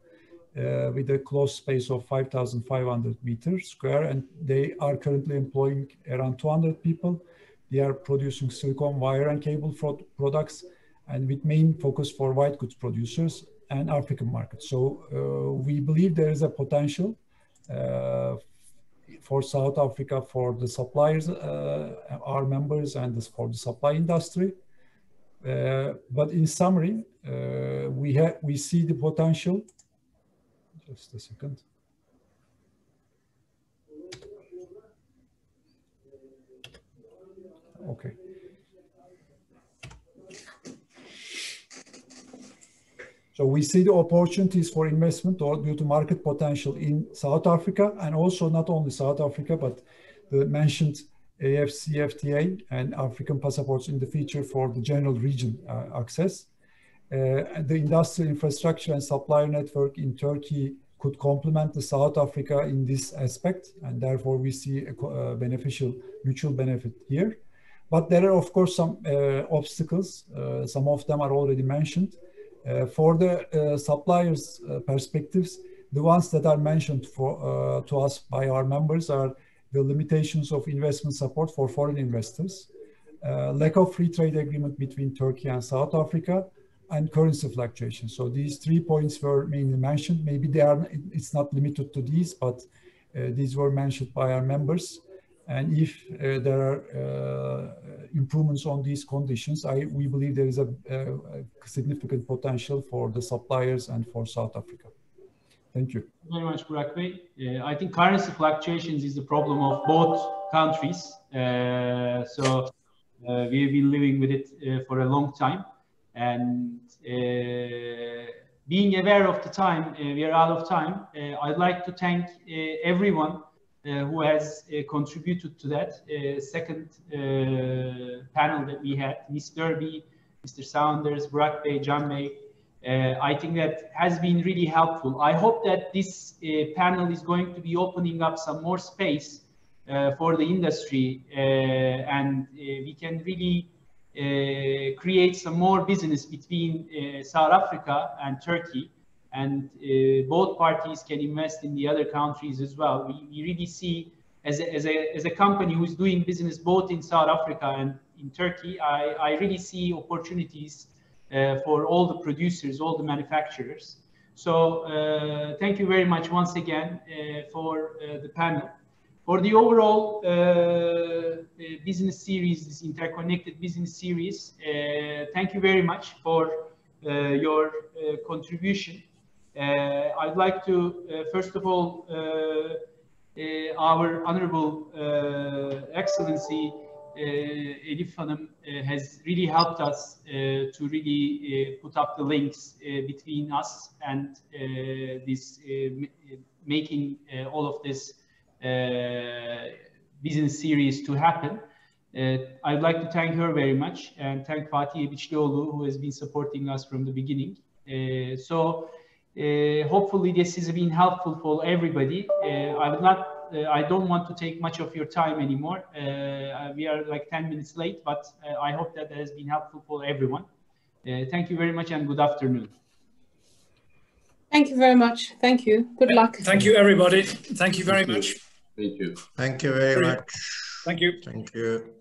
with a closed space of 5,500 meters square. And they are currently employing around 200 people. They are producing silicon wire and cable products, and with main focus for white goods producers and African markets. So we believe there is a potential for South Africa, for the suppliers, our members, and for the supply industry. But in summary, we see the potential. Just a second. Okay. So we see the opportunities for investment or due to market potential in South Africa, and also not only South Africa, but the mentioned AFCFTA and African passports in the future for the general region access. The industrial infrastructure and supplier network in Turkey could complement the South Africa in this aspect, and therefore we see a beneficial mutual benefit here. But there are, of course, some obstacles. Some of them are already mentioned. For the suppliers' perspectives, the ones that are mentioned to us by our members are the limitations of investment support for foreign investors, lack of free trade agreement between Turkey and South Africa, and currency fluctuations. So these 3 points were mainly mentioned. Maybe it's not limited to these, but these were mentioned by our members. And if there are improvements on these conditions, we believe there is a significant potential for the suppliers and for South Africa. Thank you. Thank you very much, Burak Bey. I think currency fluctuations is the problem of both countries. We've been living with it for a long time. And being aware of the time, we are out of time. I'd like to thank everyone who has contributed to that second panel that we had, Ms. Derby, Mr. Saunders, Burak Bey, Can Bey. I think that has been really helpful. I hope that this panel is going to be opening up some more space for the industry, and we can really create some more business between South Africa and Turkey, and both parties can invest in the other countries as well. We really see, as a company who's doing business both in South Africa and in Turkey, I really see opportunities for all the producers, all the manufacturers. So thank you very much once again for the panel. For the overall business series, this interconnected business series, thank you very much for your contribution. I'd like to, first of all, our Honorable Excellency Elif Hanım has really helped us to really put up the links between us and this making all of this business series to happen. I'd like to thank her very much and thank Fatih Biçlioğlu, who has been supporting us from the beginning. Hopefully this has been helpful for everybody. I don't want to take much of your time anymore. We are like 10 minutes late, but I hope that has been helpful for everyone. Thank you very much and good afternoon. Thank you very much. Thank you. Good luck. Thank you, everybody. Thank you very much. Thank you. Thank you very much. Thank you. Thank you.